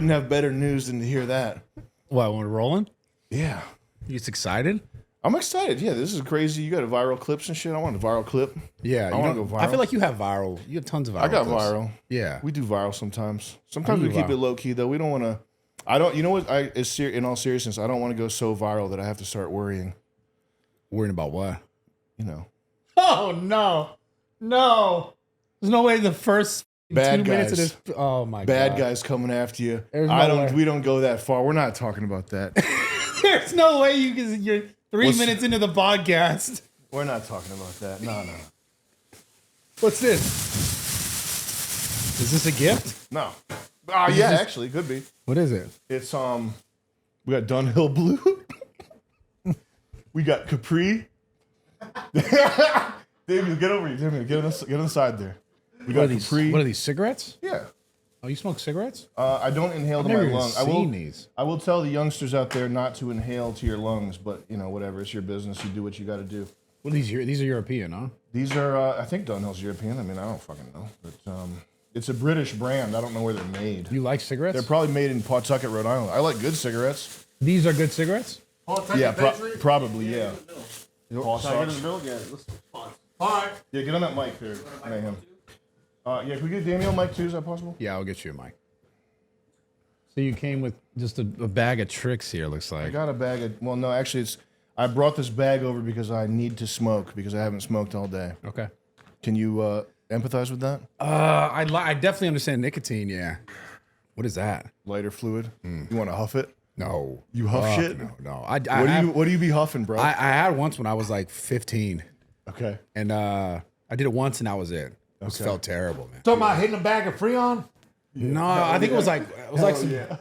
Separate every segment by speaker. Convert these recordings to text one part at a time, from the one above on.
Speaker 1: couldn't have better news than to hear that.
Speaker 2: What, when we're rolling?
Speaker 1: Yeah.
Speaker 2: You just excited?
Speaker 1: I'm excited. Yeah, this is crazy. You got viral clips and shit. I want a viral clip.
Speaker 2: Yeah.
Speaker 1: I want to go viral.
Speaker 2: I feel like you have viral. You have tons of viral.
Speaker 1: I got
Speaker 2: clips.
Speaker 1: viral.
Speaker 2: Yeah.
Speaker 1: We do viral sometimes. Sometimes we keep it low key though. We don't want to. I don't. You know what? In all seriousness, I don't want to go so viral that I have to start worrying.
Speaker 2: Worrying about what?
Speaker 1: You know.
Speaker 2: Oh no, no! There's no way the first
Speaker 1: Bad
Speaker 2: 2 minutes of
Speaker 1: guys.
Speaker 2: this. Oh my god!
Speaker 1: Bad guys coming after you.
Speaker 2: There's no way.
Speaker 1: We don't go that far. We're not talking about that.
Speaker 2: There's no way you're 3 minutes into the podcast.
Speaker 1: We're not talking about that. No.
Speaker 2: What's this? Is this a gift?
Speaker 1: No. Yeah, actually, it could be.
Speaker 2: What is it?
Speaker 1: It's we got Dunhill Blue. We got Capri. Damien, get over here. Damien, get on the side there. We got Capri.
Speaker 2: What are these cigarettes?
Speaker 1: Yeah.
Speaker 2: Oh, you smoke cigarettes?
Speaker 1: I don't inhale to my
Speaker 2: never
Speaker 1: lungs.
Speaker 2: seen these.
Speaker 1: I will tell the youngsters out there not to inhale to your lungs, but you know, whatever. It's your business. You do what you got to do.
Speaker 2: What are these? These are European, huh?
Speaker 1: These are, I think Dunhill's European. I mean, I don't fucking know, but it's a British brand. I don't know where they're made.
Speaker 2: You like cigarettes?
Speaker 1: They're probably made in Pawtucket, Rhode Island. I like good cigarettes.
Speaker 2: These are good cigarettes?
Speaker 1: Yeah, probably, yeah.
Speaker 3: Should I get in the middle? Yeah, let's pause. All right.
Speaker 1: Yeah, get on that mic there, Mayhem. Yeah, can we get Daniel a mic too? Is that possible?
Speaker 2: Yeah, I'll get you a mic. So you came with just a bag of tricks here, looks like.
Speaker 1: I got a bag of, well, no, actually, I brought this bag over because I need to smoke because I haven't smoked all day.
Speaker 2: Okay.
Speaker 1: Can you empathize with that?
Speaker 2: I definitely understand nicotine, yeah. What is that?
Speaker 1: Lighter fluid. You want to huff it?
Speaker 2: No.
Speaker 1: You huff shit?
Speaker 2: No.
Speaker 1: What do you be huffing, bro?
Speaker 2: I had once when I was like 15.
Speaker 1: Okay.
Speaker 2: And I did it once and that was it. It felt terrible, man.
Speaker 3: Talking about hitting a bag of Freon?
Speaker 2: No, I think it was like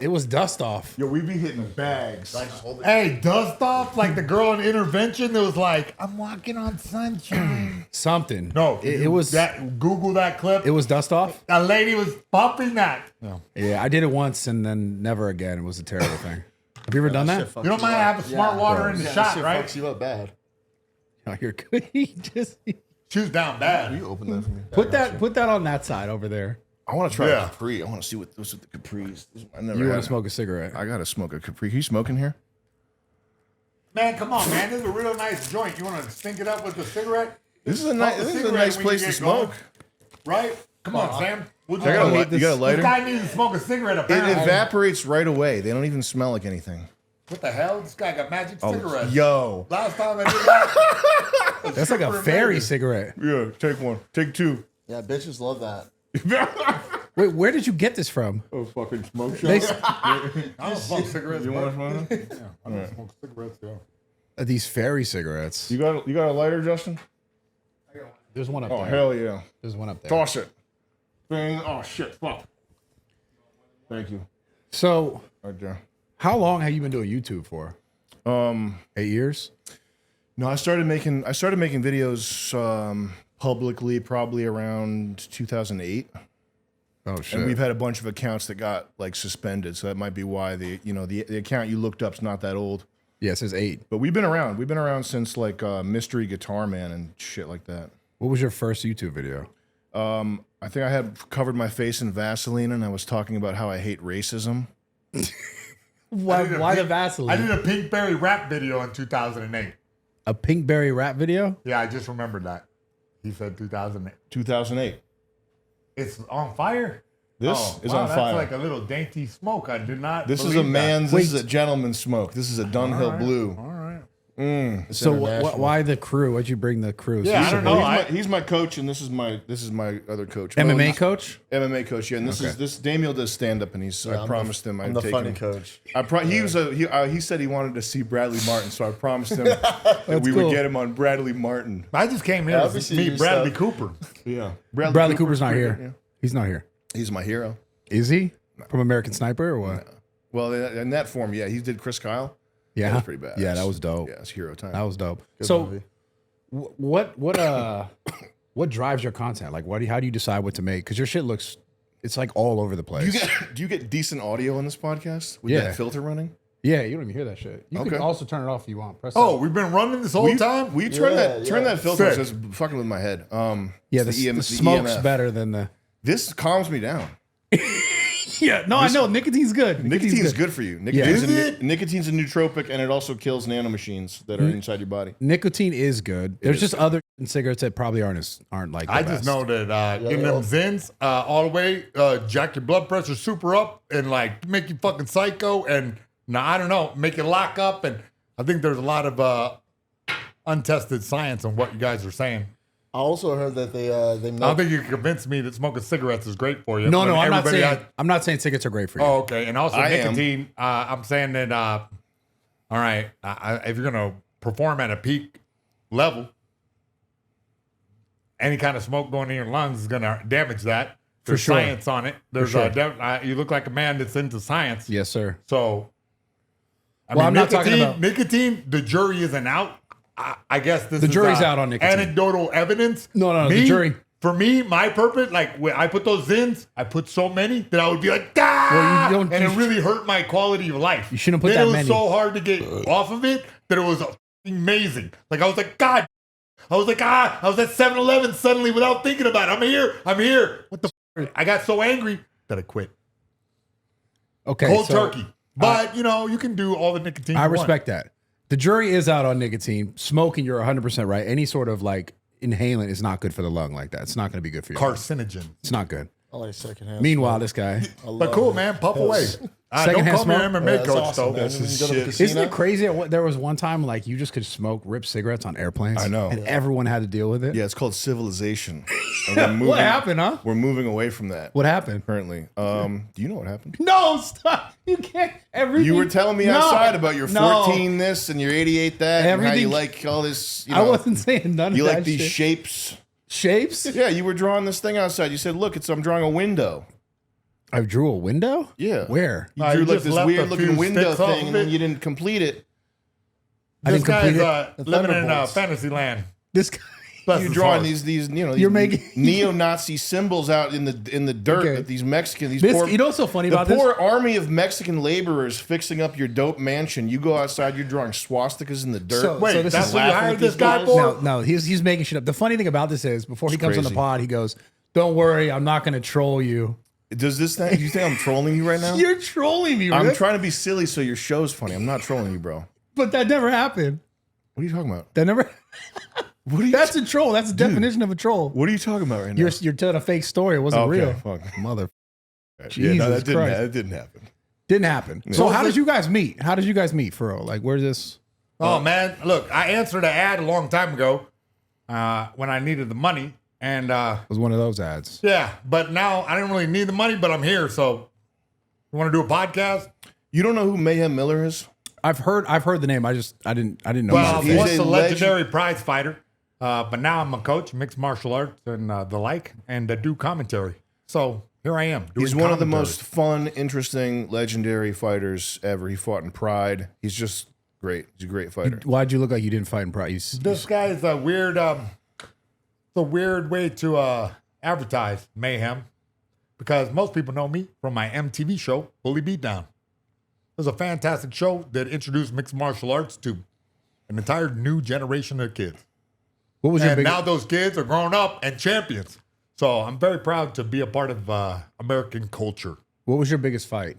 Speaker 2: it was dust off.
Speaker 1: Yo, we be hitting bags.
Speaker 3: Hey, dust off like the girl in Intervention that was like, I'm walking on sunshine.
Speaker 2: Something.
Speaker 3: No,
Speaker 2: it was
Speaker 3: that. Google that clip.
Speaker 2: It was dust off.
Speaker 3: That lady was bumping that.
Speaker 1: No.
Speaker 2: Yeah, I did it once and then never again. It was a terrible thing. Have you ever done that?
Speaker 3: You don't mind having smart water in the shot,
Speaker 4: shit
Speaker 3: right?
Speaker 4: Fucks you up bad.
Speaker 2: Oh, you're good.
Speaker 3: She was down bad.
Speaker 1: You open that for me.
Speaker 2: Put that on that side over there.
Speaker 1: I want to try a Capri. I want to see what's with the Capris. I never
Speaker 2: You
Speaker 1: had
Speaker 2: want to smoke a cigarette?
Speaker 1: I gotta smoke a Capri. Can you smoke in here?
Speaker 3: Man, come on, man. This is a real nice joint. You want to stink it up with a cigarette?
Speaker 1: This is a nice place to smoke.
Speaker 3: Right? Come on, Sam.
Speaker 1: You got a lighter?
Speaker 3: This guy needs to smoke a cigarette
Speaker 1: It
Speaker 3: apparently.
Speaker 1: evaporates right away. They don't even smell like anything.
Speaker 3: What the hell? This guy got magic cigarettes.
Speaker 1: Yo.
Speaker 3: Last time I did that.
Speaker 2: That's like a fairy cigarette.
Speaker 1: Yeah, take one. Take two.
Speaker 4: Yeah, bitches love that.
Speaker 2: Wait, where did you get this from?
Speaker 1: Oh, fucking smoke shop.
Speaker 3: I don't smoke cigarettes.
Speaker 1: You want to smoke them?
Speaker 3: Yeah, I don't smoke cigarettes, yeah.
Speaker 2: These fairy cigarettes.
Speaker 1: You got a lighter, Justin?
Speaker 2: There's one up
Speaker 1: Oh,
Speaker 2: there.
Speaker 1: hell yeah.
Speaker 2: There's one up there.
Speaker 1: Toss it. Bang. Oh, shit. Fuck. Thank you.
Speaker 2: So,
Speaker 1: Right there.
Speaker 2: how long have you been doing YouTube for? 8 years?
Speaker 1: No, I started making videos publicly probably around 2008.
Speaker 2: Oh shit!
Speaker 1: And we've had a bunch of accounts that got like suspended, so that might be why the account you looked up's not that old.
Speaker 2: Yeah, it says 8.
Speaker 1: But we've been around. We've been around since like Mystery Guitar Man and shit like that.
Speaker 2: What was your first YouTube video?
Speaker 1: I think I had covered my face in Vaseline and I was talking about how I hate racism.
Speaker 2: Why the Vaseline?
Speaker 3: I did a Pinkberry rap video in 2008.
Speaker 2: A Pinkberry rap video?
Speaker 3: Yeah, I just remembered that. He said 2008.
Speaker 1: 2008.
Speaker 3: It's on fire?
Speaker 1: This is on fire.
Speaker 3: That's like a little dainty smoke. I did not
Speaker 1: This is
Speaker 3: believe
Speaker 1: a man's,
Speaker 3: that.
Speaker 1: this is a gentleman's smoke. This is a Dunhill Blue.
Speaker 3: All right.
Speaker 2: So why the crew? Why'd you bring the crew?
Speaker 3: Yeah, I don't know.
Speaker 1: He's my coach, and this is my other coach.
Speaker 2: MMA coach?
Speaker 1: MMA coach, yeah. And this Damiel does stand up, and I promised him
Speaker 4: I'm
Speaker 1: I'd
Speaker 4: the
Speaker 1: take
Speaker 4: funny
Speaker 1: him.
Speaker 4: coach.
Speaker 1: He said he wanted to see Bradley Martyn, so I promised him that we would get him on Bradley Martyn.
Speaker 3: I just came here to meet Bradley Cooper.
Speaker 1: Yeah,
Speaker 2: Bradley Cooper's not here.
Speaker 1: Yeah.
Speaker 2: He's not here.
Speaker 1: He's my hero.
Speaker 2: Is he? From American Sniper or what?
Speaker 1: Well, in that form, yeah, he did Chris Kyle.
Speaker 2: Yeah,
Speaker 1: that was pretty bad.
Speaker 2: Yeah, that was dope.
Speaker 1: Yeah, it's hero time.
Speaker 2: That was dope.
Speaker 4: Good
Speaker 2: so,
Speaker 4: movie.
Speaker 2: what drives your content? Like, how do you decide what to make? Because your shit it's like all over the place.
Speaker 1: Do you get decent audio on this podcast with
Speaker 2: Yeah.
Speaker 1: that filter running?
Speaker 2: Yeah, you don't even hear that shit. You
Speaker 1: Okay.
Speaker 2: can also turn it off if you want. Press
Speaker 3: Oh,
Speaker 2: that.
Speaker 3: we've been running this whole time?
Speaker 1: We turn that filter.
Speaker 3: Sick.
Speaker 1: It's just fucking with my head.
Speaker 2: Yeah,
Speaker 1: it's
Speaker 2: the
Speaker 1: the
Speaker 2: smoke's
Speaker 1: EMF.
Speaker 2: better than the.
Speaker 1: This calms me down.
Speaker 2: Yeah, no, I know. Nicotine's good.
Speaker 1: Nicotine's good for you. Nicotine's,
Speaker 3: Is it?
Speaker 1: Nicotine's a nootropic, and it also kills nanomachines that are inside your body.
Speaker 2: Nicotine is good. There's just other cigarettes that probably aren't like the
Speaker 3: I
Speaker 2: best.
Speaker 3: just know that in them Zins, all the way, jack your blood pressure super up and like make you fucking psycho. And now I don't know, make you lock up. And I think there's a lot of untested science on what you guys are saying.
Speaker 4: I also heard that they
Speaker 3: I don't think you can convince me that smoking cigarettes is great for you.
Speaker 2: No,
Speaker 3: When
Speaker 2: I'm not
Speaker 3: everybody
Speaker 2: saying. I'm not saying cigarettes are great for you.
Speaker 3: Oh, okay. And also
Speaker 1: I am.
Speaker 3: nicotine. I'm saying that. All right, if you're gonna perform at a peak level, any kind of smoke going in your lungs is gonna damage that. There's
Speaker 2: sure.
Speaker 3: science on it. There's
Speaker 2: sure.
Speaker 3: you look like a man that's into science.
Speaker 2: Yes, sir.
Speaker 3: So,
Speaker 2: I'm not talking about
Speaker 3: nicotine. The jury isn't out. I guess the
Speaker 2: jury's out on nicotine.
Speaker 3: Anecdotal evidence.
Speaker 2: No, the jury.
Speaker 3: For me, my purpose, like when I put those Zins, I put so many that I would be like, ah!
Speaker 2: Well,
Speaker 3: and it really hurt my quality of life.
Speaker 2: You shouldn't put
Speaker 3: then
Speaker 2: that
Speaker 3: it was
Speaker 2: many.
Speaker 3: so hard to get off of it that it was amazing. Like I was like, God. I was like, I was at 7-Eleven suddenly without thinking about it. I'm here. What the f-? I got so angry that I quit.
Speaker 2: Okay,
Speaker 3: Cold
Speaker 2: so
Speaker 3: turkey. But, you can do all the nicotine
Speaker 2: I
Speaker 3: you want.
Speaker 2: respect that. The jury is out on nicotine. Smoking, you're 100% right. Any sort of like inhalant is not good for the lung like that. It's not going to be good for you.
Speaker 3: Carcinogen.
Speaker 2: It's not good.
Speaker 4: I like secondhand.
Speaker 2: Meanwhile, this guy.
Speaker 3: But cool, man. Puff away. Don't
Speaker 2: Secondhand
Speaker 3: call me an
Speaker 2: smoke?
Speaker 3: MMA
Speaker 4: That's
Speaker 3: coach,
Speaker 4: awesome,
Speaker 3: though.
Speaker 4: man.
Speaker 1: That's
Speaker 4: When you
Speaker 1: his
Speaker 4: go to the
Speaker 1: shit.
Speaker 4: casino,
Speaker 2: Isn't it crazy? There was one time like you just could smoke rip cigarettes on airplanes.
Speaker 1: I know.
Speaker 2: And everyone had to deal with it.
Speaker 1: Yeah, it's called civilization. And we're moving,
Speaker 2: What happened, huh?
Speaker 1: We're moving away from that
Speaker 2: What happened?
Speaker 1: currently. Do you know what happened?
Speaker 2: No, stop. You can't. Everything.
Speaker 1: You were telling me
Speaker 2: No,
Speaker 1: outside about your
Speaker 2: no.
Speaker 1: 14 this and your 88 that, and how you
Speaker 2: Everything-
Speaker 1: like all this.
Speaker 2: I wasn't saying none of
Speaker 1: You
Speaker 2: that
Speaker 1: like these
Speaker 2: shit.
Speaker 1: shapes.
Speaker 2: Shapes?
Speaker 1: Yeah, you were drawing this thing outside. You said, "Look, I'm drawing a window."
Speaker 2: I drew a window?
Speaker 1: Yeah.
Speaker 2: Where?
Speaker 1: You
Speaker 3: You
Speaker 1: drew like
Speaker 3: just
Speaker 1: this
Speaker 3: left a
Speaker 1: weird looking
Speaker 3: few
Speaker 1: window
Speaker 3: sticks off
Speaker 1: thing,
Speaker 3: of
Speaker 1: and then
Speaker 3: it.
Speaker 1: you didn't complete it.
Speaker 2: I
Speaker 3: This
Speaker 2: didn't complete
Speaker 3: guy's
Speaker 2: it.
Speaker 3: living in
Speaker 4: Thunderbolts.
Speaker 3: fantasy land.
Speaker 2: This guy.
Speaker 3: Bless
Speaker 1: You're
Speaker 3: his
Speaker 1: drawing
Speaker 3: heart.
Speaker 1: these
Speaker 2: You're making-
Speaker 1: neo-Nazi symbols out in the dirt
Speaker 2: Okay.
Speaker 1: that these Mexicans, these
Speaker 2: This,
Speaker 1: poor,
Speaker 2: you know what's so funny
Speaker 1: the
Speaker 2: about
Speaker 1: poor
Speaker 2: this?
Speaker 1: army of Mexican laborers fixing up your dope mansion. You go outside, you're drawing swastikas in the dirt.
Speaker 2: So-
Speaker 3: Wait,
Speaker 2: this
Speaker 3: that's
Speaker 2: is
Speaker 3: what you
Speaker 1: laughing
Speaker 3: hired
Speaker 1: at
Speaker 3: this
Speaker 1: these
Speaker 3: guy
Speaker 1: guys?
Speaker 3: for?
Speaker 2: No, he's making shit up. The funny thing about this is before he comes on the
Speaker 1: crazy.
Speaker 2: pod, he goes, "Don't worry, I'm not going to troll you."
Speaker 1: Does this thing? Do you think I'm trolling you right now?
Speaker 2: You're trolling me,
Speaker 1: I'm
Speaker 2: Rick.
Speaker 1: trying to be silly so your show's funny. I'm not trolling you, bro.
Speaker 2: But that never happened.
Speaker 1: What are you talking about?
Speaker 2: That never.
Speaker 1: What are you?
Speaker 2: That's a troll. That's the definition of a troll.
Speaker 1: What are you talking about right now?
Speaker 2: You're telling a fake story. It wasn't
Speaker 1: Okay,
Speaker 2: real.
Speaker 1: fuck.
Speaker 2: Mother.
Speaker 1: Yeah, no,
Speaker 2: Jesus
Speaker 1: that didn't.
Speaker 2: Christ.
Speaker 1: That didn't happen.
Speaker 2: Didn't happen. So how did you guys meet? How did you guys meet for real? Like, where's this?
Speaker 3: Oh, man. Look, I answered an ad a long time ago when I needed the money. And
Speaker 2: It was one of those ads.
Speaker 3: yeah, but now I didn't really need the money, but I'm here. So you want to do a podcast?
Speaker 1: You don't know who Mayhem Miller is?
Speaker 2: I've heard the name. I didn't know.
Speaker 3: Well, I
Speaker 2: much.
Speaker 1: he's
Speaker 3: was
Speaker 1: a
Speaker 3: a legendary prize fighter, but now I'm a coach, mixed martial arts and the like, and do commentary. So here I am. Doing
Speaker 1: He's one of the
Speaker 3: commentary.
Speaker 1: most fun, interesting, legendary fighters ever. He fought in Pride. He's just great. He's a great fighter.
Speaker 2: Why'd you look like you didn't fight in Pride?
Speaker 3: This guy is a weird. It's a weird way to advertise Mayhem, because most people know me from my MTV show, Bully Beatdown. It was a fantastic show that introduced mixed martial arts to an entire new generation of kids.
Speaker 2: What was your
Speaker 3: And
Speaker 2: biggest?
Speaker 3: now those kids are grown up and champions. So I'm very proud to be a part of American culture.
Speaker 2: What was your biggest fight?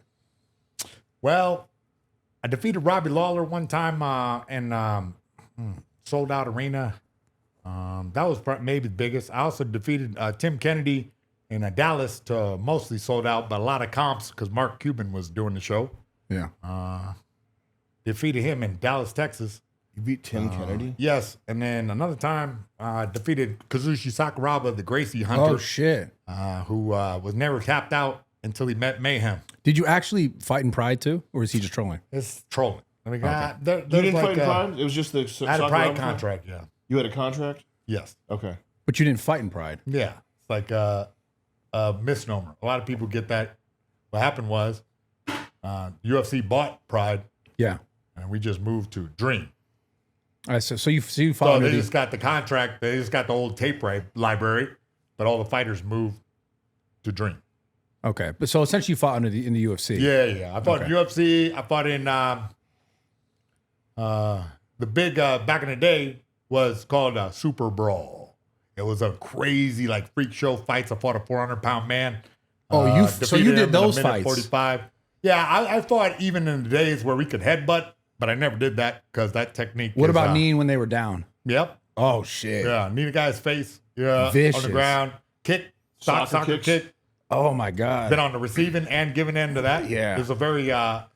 Speaker 3: Well, I defeated Robbie Lawler one time in Sold Out Arena. That was maybe the biggest. I also defeated Tim Kennedy in Dallas to mostly sold out, but a lot of comps because Mark Cuban was doing the show.
Speaker 2: Yeah.
Speaker 3: Defeated him in Dallas, Texas.
Speaker 1: You beat Tim Kennedy?
Speaker 3: Yes, and then another time defeated Kazushi Sakuraba, the Gracie Hunter,
Speaker 2: Oh shit!
Speaker 3: who was never tapped out until he met Mayhem.
Speaker 2: Did you actually fight in Pride too, or is he just trolling?
Speaker 3: It's trolling. I mean,
Speaker 1: You didn't fight in Pride? It was just the
Speaker 3: I had a Pride
Speaker 1: Sakuraba fight?
Speaker 3: contract, yeah.
Speaker 1: You had a contract?
Speaker 3: Yes.
Speaker 1: Okay.
Speaker 2: But you didn't fight in Pride.
Speaker 3: Yeah. It's like a misnomer. A lot of people get that. What happened was UFC bought Pride,
Speaker 2: Yeah.
Speaker 3: and we just moved to Dream.
Speaker 2: All right, so you
Speaker 3: So
Speaker 2: fought under
Speaker 3: they
Speaker 2: the,
Speaker 3: just got the contract. They just got the old tape library, but all the fighters moved to Dream.
Speaker 2: okay, but so essentially you fought in the UFC.
Speaker 3: Yeah. I fought in UFC. I fought in the big back in the day was called Super Brawl. It was a crazy like freak show fights. I fought a 400-pound man. Defeated
Speaker 2: you
Speaker 3: him
Speaker 2: did
Speaker 3: in a
Speaker 2: those
Speaker 3: minute
Speaker 2: fights.
Speaker 3: 45. Yeah, I thought even in the days where we could headbutt, but I never did that because that technique.
Speaker 2: What
Speaker 3: is,
Speaker 2: about kneeing when they were down?
Speaker 3: Yep.
Speaker 2: Oh shit.
Speaker 3: Yeah, knee the guy's face. Yeah,
Speaker 2: Vicious.
Speaker 3: on the ground. Kick. Soccer
Speaker 1: kicks.
Speaker 3: kick.
Speaker 2: Oh my god.
Speaker 3: Been on the receiving and giving end to that.
Speaker 2: Yeah.
Speaker 3: It's a very
Speaker 2: Well,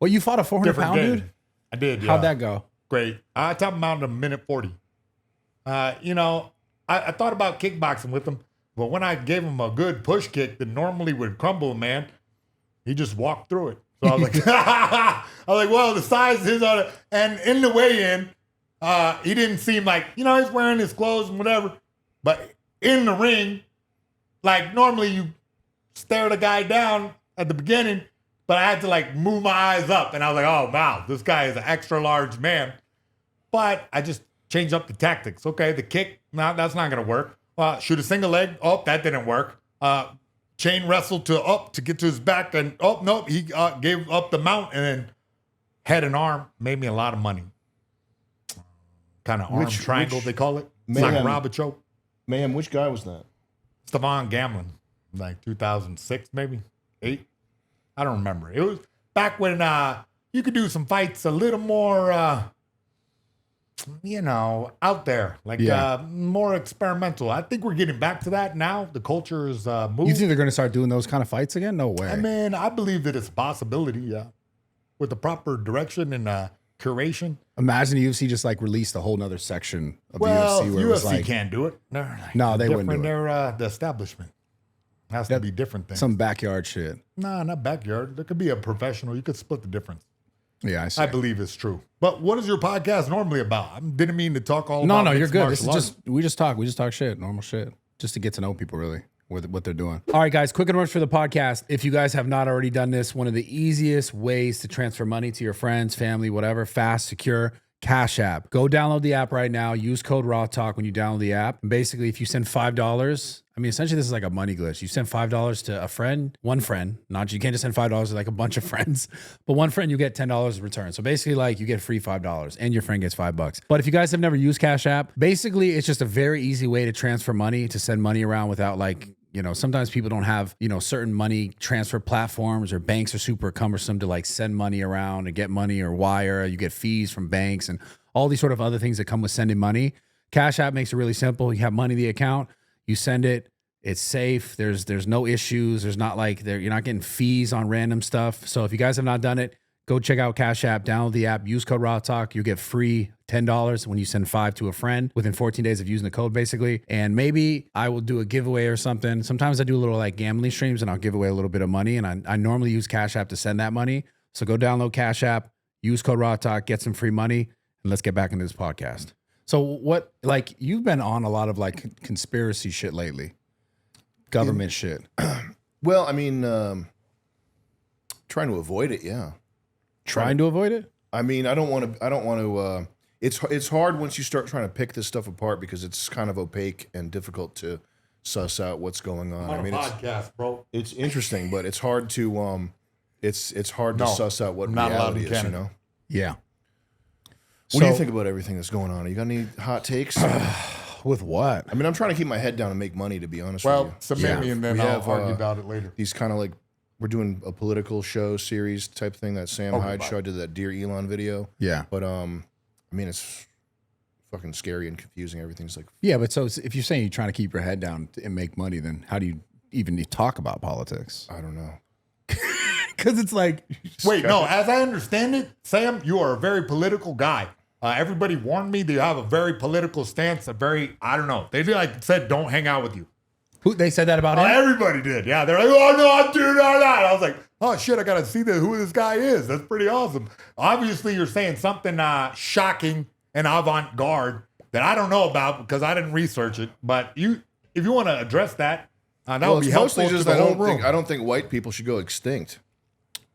Speaker 2: you fought a 400
Speaker 3: different
Speaker 2: pound
Speaker 3: game.
Speaker 2: dude.
Speaker 3: I did. Yeah.
Speaker 2: How'd that go?
Speaker 3: Great. I top him out in a minute 40. You know, I thought about kickboxing with him, but when I gave him a good push kick that normally would crumble a man, he just walked through it. So I was like, well, the size is on it. And in the weigh-in, he didn't seem like, you know, he's wearing his clothes and whatever. But in the ring, like normally you stare the guy down at the beginning, but I had to like move my eyes up. And I was like, oh, wow, this guy is an extra large man. But I just changed up the tactics. Okay, the kick, no, that's not going to work. Shoot a single leg. Oh, that didn't work. Chain wrestle to get to his back. And nope, he gave up the mount and then head and arm. Made me a lot of money. Kind of arm triangle, they call it. It's like a robber choke.
Speaker 1: Mayhem, which guy was that?
Speaker 3: Stephon Gamlin, like 2006, maybe 8. I don't remember. It was back when you could do some fights a little more, out there, like more experimental. I think we're getting back to that now. The culture is moving.
Speaker 2: You think they're going to start doing those kind of fights again? No way.
Speaker 3: I mean, I believe that it's a possibility. Yeah, with the proper direction and curation.
Speaker 2: Imagine the UFC just like released a whole nother section of the
Speaker 3: Well,
Speaker 2: UFC where it was
Speaker 3: UFC
Speaker 2: like
Speaker 3: can't do it.
Speaker 2: No, they wouldn't do it.
Speaker 3: They're the establishment. Has to be different things.
Speaker 2: Some backyard shit.
Speaker 3: Nah, not backyard. There could be a professional. You could split the difference.
Speaker 2: Yeah, I see.
Speaker 3: I believe it's true. But what is your podcast normally about? I didn't mean to talk all about
Speaker 2: No, you're
Speaker 3: mixed
Speaker 2: good.
Speaker 3: martial
Speaker 2: This is
Speaker 3: arts.
Speaker 2: just we just talk shit, normal shit, just to get to know people really with what they're doing. All right, guys, quick and rush for the podcast. If you guys have not already done this, one of the easiest ways to transfer money to your friends, family, whatever, fast, secure. Cash App. Go download the app right now. Use code RAWTALK when you download the app. And basically, if you send $5, I mean, essentially, this is like a money glitch. You send $5 to a friend, one friend. Not you can't just send $5 to like a bunch of friends, but one friend you get $10 in return. So basically, like you get free $5, and your friend gets $5. But if you guys have never used Cash App, basically, it's just a very easy way to transfer money, to send money around without like. Sometimes people don't have, certain money transfer platforms, or banks are super cumbersome to like send money around and get money or wire. You get fees from banks and all these sort of other things that come with sending money. Cash App makes it really simple. You have money in the account, you send it, it's safe. There's no issues. There's not like you're not getting fees on random stuff. So if you guys have not done it, go check out Cash App, download the app, use code RAWTALK. You get free $10 when you send 5 to a friend within 14 days of using the code, basically. And maybe I will do a giveaway or something. Sometimes I do a little like gambling streams and I'll give away a little bit of money. And I normally use Cash App to send that money. So go download Cash App, use code RAWTALK, get some free money, and let's get back into this podcast. So what, like, you've been on a lot of like conspiracy shit lately, government shit.
Speaker 1: Well, I mean, trying to avoid it, yeah.
Speaker 2: Trying to avoid it?
Speaker 1: I mean, I don't want to. It's hard once you start trying to pick this stuff apart because it's kind of opaque and difficult to suss out what's going on. I mean,
Speaker 3: bro.
Speaker 1: It's interesting, but it's hard to it's hard to suss out what
Speaker 3: not allowed
Speaker 1: reality
Speaker 3: in
Speaker 1: is.
Speaker 3: Canada.
Speaker 2: Yeah.
Speaker 1: What do you think about everything that's going on? You got any hot takes?
Speaker 2: With what?
Speaker 1: I mean, I'm trying to keep my head down and make money. To be honest with you.
Speaker 3: Well, submit me and then
Speaker 1: We
Speaker 3: I'll
Speaker 1: have,
Speaker 3: argue about it later.
Speaker 1: These kind of like we're doing a political show series type thing that Sam Hyde show. I did that Dear Elon video.
Speaker 2: Yeah.
Speaker 1: But I mean, it's fucking scary and confusing. Everything's like
Speaker 2: Yeah, but so if you're saying you're trying to keep your head down and make money, then how do you even talk about politics?
Speaker 1: I don't know.
Speaker 2: Because it's like,
Speaker 3: Wait, no, as I understand it, Sam, you are a very political guy. Everybody warned me that you have a very political stance, I don't know. They said don't hang out with you.
Speaker 2: who they said that about him?
Speaker 3: Everybody did. Yeah, they're like, oh, no, I'm doing all that. I was like, oh, shit, I got to see who this guy is. That's pretty awesome. Obviously, you're saying something shocking and avant-garde that I don't know about because I didn't research it. But if you want to address that, that would be helpful to the whole room.
Speaker 1: I don't think white people should go extinct.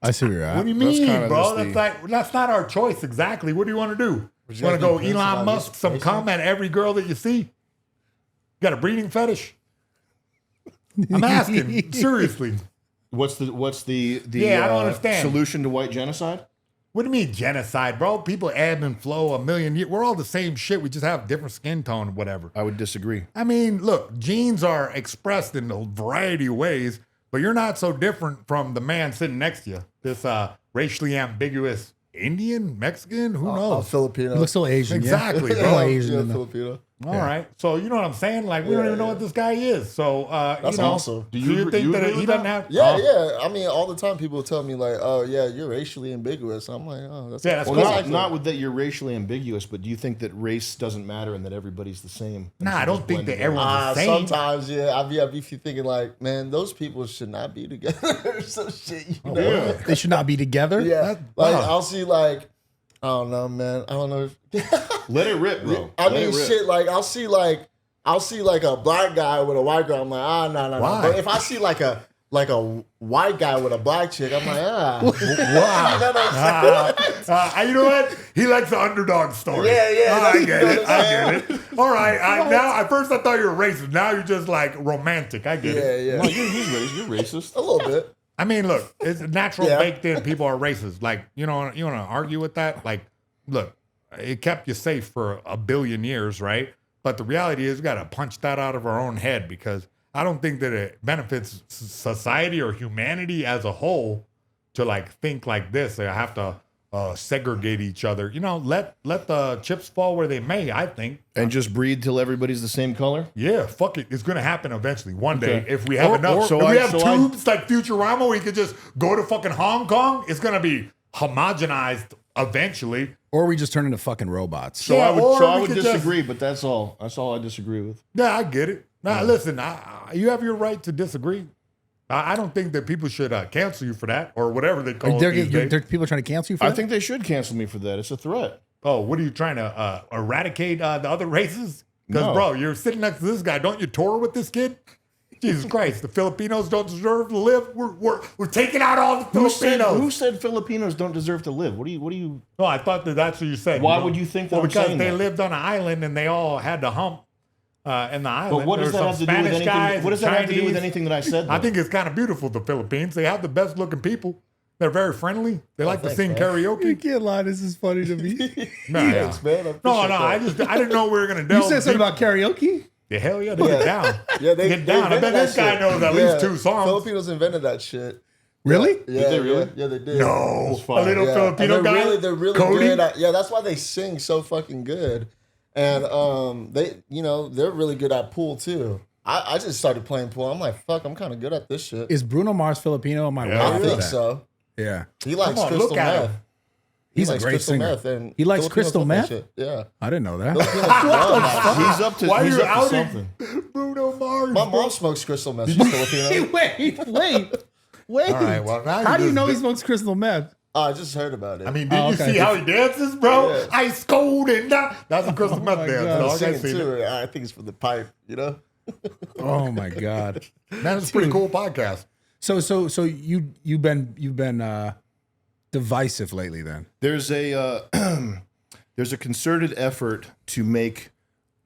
Speaker 2: I see where you're at.
Speaker 3: What do you
Speaker 1: That's
Speaker 3: mean,
Speaker 1: kind of
Speaker 3: bro?
Speaker 1: just
Speaker 3: That's not our choice exactly. What do you want to do? You want to
Speaker 4: guys
Speaker 3: go
Speaker 4: be pissed
Speaker 3: Elon
Speaker 4: about
Speaker 3: Musk,
Speaker 4: this
Speaker 3: some
Speaker 4: place?
Speaker 3: cum at every girl that you see? You got a breeding fetish? I'm asking, seriously.
Speaker 1: What's the
Speaker 3: Yeah, I don't understand.
Speaker 1: solution to white genocide?
Speaker 3: What do you mean genocide, bro? People ebb and flow a million years. We're all the same shit. We just have different skin tone or whatever.
Speaker 1: I would disagree.
Speaker 3: I mean, look, genes are expressed in a variety of ways, but but you're not so different from the man sitting next to you. This racially ambiguous Indian, Mexican, who knows?
Speaker 4: Filipino.
Speaker 2: He looks so Asian.
Speaker 3: Exactly,
Speaker 2: Yeah.
Speaker 3: bro.
Speaker 2: All Asian.
Speaker 4: Yeah,
Speaker 2: in the-
Speaker 4: Filipino.
Speaker 3: All right. So you know what I'm saying? Like we don't even know what this guy is. So
Speaker 4: That's
Speaker 3: you know,
Speaker 4: awesome.
Speaker 3: Do you think that he doesn't have?
Speaker 4: Yeah, yeah. I mean, all the time people tell me like, "Oh, yeah, you're racially ambiguous." I'm like, "Oh, that's
Speaker 3: Yeah, that's
Speaker 1: Well,
Speaker 3: cool.
Speaker 1: not with that you're racially ambiguous, but do you think that race doesn't matter and that everybody's the same?
Speaker 3: Nah, I don't think that everyone's the same.
Speaker 4: Sometimes, yeah, I be thinking like, man, those people should not be together or some shit. You know?
Speaker 3: Yeah.
Speaker 2: They should not be together.
Speaker 4: Yeah, like I'll see like, I don't know, man. I don't know.
Speaker 1: Let it rip, bro.
Speaker 4: I
Speaker 1: Let
Speaker 4: mean,
Speaker 1: it rip.
Speaker 4: shit. Like I'll see like a black guy with a white girl. I'm like, no.
Speaker 3: Why?
Speaker 4: But if I see like a white guy with a black chick, I'm like,
Speaker 3: Wow.
Speaker 4: You know what I'm saying?
Speaker 3: You know what? He likes the underdog story.
Speaker 4: Yeah.
Speaker 3: I get
Speaker 4: You know
Speaker 3: it.
Speaker 4: what
Speaker 3: I
Speaker 4: I'm
Speaker 3: get it. All right. Now, at first I thought you were racist. Now you're just like romantic. I get it.
Speaker 4: Yeah.
Speaker 1: No, you're racist.
Speaker 4: A little bit.
Speaker 3: I mean, look, it's natural
Speaker 4: Yeah.
Speaker 3: baked in. People are racist. Like, you want to argue with that? Like, look, it kept you safe for a billion years, right? But the reality is we got to punch that out of our own head because I don't think that it benefits society or humanity as a whole to like think like this. They have to segregate each other. You know, let the chips fall where they may, I think.
Speaker 1: And just breed till everybody's the same color?
Speaker 3: Yeah, fuck it. It's going to happen eventually. One day,
Speaker 1: Okay.
Speaker 3: if we have enough.
Speaker 1: so
Speaker 3: if we
Speaker 1: I-
Speaker 3: have
Speaker 1: so I-
Speaker 3: tubes like Futurama, we could just go to fucking Hong Kong. It's going to be homogenized eventually.
Speaker 2: Or we just turn into fucking robots.
Speaker 1: So
Speaker 3: Yeah, or
Speaker 1: I
Speaker 3: we
Speaker 1: would
Speaker 3: could just-
Speaker 1: disagree, but that's all. That's all I disagree with.
Speaker 3: Yeah, I get it. Now, listen, you have your right to disagree. I don't think that people should cancel you for that or whatever they call it these days.
Speaker 2: There people trying to cancel you for
Speaker 1: I
Speaker 2: that?
Speaker 1: think they should cancel me for that. It's a threat.
Speaker 3: Oh, what are you trying to eradicate the other races? Because,
Speaker 1: No.
Speaker 3: bro, you're sitting next to this guy. Don't you tour with this kid? Jesus Christ, the Filipinos don't deserve to live. We're taking out all the Filipinos.
Speaker 1: Who said Filipinos don't deserve to live? What do you?
Speaker 3: No, I thought that's what you said.
Speaker 1: Why would you think that
Speaker 3: Well,
Speaker 1: I'm
Speaker 3: because
Speaker 1: saying
Speaker 3: they
Speaker 1: that?
Speaker 3: lived on an island and they all had to hump in the island.
Speaker 1: But what does
Speaker 3: There
Speaker 1: that
Speaker 3: were
Speaker 1: have
Speaker 3: some
Speaker 1: to do with
Speaker 3: Spanish guys
Speaker 1: anything? What does
Speaker 3: and
Speaker 1: that have to do with
Speaker 3: Chinese.
Speaker 1: anything that I said?
Speaker 3: I
Speaker 1: though?
Speaker 3: think it's kind of beautiful, the Philippines. They have the best looking people. They're very friendly. They like to
Speaker 4: thanks,
Speaker 3: sing
Speaker 4: man.
Speaker 3: karaoke.
Speaker 2: You can't lie. This is funny to me.
Speaker 3: No, yeah.
Speaker 4: Thanks, man. I
Speaker 3: No,
Speaker 4: appreciate that.
Speaker 3: I didn't know we were gonna
Speaker 2: You
Speaker 3: delve.
Speaker 2: said something
Speaker 3: deep.
Speaker 2: about karaoke?
Speaker 3: Yeah, hell yeah, they get down.
Speaker 4: Yeah, they
Speaker 3: Get down. I
Speaker 4: invented
Speaker 3: bet
Speaker 4: that
Speaker 3: this guy
Speaker 4: shit.
Speaker 3: knows at least 2 songs.
Speaker 4: Filipinos invented that shit.
Speaker 2: Really?
Speaker 4: Yeah,
Speaker 1: they really?
Speaker 4: Yeah, they did.
Speaker 3: No, a
Speaker 1: fire.
Speaker 3: little
Speaker 4: Yeah.
Speaker 3: Filipino
Speaker 4: And
Speaker 3: guy.
Speaker 4: they're really
Speaker 3: Cody?
Speaker 4: good at, yeah, that's why they sing so fucking good. And they're really good at pool too. I just started playing pool. I'm like, fuck, I'm kind of good at this shit.
Speaker 2: Is Bruno Mars Filipino? Am I
Speaker 3: Yeah.
Speaker 2: wrong
Speaker 4: I
Speaker 2: for
Speaker 4: think
Speaker 2: that?
Speaker 4: so.
Speaker 2: Yeah.
Speaker 4: He likes
Speaker 3: on,
Speaker 4: crystal
Speaker 3: look at
Speaker 4: meth.
Speaker 3: him.
Speaker 2: He's a
Speaker 4: likes
Speaker 2: great
Speaker 4: crystal
Speaker 2: singer.
Speaker 4: meth, and
Speaker 2: He likes
Speaker 4: Filipinos
Speaker 2: crystal
Speaker 4: love that
Speaker 2: meth?
Speaker 4: shit. Yeah.
Speaker 2: I didn't know that.
Speaker 1: He's up to.
Speaker 3: Why are
Speaker 1: he's
Speaker 3: you
Speaker 1: up to
Speaker 3: outing
Speaker 1: something.
Speaker 3: Bruno Mars?
Speaker 4: My mom smokes crystal meth. She's Filipino.
Speaker 2: Wait.
Speaker 3: All right, well, now
Speaker 2: How do you
Speaker 3: just-
Speaker 2: know he smokes crystal meth?
Speaker 4: Oh, I just heard about it.
Speaker 3: I mean, did
Speaker 2: Oh,
Speaker 3: you
Speaker 2: okay.
Speaker 3: see how he dances, bro?
Speaker 4: Yeah.
Speaker 3: Ice cold and down. That's a crystal meth
Speaker 2: my
Speaker 3: dance,
Speaker 2: God.
Speaker 3: dog. I
Speaker 4: singing
Speaker 3: seen it.
Speaker 4: too. I think it's for the pipe, you know?
Speaker 2: Oh my God.
Speaker 3: Man, it's a pretty cool podcast.
Speaker 2: So you've been divisive lately then.
Speaker 1: There's a there's a concerted effort to make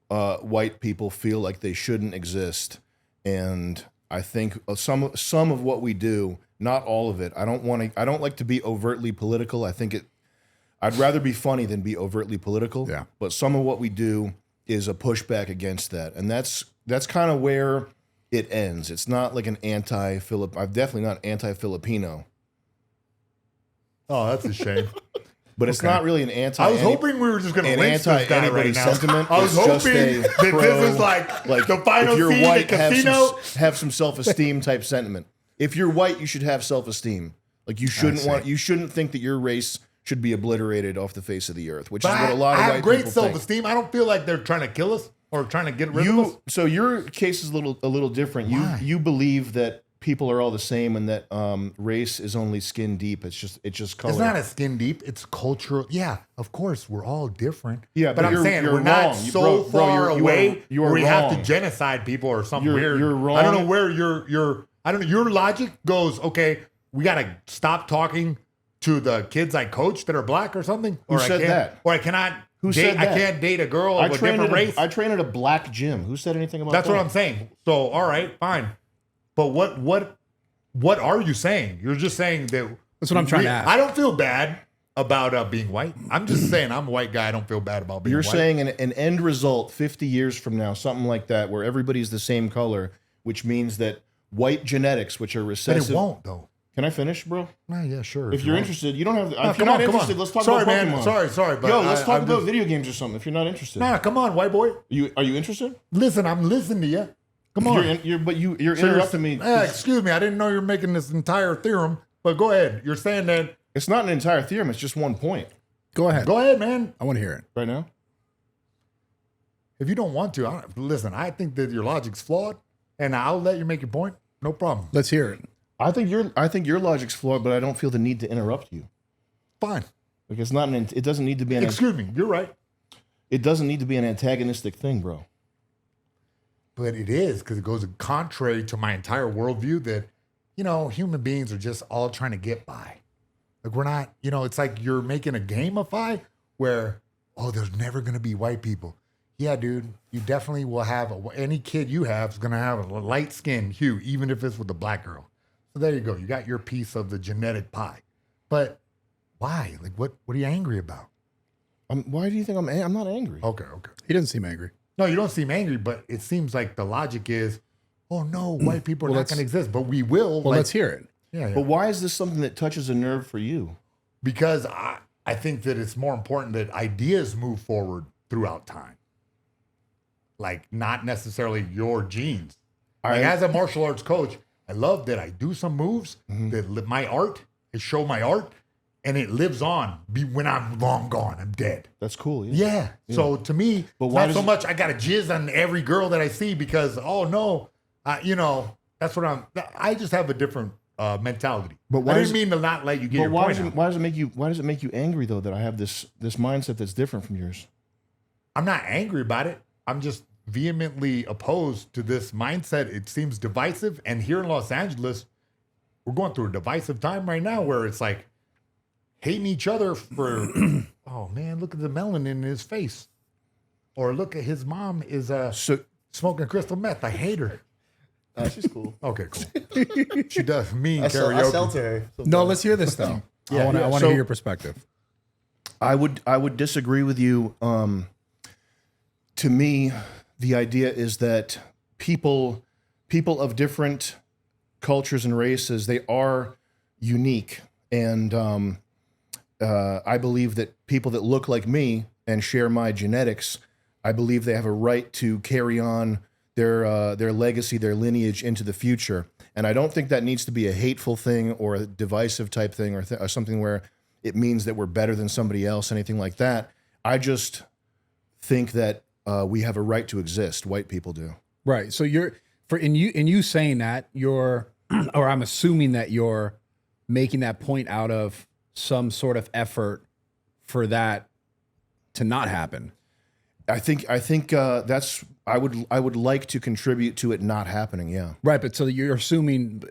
Speaker 1: white people feel like they shouldn't exist, and I think some of what we do, not all of it. I don't like to be overtly political. I'd rather be funny than be overtly political.
Speaker 2: Yeah.
Speaker 1: But some of what we do is a pushback against that, and that's kind of where it ends. It's not like an anti-Philip. I'm definitely not anti-Filipino,
Speaker 3: Oh, that's a shame.
Speaker 1: but it's not really an anti.
Speaker 3: I was hoping we were just going to
Speaker 1: an
Speaker 3: lynch this guy right
Speaker 1: anti-anybody
Speaker 3: now.
Speaker 1: sentiment.
Speaker 3: I was
Speaker 1: It's just
Speaker 3: hoping
Speaker 1: a
Speaker 3: that
Speaker 1: pro,
Speaker 3: this is like the final
Speaker 1: if you're
Speaker 3: scene,
Speaker 1: white,
Speaker 3: the casino.
Speaker 1: have some self-esteem type sentiment. If you're white, you should have self-esteem. Like you shouldn't think that your race should be obliterated off the face of the earth, which
Speaker 3: But
Speaker 1: is what a lot of
Speaker 3: I
Speaker 1: white
Speaker 3: have great
Speaker 1: people think.
Speaker 3: self-esteem. I don't feel like they're trying to kill us or trying to get rid of us.
Speaker 1: So your case is a little different. You believe that people are all the same and that race is only skin deep. It's just color.
Speaker 3: It's not a skin deep. It's cultural. Yeah, of course, we're all different.
Speaker 1: Yeah,
Speaker 3: but
Speaker 1: but
Speaker 3: I'm
Speaker 1: you're-
Speaker 3: saying
Speaker 1: you're
Speaker 3: we're not
Speaker 1: wrong.
Speaker 3: so
Speaker 1: Bro,
Speaker 3: far
Speaker 1: you are
Speaker 3: away where we have to
Speaker 1: wrong.
Speaker 3: genocide people or something
Speaker 1: You're-
Speaker 3: weird.
Speaker 1: you're wrong.
Speaker 3: I don't know where your I don't know. Your logic goes, okay, we got to stop talking to the kids I coach that are black or something.
Speaker 1: Who
Speaker 3: or
Speaker 1: said
Speaker 3: I can't,
Speaker 1: that?
Speaker 3: Or I cannot.
Speaker 1: Who
Speaker 3: date,
Speaker 1: said that?
Speaker 3: I can't date a girl
Speaker 1: I
Speaker 3: of a
Speaker 1: trained
Speaker 3: different race.
Speaker 1: I trained at a black gym. Who said anything about
Speaker 3: That's
Speaker 1: that?
Speaker 3: what I'm saying. So, all right, fine. But what are you saying? You're just saying that.
Speaker 2: That's what I'm trying to ask.
Speaker 3: I don't feel bad about being white. I'm just saying I'm a white guy. I don't feel bad about being
Speaker 1: You're
Speaker 3: white.
Speaker 1: saying an end result 50 years from now, something like that, where everybody's the same color, which means that white genetics, which are
Speaker 3: But
Speaker 1: recessive.
Speaker 3: it won't though.
Speaker 1: Can I finish, bro?
Speaker 3: Nah, yeah, sure.
Speaker 1: If you're interested, you don't have.
Speaker 3: No,
Speaker 1: If you're not interested, let's talk
Speaker 3: sorry,
Speaker 1: about
Speaker 3: man.
Speaker 1: Pokemon.
Speaker 3: Sorry, but
Speaker 1: Yo, let's talk
Speaker 3: I'm
Speaker 1: about
Speaker 3: just-
Speaker 1: video games or something. If you're not interested,
Speaker 3: Nah, come on, white boy.
Speaker 1: are you interested?
Speaker 3: Listen, I'm listening to you. Come on.
Speaker 1: You're
Speaker 3: So
Speaker 1: interrupting me.
Speaker 3: Excuse me, I didn't know you were making this entire theorem. But go ahead. You're saying that.
Speaker 1: It's not an entire theorem. It's just one point
Speaker 2: Go ahead.
Speaker 3: Go ahead, man.
Speaker 2: I want to hear it.
Speaker 1: right now.
Speaker 3: If you don't want to, listen. I think that your logic's flawed, and I'll let you make your point. No problem.
Speaker 2: Let's hear it.
Speaker 1: I think your logic's flawed, but I don't feel the need to interrupt you.
Speaker 3: Fine.
Speaker 1: Like it's not an. It doesn't need to be an.
Speaker 3: Excuse me. You're right.
Speaker 1: It doesn't need to be an antagonistic thing, bro.
Speaker 3: But it is, because it goes contrary to my entire worldview that, human beings are just all trying to get by. Like we're not, it's like you're making a gamify where, there's never going to be white people. Yeah, dude, you definitely will have, any kid you have is going to have a light skin hue, even if it's with a black girl. So there you go. You got your piece of the genetic pie. But why? Like, what are you angry about?
Speaker 1: Why do you think I'm not angry?
Speaker 3: Okay.
Speaker 2: He doesn't seem angry.
Speaker 3: No, you don't seem angry, but it seems like the logic is, oh no, white people are
Speaker 2: Well,
Speaker 3: not going to exist, but we will.
Speaker 2: Well, let's hear it.
Speaker 3: Yeah.
Speaker 1: But why is this something that touches a nerve for you?
Speaker 3: Because I think that it's more important that ideas move forward throughout time. Like not necessarily your genes. Like as a martial arts coach, I love that I do some moves that my art, I show my art, and it lives on when I'm long gone, I'm dead.
Speaker 1: That's cool.
Speaker 3: Yeah. So to me,
Speaker 1: But
Speaker 3: it's
Speaker 1: why
Speaker 3: not so
Speaker 1: does-
Speaker 3: much I got to jizz on every girl that I see because, that's what I just have a different mentality.
Speaker 1: But why
Speaker 3: I didn't
Speaker 1: is-
Speaker 3: mean to not let you get
Speaker 1: But
Speaker 3: your
Speaker 1: why
Speaker 3: point
Speaker 1: does,
Speaker 3: out.
Speaker 1: it, why does it make you angry though that I have this mindset that's different from yours?
Speaker 3: I'm not angry about it. I'm just vehemently opposed to this mindset. It seems divisive. And here in Los Angeles, we're going through a divisive time right now where it's like hating each other for, oh man, look at the melanin in his face. Or look at his mom is
Speaker 1: So
Speaker 3: smoking crystal meth. I hate her.
Speaker 4: She's cool.
Speaker 3: Okay, cool. She does mean
Speaker 4: I
Speaker 3: karaoke.
Speaker 4: sell to her.
Speaker 2: No, let's hear this though. I want to
Speaker 1: so-
Speaker 2: hear your perspective.
Speaker 1: I would disagree with you. To me, the idea is that people of different cultures and races, they are unique, and I believe that people that look like me and share my genetics, I believe they have a right to carry on their legacy, their lineage into the future. And I don't think that needs to be a hateful thing or a divisive type thing or something where it means that we're better than somebody else, anything like that. I just think that we have a right to exist. White people do.
Speaker 2: Right. So in you saying that you're, or I'm assuming that you're making that point out of some sort of effort for that to not happen.
Speaker 1: I think that's I would like to contribute to it not happening. Yeah.
Speaker 2: Right. But so you're assuming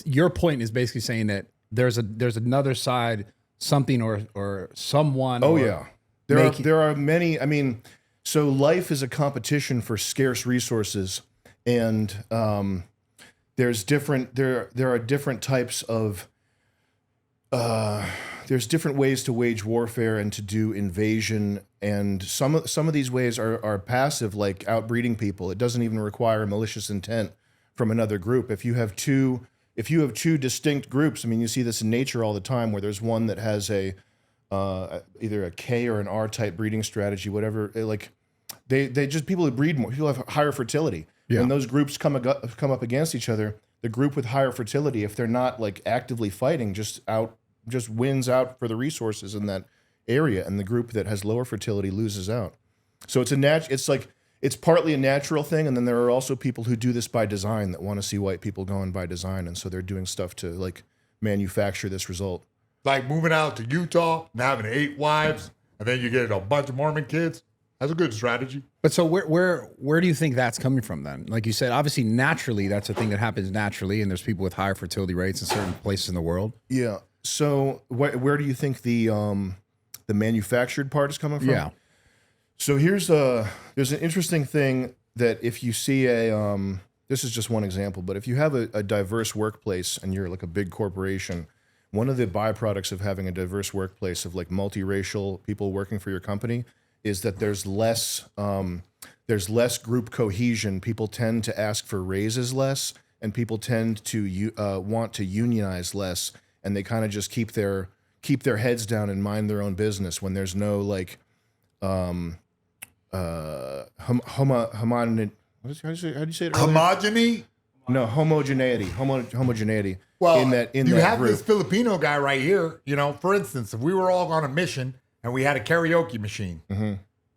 Speaker 2: your point is basically saying that there's another side, something or someone.
Speaker 1: Oh
Speaker 2: or
Speaker 1: yeah. There are many. I mean, so life is a competition for scarce resources, and there are different types of there's different ways to wage warfare and to do invasion, and some of these ways are passive, like outbreeding people. It doesn't even require malicious intent from another group. If you have two distinct groups, I mean, you see this in nature all the time, where there's one that has either a K or an R type breeding strategy, whatever. Like they just people who breed more, people have higher fertility.
Speaker 2: Yeah.
Speaker 1: When those groups come up against each other, the group with higher fertility, if they're not like actively fighting, just wins out for the resources in that area, and the group that has lower fertility loses out. So it's partly a natural thing, and then there are also people who do this by design, that want to see white people going by design, and so they're doing stuff to like manufacture this result.
Speaker 3: Like moving out to Utah and having 8 wives, and then you get a bunch of Mormon kids. That's a good strategy.
Speaker 2: But so where do you think that's coming from then? Like you said, obviously naturally that's a thing that happens naturally, and there's people with higher fertility rates in certain places in the world.
Speaker 1: Yeah. So where do you think the manufactured part is coming from?
Speaker 2: Yeah.
Speaker 1: So there's an interesting thing that if you see this is just one example, but if you have a diverse workplace and you're like a big corporation, one of the byproducts of having a diverse workplace of like multiracial people working for your company is that there's less group cohesion. People tend to ask for raises less, and people tend to want to unionize less, and they kind of just keep their heads down and mind their own business when there's no like homogeneity. How do you say it? Earlier?
Speaker 3: Homogeny.
Speaker 1: No, homogeneity.
Speaker 3: Well,
Speaker 1: in that
Speaker 3: you have
Speaker 1: group.
Speaker 3: this Filipino guy right here. You know, for instance, if we were all on a mission and we had a karaoke machine,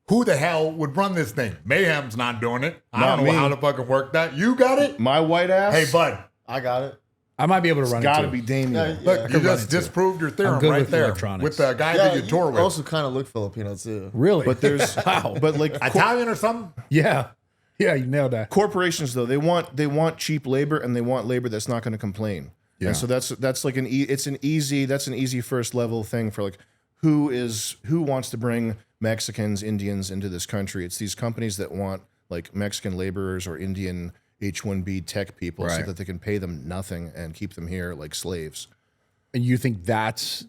Speaker 3: who the hell would run this thing? Mayhem's not doing it. I
Speaker 1: Not
Speaker 3: don't know
Speaker 1: me.
Speaker 3: how to fucking work that. You got it?
Speaker 1: My white ass.
Speaker 3: Hey, bud.
Speaker 4: I got it.
Speaker 2: I might be able to run
Speaker 1: Got
Speaker 2: it
Speaker 1: to
Speaker 2: too.
Speaker 1: be Damien.
Speaker 4: Yeah,
Speaker 3: Look, you just disproved your theorem
Speaker 2: good
Speaker 3: right
Speaker 2: with
Speaker 3: there
Speaker 2: electronics.
Speaker 3: with the guy
Speaker 4: Yeah,
Speaker 3: that you tour with.
Speaker 4: also kind of look Filipino too.
Speaker 2: Really?
Speaker 1: But there's
Speaker 2: Wow.
Speaker 1: but like
Speaker 3: Italian or something?
Speaker 2: yeah, you nailed that.
Speaker 1: corporations though, they want cheap labor, and they want labor that's not going to complain.
Speaker 2: Yeah.
Speaker 1: And so that's like an easy first level thing for like who wants to bring Mexicans, Indians into this country. It's these companies that want like Mexican laborers or Indian H-1B tech people so
Speaker 2: Right.
Speaker 1: that they can pay them nothing and keep them here like slaves.
Speaker 2: And you think that's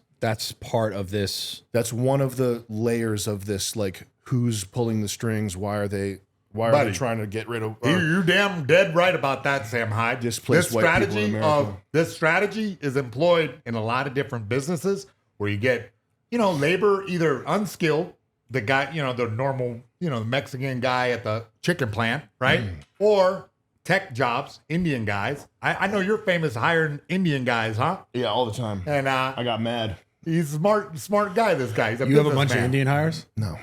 Speaker 2: part of this?
Speaker 1: That's one of the layers of this, like who's pulling the strings, why are they
Speaker 3: Buddy,
Speaker 1: trying to get rid of
Speaker 3: You're damn dead right about that, Sam Hyde.
Speaker 1: Displace white people in America.
Speaker 3: This strategy is employed in a lot of different businesses where you get, labor either unskilled, the guy, the normal, the Mexican guy at the chicken plant, right? Or tech jobs, Indian guys. I know you're famous hiring Indian guys, huh?
Speaker 1: Yeah, all the time.
Speaker 3: And
Speaker 1: I got mad.
Speaker 3: he's a smart guy, this guy. He's a
Speaker 2: You have a bunch of
Speaker 3: businessman.
Speaker 2: Indian hires?
Speaker 1: No.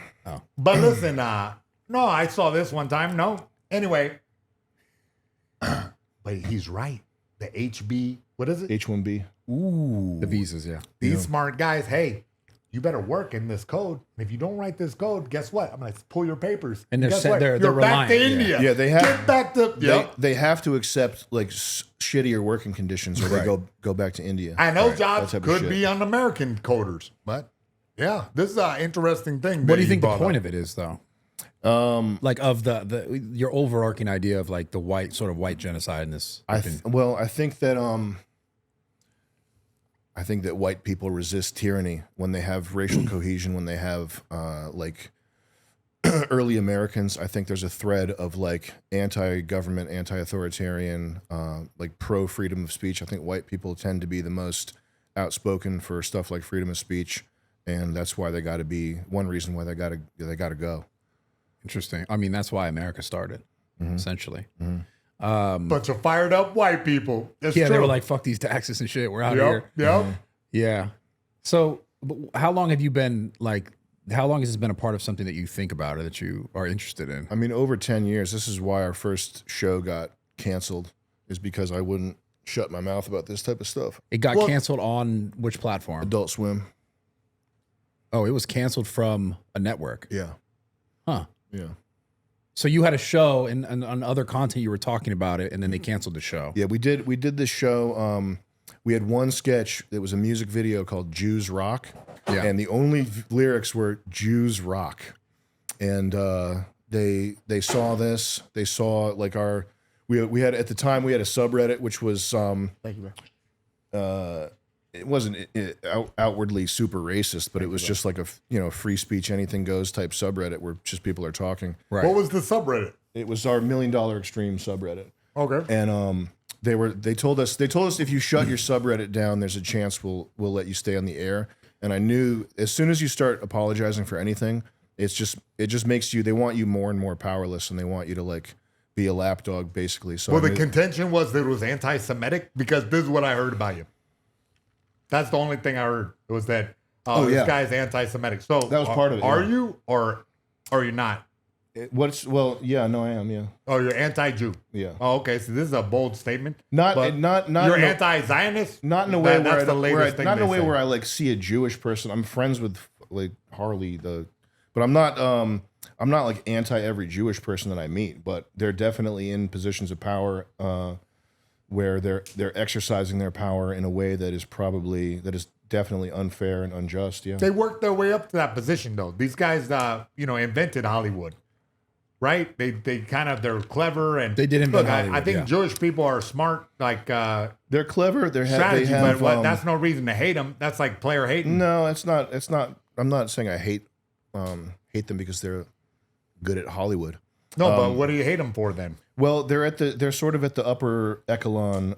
Speaker 3: But listen, no, I saw this one time. No. Anyway. But he's right. The HB, what is it?
Speaker 1: H-1B.
Speaker 3: Ooh.
Speaker 2: The visas, yeah.
Speaker 3: These smart guys, hey, you better work in this code. And if you don't write this code, guess what? I'm going to pull your papers.
Speaker 2: And they're
Speaker 3: guess
Speaker 2: set-
Speaker 3: what?
Speaker 2: they're
Speaker 3: You're back to
Speaker 2: reliant,
Speaker 3: India.
Speaker 1: Yeah, they have-
Speaker 3: Get back to...
Speaker 1: They have to accept like shittier working conditions, or they go back to India.
Speaker 3: And those
Speaker 1: That
Speaker 3: jobs
Speaker 1: type of
Speaker 3: could
Speaker 1: shit.
Speaker 3: be on American coders. But, yeah, this is an interesting thing.
Speaker 2: What do you think the point of it is, though? Like of your overarching idea of like the white genocide in this.
Speaker 1: I think that white people resist tyranny when they have racial cohesion, when they have like early Americans. I think there's a thread of like anti-government, anti-authoritarian, like pro-freedom of speech. I think white people tend to be the most outspoken for stuff like freedom of speech, and that's why they got to be one reason why they got to go.
Speaker 2: Interesting. I mean, that's why America started, essentially.
Speaker 3: Bunch of fired up white people. That's
Speaker 2: Yeah,
Speaker 3: true.
Speaker 2: they were like, "Fuck these taxes and shit. We're out of
Speaker 3: Yep,
Speaker 2: here."
Speaker 3: yep.
Speaker 2: Yeah. So, but how long have you been like? How long has this been a part of something that you think about or that you are interested in?
Speaker 1: I mean, over 10 years. This is why our first show got canceled, is because I wouldn't shut my mouth about this type of stuff.
Speaker 2: It got canceled on which platform?
Speaker 1: Adult Swim.
Speaker 2: Oh, it was canceled from a network.
Speaker 1: Yeah.
Speaker 2: Huh.
Speaker 1: Yeah.
Speaker 2: So you had a show and on other content you were talking about it, and then they canceled the show.
Speaker 1: Yeah, we did this show. We had one sketch that was a music video called Jews Rock.
Speaker 2: Yeah.
Speaker 1: And the only lyrics were Jews Rock. And they saw this. They saw like we had at the time we had a subreddit which was
Speaker 4: Thank you, bro.
Speaker 1: it wasn't outwardly super racist, but it was just like a free speech, anything goes type subreddit where just people are talking.
Speaker 2: Right.
Speaker 3: What was the subreddit?
Speaker 1: It was our $1 Million Extreme subreddit.
Speaker 3: Okay.
Speaker 1: And they told us if you shut your subreddit down, there's a chance we'll let you stay on the air. And I knew as soon as you start apologizing for anything, it just makes you, they want you more and more powerless, and they want you to like be a lapdog basically. So
Speaker 3: Well,
Speaker 1: I
Speaker 3: the
Speaker 1: knew-
Speaker 3: contention was that it was anti-Semitic, because this is what I heard about you. That's the only thing I heard. It was that this
Speaker 1: yeah.
Speaker 3: guy's anti-Semitic. So
Speaker 1: That was part of it,
Speaker 3: Are
Speaker 1: yeah.
Speaker 3: you or are you not?
Speaker 1: yeah, no, I am, yeah.
Speaker 3: Oh, you're anti-Jew.
Speaker 1: Yeah.
Speaker 3: Oh, okay. So this is a bold statement.
Speaker 1: Not
Speaker 3: But
Speaker 1: you're
Speaker 3: you're anti-Zionist.
Speaker 1: not in a way
Speaker 3: That's the
Speaker 1: where
Speaker 3: latest thing.
Speaker 1: not in a
Speaker 3: they
Speaker 1: way
Speaker 3: say.
Speaker 1: where I like see a Jewish person. I'm friends with like Harley, but I'm not like anti every Jewish person that I meet, but they're definitely in positions of power where they're exercising their power in a way that is definitely unfair and unjust. Yeah.
Speaker 3: They worked their way up to that position, though. These guys, invented Hollywood, right? They're clever and
Speaker 2: They did invent
Speaker 3: Look, I
Speaker 2: Hollywood,
Speaker 3: think
Speaker 2: yeah.
Speaker 3: Jewish people are smart, like
Speaker 1: They're clever. They
Speaker 3: strategy,
Speaker 1: have.
Speaker 3: but that's no reason to hate them. That's like player hating.
Speaker 1: No, it's not. I'm not saying I hate them because they're good at Hollywood.
Speaker 3: No, but what do you hate them for then?
Speaker 1: Well, they're sort of at the upper echelon.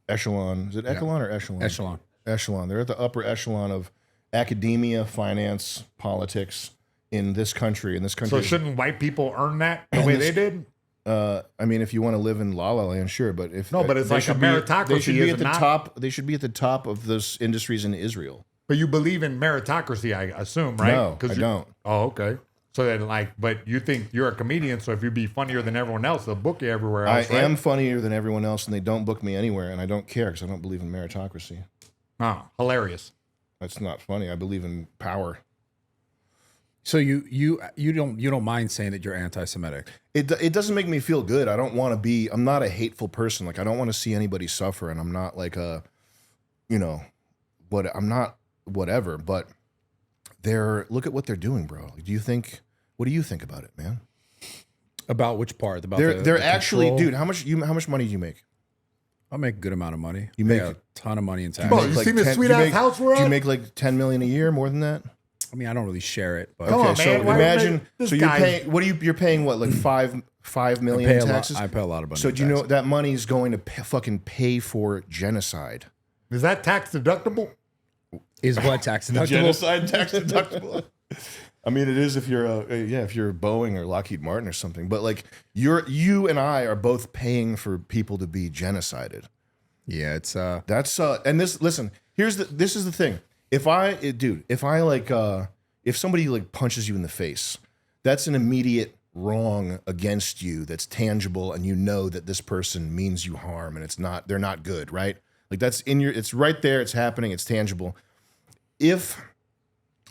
Speaker 1: Is it echelon or echelon? Echelon. They're at the upper echelon of academia, finance, politics in this country.
Speaker 3: So shouldn't white people earn that the way they did?
Speaker 1: I mean, if you want to live in La La Land, sure, but if
Speaker 3: but it's like a meritocracy.
Speaker 1: They should be at the
Speaker 3: not?
Speaker 1: top. They should be at the top of those industries in Israel.
Speaker 3: But you believe in meritocracy, I assume, right?
Speaker 1: No, I don't.
Speaker 3: Oh, okay. So then, but you think you're a comedian, so if you be funnier than everyone else, they'll book you everywhere else,
Speaker 1: I am funnier than everyone else, and they don't book me anywhere, and I don't care because I don't believe in meritocracy.
Speaker 3: Oh, hilarious.
Speaker 1: That's not funny. I believe in power.
Speaker 2: So you don't mind saying that you're anti-Semitic?
Speaker 1: It doesn't make me feel good. I don't want to be. I'm not a hateful person. Like I don't want to see anybody suffer, and I'm not like a, I'm not whatever. But look at what they're doing, bro. Like, what do you think about it, man?
Speaker 2: About which part? About
Speaker 1: they're actually,
Speaker 2: control?
Speaker 1: dude. How much money do you make?
Speaker 2: I make a good amount of money.
Speaker 1: You make
Speaker 2: a ton of money in taxes.
Speaker 3: Bro, you seen this sweet ass house we're at?
Speaker 1: Do you make like $10 million a year? More than that?
Speaker 2: I mean, I don't really share it, but
Speaker 3: Come on,
Speaker 1: so
Speaker 3: man. Why
Speaker 1: imagine.
Speaker 3: this
Speaker 1: So you're
Speaker 3: guy-
Speaker 1: paying. What are you? You're paying what? Like $5 million in taxes.
Speaker 2: I pay a lot of money.
Speaker 1: So
Speaker 2: in
Speaker 1: do you know
Speaker 2: taxes.
Speaker 1: that money's going to fucking pay for genocide?
Speaker 3: Is that tax deductible?
Speaker 2: Is what tax deductible?
Speaker 1: Genocide tax deductible. I mean, it is if you're if you're Boeing or Lockheed Martin or something. But like you and I are both paying for people to be genocided.
Speaker 2: Yeah, it's
Speaker 1: That's and this. Listen, this is the thing. If somebody like punches you in the face, that's an immediate wrong against you that's tangible, and you know that this person means you harm, and they're not good, right? Like that's it's right there, it's happening, it's tangible. If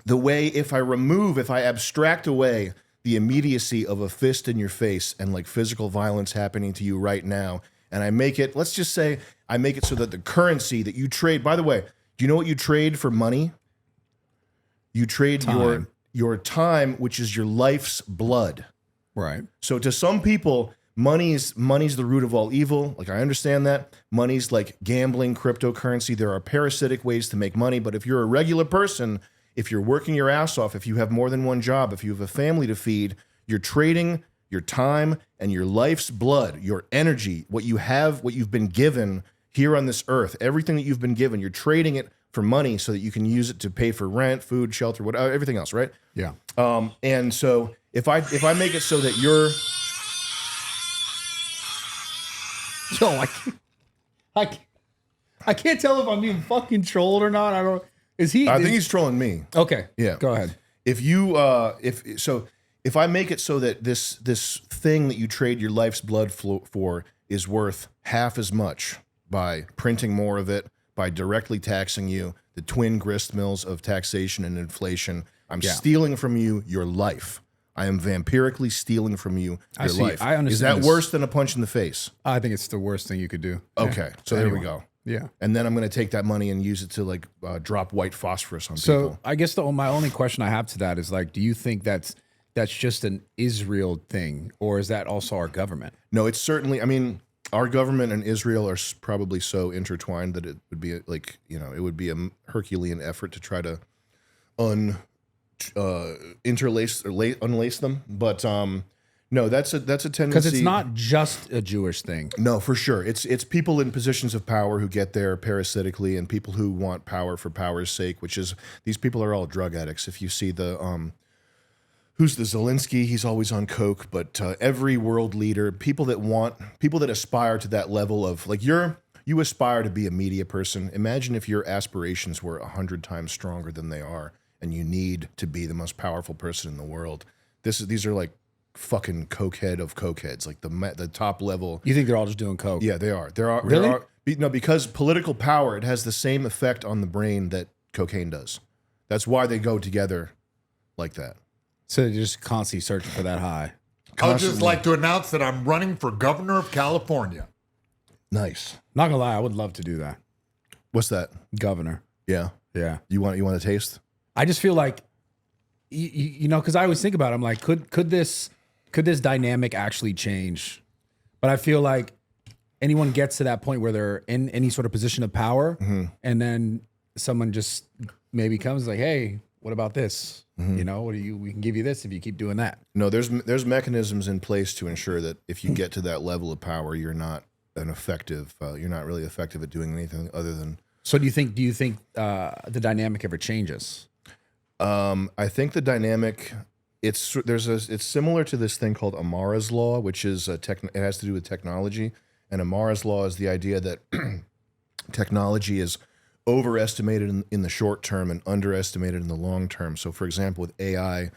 Speaker 1: I abstract away the immediacy of a fist in your face and like physical violence happening to you right now, and I make it, let's just say I make it so that the currency that you trade, by the way, do you know what you trade for money? You trade
Speaker 2: Time.
Speaker 1: your time, which is your life's blood.
Speaker 2: right.
Speaker 1: So to some people, money's the root of all evil. Like I understand that. Money's like gambling, cryptocurrency. There are parasitic ways to make money. But if you're a regular person, if you're working your ass off, if you have more than one job, if you have a family to feed, you're trading your time and your life's blood, your energy, what you've been given here on this earth, everything that you've been given, you're trading it for money so that you can use it to pay for rent, food, shelter, whatever, everything else, right?
Speaker 2: Yeah.
Speaker 1: And so if I make it so that you're
Speaker 2: Yo, I can't tell if I'm being fucking trolled or not. I don't. Is he?
Speaker 1: I think he's trolling me.
Speaker 2: Okay.
Speaker 1: Yeah.
Speaker 2: Go ahead.
Speaker 1: If I make it so that this thing that you trade your life's blood for is worth half as much by printing more of it, by directly taxing you, the twin grist mills of taxation and inflation, I'm stealing from you your life. I am vampirically stealing from you your life.
Speaker 2: I understand
Speaker 1: Is that
Speaker 2: this.
Speaker 1: worse than a punch in the face?
Speaker 2: I think it's the worst thing you could do.
Speaker 1: Okay, so there we go.
Speaker 2: Yeah.
Speaker 1: And then I'm going to take that money and use it to like drop white phosphorus on
Speaker 2: So
Speaker 1: people.
Speaker 2: I guess my only question I have to that is like, do you think that's just an Israel thing, or is that also our government?
Speaker 1: No, it's certainly. I mean, our government and Israel are probably so intertwined that it would be like, it would be a Herculean effort to try to interlace or unlace them. But no, that's a tendency.
Speaker 2: Because it's not just a Jewish thing.
Speaker 1: No, for sure. It's people in positions of power who get there parasitically, and people who want power for power's sake, which is, these people are all drug addicts. If you see the who's the Zelensky, he's always on coke, but every world leader, people that aspire to that level of like, you aspire to be a media person. Imagine if your aspirations were 100 times stronger than they are, and you need to be the most powerful person in the world. These are like fucking cokehead of cokeheads, like the top level.
Speaker 2: You think they're all just doing coke?
Speaker 1: Yeah, they are.
Speaker 2: Really?
Speaker 1: No, because political power, it has the same effect on the brain that cocaine does. That's why they go together like that.
Speaker 2: So they're just constantly searching for that high.
Speaker 3: I would just like to announce that I'm running for governor of California.
Speaker 1: Nice.
Speaker 2: Not gonna lie, I would love to do that.
Speaker 1: What's that?
Speaker 2: Governor.
Speaker 1: Yeah.
Speaker 2: Yeah.
Speaker 1: You want a taste?
Speaker 2: I just feel like, because I always think about it, I'm like, could this dynamic actually change? But I feel like anyone gets to that point where they're in any sort of position of power, and then someone just maybe comes like, hey, what about this? You know, we can give you this if you keep doing that.
Speaker 1: No, there's mechanisms in place to ensure that if you get to that level of power, you're not an effective. You're not really effective at doing anything other than.
Speaker 2: So do you think the dynamic ever changes?
Speaker 1: I think the dynamic it's similar to this thing called Amara's law, which is it has to do with technology, and Amara's law is the idea that technology is overestimated in the short term and underestimated in the long term. So, for example, with AI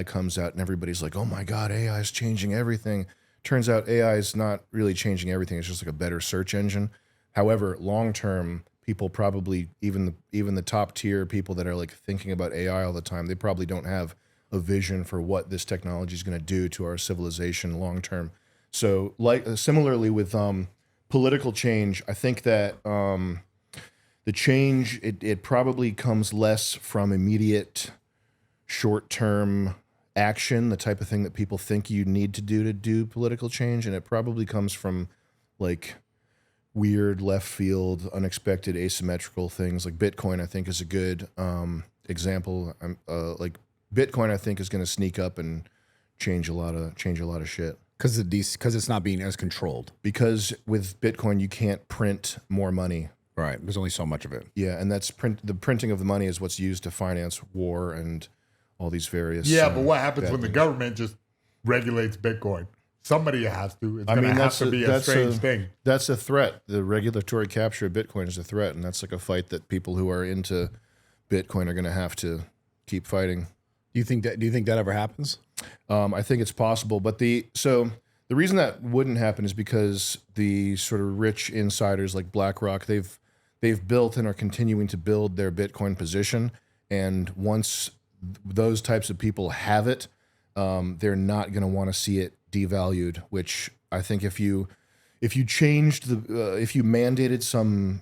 Speaker 1: comes out and everybody's like, "Oh my God, AI is changing everything." Turns out AI is not really changing everything. It's just like a better search engine. However, long term, people probably even the top tier people that are like thinking about AI all the time, they probably don't have a vision for what this technology is going to do to our civilization long term. So, like similarly with political change, I think that the change it probably comes less from immediate short term action, the type of thing that people think you need to do political change, and it probably comes from like weird left field, unexpected, asymmetrical things. Like Bitcoin, I think is a good example. Like Bitcoin, I think is going to sneak up and change a lot of shit.
Speaker 2: Because it's not being as controlled.
Speaker 1: Because with Bitcoin, you can't print more money.
Speaker 2: Right. There's only so much of it.
Speaker 1: Yeah, and the printing of the money is what's used to finance war and all these various.
Speaker 3: Yeah, but what happens when the government just regulates Bitcoin? Somebody has to. It's going to have to be a strange thing.
Speaker 1: That's a threat. The regulatory capture of Bitcoin is a threat, and that's like a fight that people who are into Bitcoin are going to have to keep fighting.
Speaker 2: Do you think that ever happens?
Speaker 1: I think it's possible, but the reason that wouldn't happen is because the sort of rich insiders like BlackRock, they've built and are continuing to build their Bitcoin position, and once those types of people have it, they're not going to want to see it devalued. Which I think if you changed if you mandated some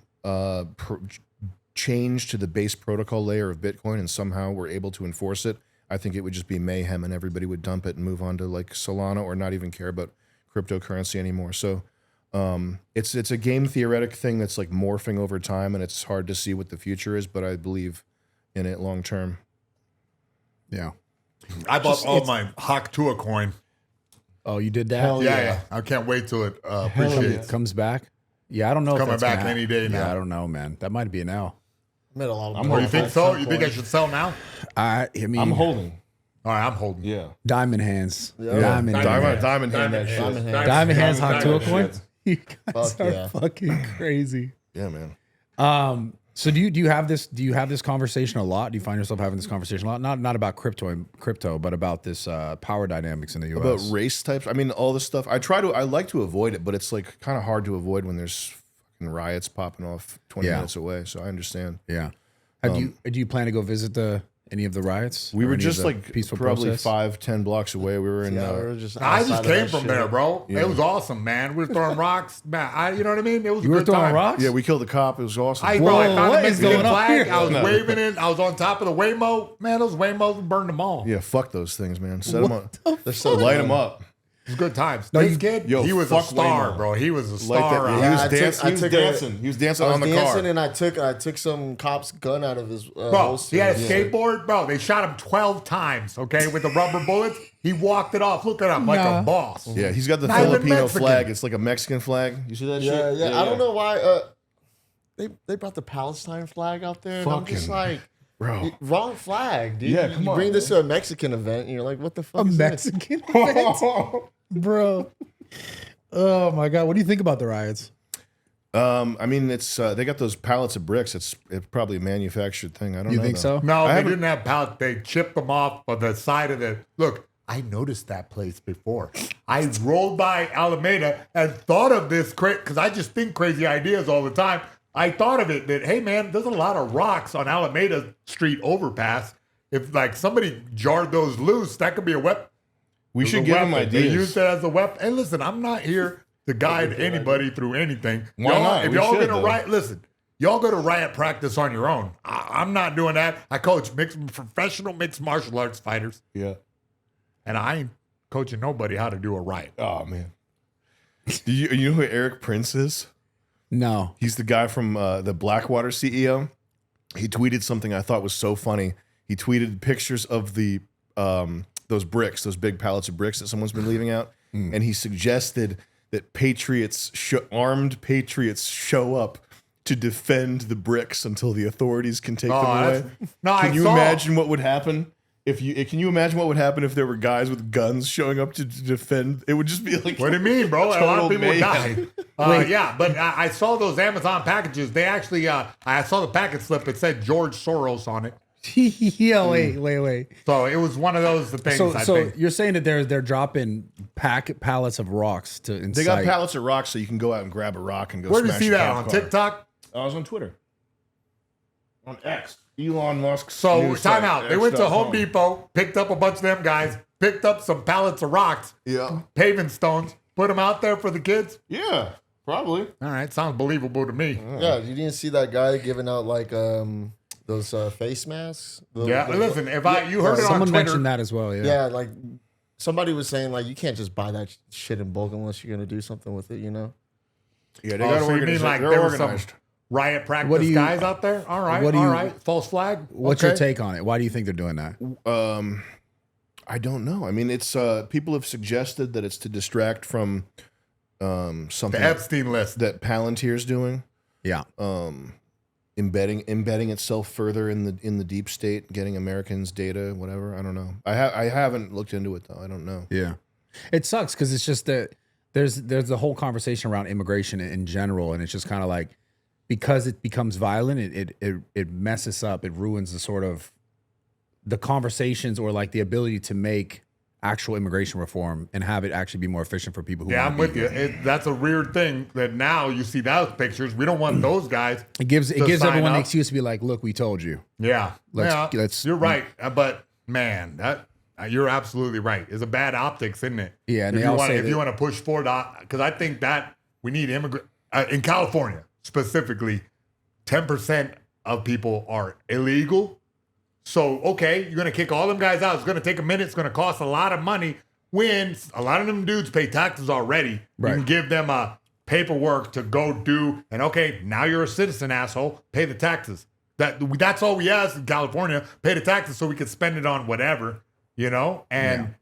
Speaker 1: change to the base protocol layer of Bitcoin and somehow were able to enforce it, I think it would just be mayhem and everybody would dump it and move on to like Solana or not even care about cryptocurrency anymore. So it's a game theoretic thing that's like morphing over time, and it's hard to see what the future is, but I believe in it long term.
Speaker 2: Yeah.
Speaker 3: I bought all my Haktua coin.
Speaker 2: Oh, you did that?
Speaker 4: Hell
Speaker 3: Yeah. I can't wait till it appreciates.
Speaker 2: Comes back. Yeah, I don't know.
Speaker 3: It's
Speaker 2: if
Speaker 3: coming
Speaker 2: that's
Speaker 3: back any day now.
Speaker 2: Yeah, I don't know, man. That might be an L.
Speaker 4: Made a lot of
Speaker 1: I'm
Speaker 3: Oh,
Speaker 4: money.
Speaker 3: you think so? You think I should sell now?
Speaker 2: I mean,
Speaker 1: I'm holding.
Speaker 3: All right, I'm holding.
Speaker 1: Yeah.
Speaker 2: diamond hands.
Speaker 4: Yeah.
Speaker 2: Diamond hands.
Speaker 1: Diamond hand that shit.
Speaker 4: Diamond hands.
Speaker 2: Diamond hands hot to a
Speaker 3: Diamond
Speaker 2: coin.
Speaker 3: shits.
Speaker 2: You guys
Speaker 4: Fuck
Speaker 2: are
Speaker 4: yeah.
Speaker 2: fucking crazy.
Speaker 1: Yeah, man.
Speaker 2: So do you have this conversation a lot? Do you find yourself having this conversation a lot? Not about crypto, but about this power dynamics in the US.
Speaker 1: About race types. I mean, all this stuff. I like to avoid it, but it's like kind of hard to avoid when there's fucking riots popping off 20 minutes away. So I understand.
Speaker 2: Yeah. Do you plan to go visit any of the riots?
Speaker 1: We
Speaker 2: Or
Speaker 1: were
Speaker 2: any of
Speaker 1: just
Speaker 2: the
Speaker 1: like
Speaker 2: peaceful
Speaker 1: probably
Speaker 2: protests?
Speaker 1: 5-10 blocks away. We were in.
Speaker 4: Yeah, we were just
Speaker 3: I
Speaker 4: outside
Speaker 3: just
Speaker 4: of
Speaker 3: came
Speaker 4: that
Speaker 3: from
Speaker 4: shit.
Speaker 3: there, bro. It was awesome, man. We were throwing rocks, man. You know what I mean? It was
Speaker 2: You
Speaker 3: a
Speaker 2: were
Speaker 3: good
Speaker 2: throwing
Speaker 3: time.
Speaker 2: rocks?
Speaker 1: Yeah, we killed the cop. It was awesome.
Speaker 3: I
Speaker 2: Whoa,
Speaker 3: found
Speaker 2: what
Speaker 3: a
Speaker 2: is
Speaker 3: Mexican
Speaker 2: going on
Speaker 3: flag.
Speaker 2: here?
Speaker 3: I was waving it. I was on top of the Waymo. Man, those Waymos burned them all.
Speaker 1: Yeah, fuck those things, man. Set them up.
Speaker 4: They're so
Speaker 1: Light
Speaker 4: dumb.
Speaker 1: them up.
Speaker 3: It was good times.
Speaker 2: No,
Speaker 3: This
Speaker 2: you-
Speaker 3: kid,
Speaker 1: Yo,
Speaker 3: he was a
Speaker 1: fuck
Speaker 3: star,
Speaker 1: Waymo.
Speaker 3: bro. He was a
Speaker 1: Like
Speaker 3: star.
Speaker 1: that.
Speaker 3: out
Speaker 1: He
Speaker 3: there.
Speaker 1: was
Speaker 4: I took-
Speaker 1: dancing.
Speaker 4: I
Speaker 1: He was
Speaker 4: took
Speaker 1: dancing. He was dancing
Speaker 4: I was
Speaker 1: on the
Speaker 4: dancing
Speaker 1: car.
Speaker 4: and I took some cop's gun out of his
Speaker 3: Bro,
Speaker 4: holster.
Speaker 3: he had a
Speaker 4: Yeah.
Speaker 3: skateboard. Bro, they shot him 12 times, okay, with the rubber bullets. He walked it off. Look at him like a boss.
Speaker 1: Yeah, he's got the
Speaker 3: Not even
Speaker 1: Filipino
Speaker 3: Mexican.
Speaker 1: flag. It's like a Mexican flag. You see that
Speaker 4: Yeah,
Speaker 1: shit?
Speaker 4: yeah. I don't know why they brought the Palestine flag out there. And I'm just
Speaker 1: Fucking-
Speaker 4: like,
Speaker 1: Bro.
Speaker 4: wrong flag, dude.
Speaker 1: Yeah,
Speaker 4: you
Speaker 1: come on,
Speaker 4: bring this to a Mexican event, and you're like, what the fuck
Speaker 2: A
Speaker 4: is this?
Speaker 2: Mexican event? Bro. Oh my God. What do you think about the riots?
Speaker 1: I mean, it's they got those pallets of bricks. It's probably a manufactured thing. I don't
Speaker 2: You
Speaker 1: know.
Speaker 2: think
Speaker 1: though.
Speaker 2: so?
Speaker 3: No, they
Speaker 1: haven't-
Speaker 3: didn't have pallets. They chipped them off on the side of the. Look, I noticed that place before. I rolled by Alameda and thought of this because I just think crazy ideas all the time. I thought of it that, hey, man, there's a lot of rocks on Alameda Street overpass. If like somebody jarred those loose, that could be a weapon.
Speaker 1: We
Speaker 3: It was
Speaker 1: should
Speaker 3: a
Speaker 1: give them
Speaker 3: weapon. They
Speaker 1: ideas.
Speaker 3: used it as a weapon. And listen, I'm not here to guide anybody through anything.
Speaker 1: Why
Speaker 3: y'all,
Speaker 1: not?
Speaker 3: If
Speaker 1: We
Speaker 3: y'all
Speaker 1: should,
Speaker 3: gonna
Speaker 1: though.
Speaker 3: riot, listen. Y'all go to riot practice on your own. I'm not doing that. I coach professional mixed martial arts fighters,
Speaker 1: Yeah.
Speaker 3: and I ain't coaching nobody how to do a riot.
Speaker 1: Oh man. Do you know who Eric Prince is?
Speaker 2: No.
Speaker 1: He's the guy from the Blackwater CEO. He tweeted something I thought was so funny. he tweeted pictures of the those bricks, those big pallets of bricks that someone's been leaving out, and he suggested that armed patriots show up to defend the bricks until the authorities can take them away. Can you imagine what would happen? Can you imagine what would happen if there were guys with guns showing up to defend? It would just be like,
Speaker 3: what do you mean, bro? A lot of people would
Speaker 1: mayhem.
Speaker 3: die. Yeah, but I saw those Amazon packages. They actually, I saw the package slip. It said George Soros on it.
Speaker 2: Yeah, wait.
Speaker 3: So it was one of those things.
Speaker 2: So
Speaker 3: I think.
Speaker 2: you're saying that they're dropping pallets of rocks to incite.
Speaker 1: They got pallets of rocks, so you can go out and grab a rock and go.
Speaker 3: Where did you
Speaker 1: smash
Speaker 3: see
Speaker 1: a
Speaker 3: that
Speaker 1: cop
Speaker 3: on
Speaker 1: car.
Speaker 3: TikTok?
Speaker 1: I was on Twitter, on X. Elon Musk.
Speaker 3: So time out. They went to Home Depot, picked up a bunch of them guys, picked up some pallets of rocks, paving stones, put them out there for the kids.
Speaker 1: Yeah, probably.
Speaker 3: All right, sounds believable to me.
Speaker 4: Yeah, you didn't see that guy giving out like those face masks?
Speaker 3: Listen, you heard it on
Speaker 2: Someone
Speaker 3: Twitter.
Speaker 2: mentioned that as well.
Speaker 4: Yeah, like somebody was saying like you can't just buy that shit in bulk unless you're gonna do something with it, you know?
Speaker 1: Yeah, they got
Speaker 3: so you mean like there were some riot practice guys out there? All right. False flag.
Speaker 2: What's your take on it? Why do you think they're doing that?
Speaker 1: I don't know. I mean, it's people have suggested that it's to distract from something
Speaker 3: The Epstein list.
Speaker 1: that Palantir's doing,
Speaker 2: Yeah.
Speaker 1: embedding itself further in the deep state, getting Americans' data, whatever. I don't know. I haven't looked into it though. I don't know.
Speaker 2: Yeah. It sucks because it's just that there's the whole conversation around immigration in general, and it's just kind of like, because it becomes violent, it messes up, it ruins the sort of the conversations or like the ability to make actual immigration reform and have it actually be more efficient for people who
Speaker 3: Yeah,
Speaker 2: want
Speaker 3: I'm
Speaker 2: to
Speaker 3: with
Speaker 2: be
Speaker 3: you.
Speaker 2: here.
Speaker 3: That's a weird thing that now you see those pictures. We don't want those guys.
Speaker 2: It gives
Speaker 3: to sign
Speaker 2: everyone
Speaker 3: up.
Speaker 2: an excuse to be like, look, we told you.
Speaker 3: Yeah.
Speaker 2: Let's-
Speaker 3: You're right. But man, you're absolutely right. It's a bad optics, isn't it?
Speaker 2: Yeah, and
Speaker 3: if
Speaker 2: they all
Speaker 3: you want
Speaker 2: say
Speaker 3: if you
Speaker 2: that-
Speaker 3: want to push forward, because I think that we need immigrant in California specifically. 10% of people are illegal. So, okay, you're going to kick all them guys out. It's going to take a minute. It's going to cost a lot of money. When a lot of them dudes pay taxes already,
Speaker 2: Right.
Speaker 3: you can give them a paperwork to go do. And okay, now you're a citizen, asshole. Pay the taxes. That's all we ask in California. Pay the taxes so we can spend it on whatever, you know? And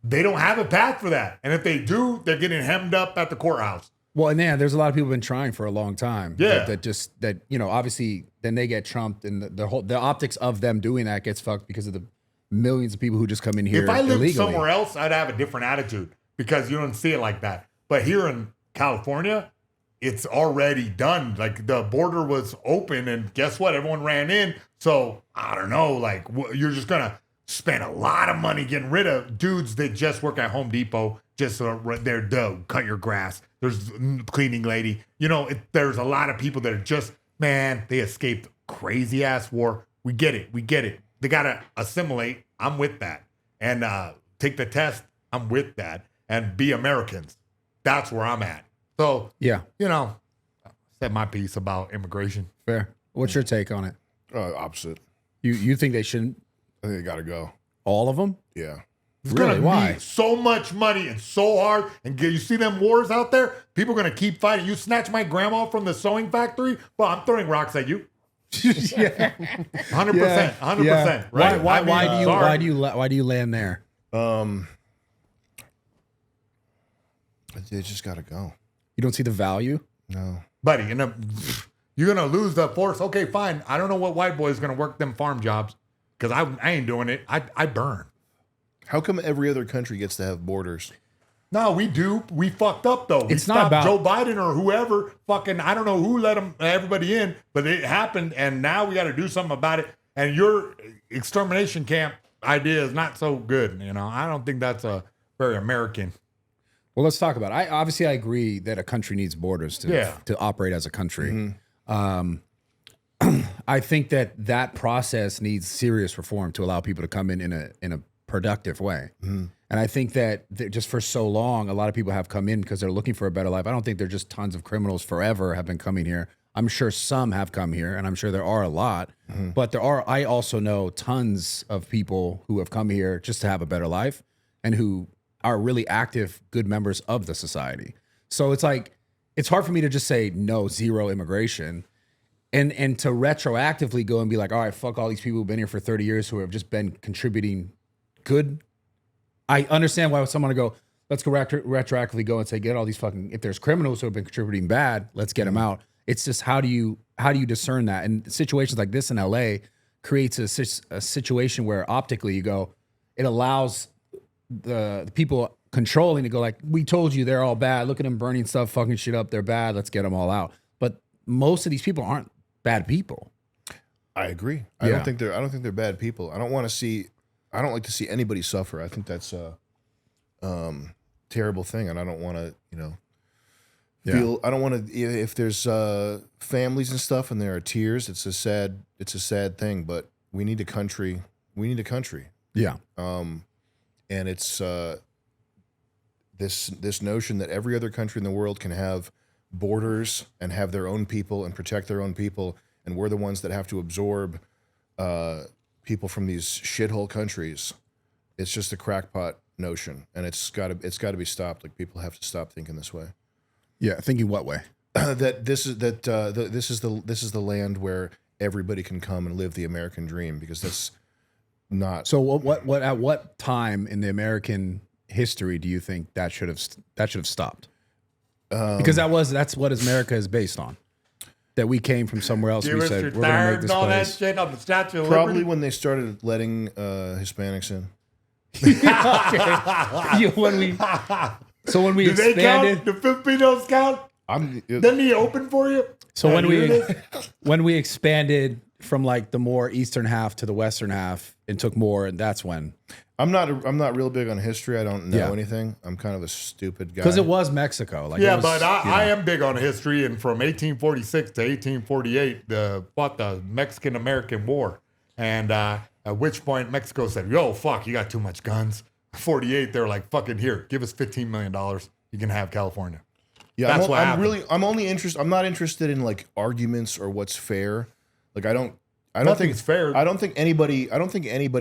Speaker 3: they don't have a path for that. And if they do, they're getting hemmed up at the courthouse.
Speaker 2: Well, and yeah, there's a lot of people been trying for a long time.
Speaker 3: Yeah.
Speaker 2: that obviously then they get trumped, and the optics of them doing that gets fucked because of the millions of people who just come in here
Speaker 3: If I lived
Speaker 2: illegally.
Speaker 3: somewhere else, I'd have a different attitude because you don't see it like that. But here in California, it's already done. Like the border was open, and guess what? Everyone ran in. So I don't know. Like you're just gonna spend a lot of money getting rid of dudes that just work at Home Depot. Just they're cut your grass. There's cleaning lady. You know, there's a lot of people that are just they escaped crazy ass war. We get it. They gotta assimilate. I'm with that. And take the test. I'm with that. And be Americans. That's where I'm at. So
Speaker 2: Yeah,
Speaker 3: said my piece about immigration.
Speaker 2: fair. What's your take on it?
Speaker 1: Opposite.
Speaker 2: You think they shouldn't?
Speaker 1: I think they gotta go.
Speaker 2: All of them?
Speaker 1: Yeah.
Speaker 3: It's
Speaker 2: Really?
Speaker 3: gonna
Speaker 2: Why?
Speaker 3: need so much money and so hard. And you see them wars out there? People are gonna keep fighting. You snatch my grandma from the sewing factory? Well, I'm throwing rocks at you.
Speaker 2: Yeah.
Speaker 3: 100%. 100%. Right?
Speaker 2: Why do you land there?
Speaker 1: They just gotta go.
Speaker 2: You don't see the value?
Speaker 1: No.
Speaker 3: Buddy, you're gonna lose the force. Okay, fine. I don't know what white boy is gonna work them farm jobs because I ain't doing it. I burn.
Speaker 1: How come every other country gets to have borders?
Speaker 3: No, we do. We fucked up though.
Speaker 2: It's
Speaker 3: We
Speaker 2: not
Speaker 3: stopped
Speaker 2: about-
Speaker 3: Joe Biden or whoever. Fucking, I don't know who let everybody in, but it happened, and now we got to do something about it. And your extermination camp idea is not so good. I don't think that's a very American.
Speaker 2: Well, let's talk about it. I agree that a country needs borders to operate as a country. I think that process needs serious reform to allow people to come in a productive way. And I think that just for so long, a lot of people have come in because they're looking for a better life. I don't think they're just tons of criminals forever have been coming here. I'm sure some have come here, and I'm sure there are a lot. But I also know tons of people who have come here just to have a better life and who are really active, good members of the society. So it's like, it's hard for me to just say no, zero immigration. And to retroactively go and be like, all right, fuck all these people who've been here for 30 years who have just been contributing good. I understand why someone would go, let's go retroactively go and say, get all these fucking, if there's criminals who have been contributing bad, let's get them out. It's just how do you discern that? And situations like this in LA creates a situation where optically you go, it allows the people controlling to go like, we told you they're all bad. Look at them burning stuff, fucking shit up. They're bad. Let's get them all out. But most of these people aren't bad people.
Speaker 1: I agree. I don't think they're bad people. I don't like to see anybody suffer. I think that's a terrible thing, and I don't want to, feel. I don't want to. If there's families and stuff, and there are tears, it's a sad thing. But we need a country. We need a country.
Speaker 2: Yeah.
Speaker 1: And it's this notion that every other country in the world can have borders and have their own people and protect their own people, and we're the ones that have to absorb people from these shithole countries. It's just a crackpot notion, and it's got to be stopped. Like, people have to stop thinking this way.
Speaker 2: Yeah, thinking what way?
Speaker 1: This is the land where everybody can come and live the American dream, because that's not.
Speaker 2: So what at what time in the American history do you think that should have stopped? Because that's what America is based on. That we came from somewhere else. We said we're going to make this
Speaker 3: all
Speaker 2: place.
Speaker 3: that shit on the Statue of
Speaker 1: Probably
Speaker 3: Liberty.
Speaker 1: when they started letting Hispanics in.
Speaker 2: When we
Speaker 3: Do they
Speaker 2: expanded,
Speaker 3: count? The Filipinos count? Didn't he open for you?
Speaker 2: so when we expanded from like the more eastern half to the western half and took more, and that's when.
Speaker 1: I'm not real big on history. I don't know
Speaker 2: Yeah.
Speaker 1: anything. I'm kind of a stupid guy.
Speaker 2: Because it was Mexico. Like,
Speaker 3: Yeah,
Speaker 2: it was,
Speaker 3: but I am big on history, and from 1846 to 1848, the Mexican-American War, and at which point Mexico said, "Yo, fuck, you got too much guns." 48, they're like, "Fucking here, give us $15 million. You can have California."
Speaker 1: Yeah,
Speaker 3: That's what happened.
Speaker 1: I'm not interested in like arguments or what's fair. Like, I don't think
Speaker 3: Nothing's fair.
Speaker 1: I don't think anybody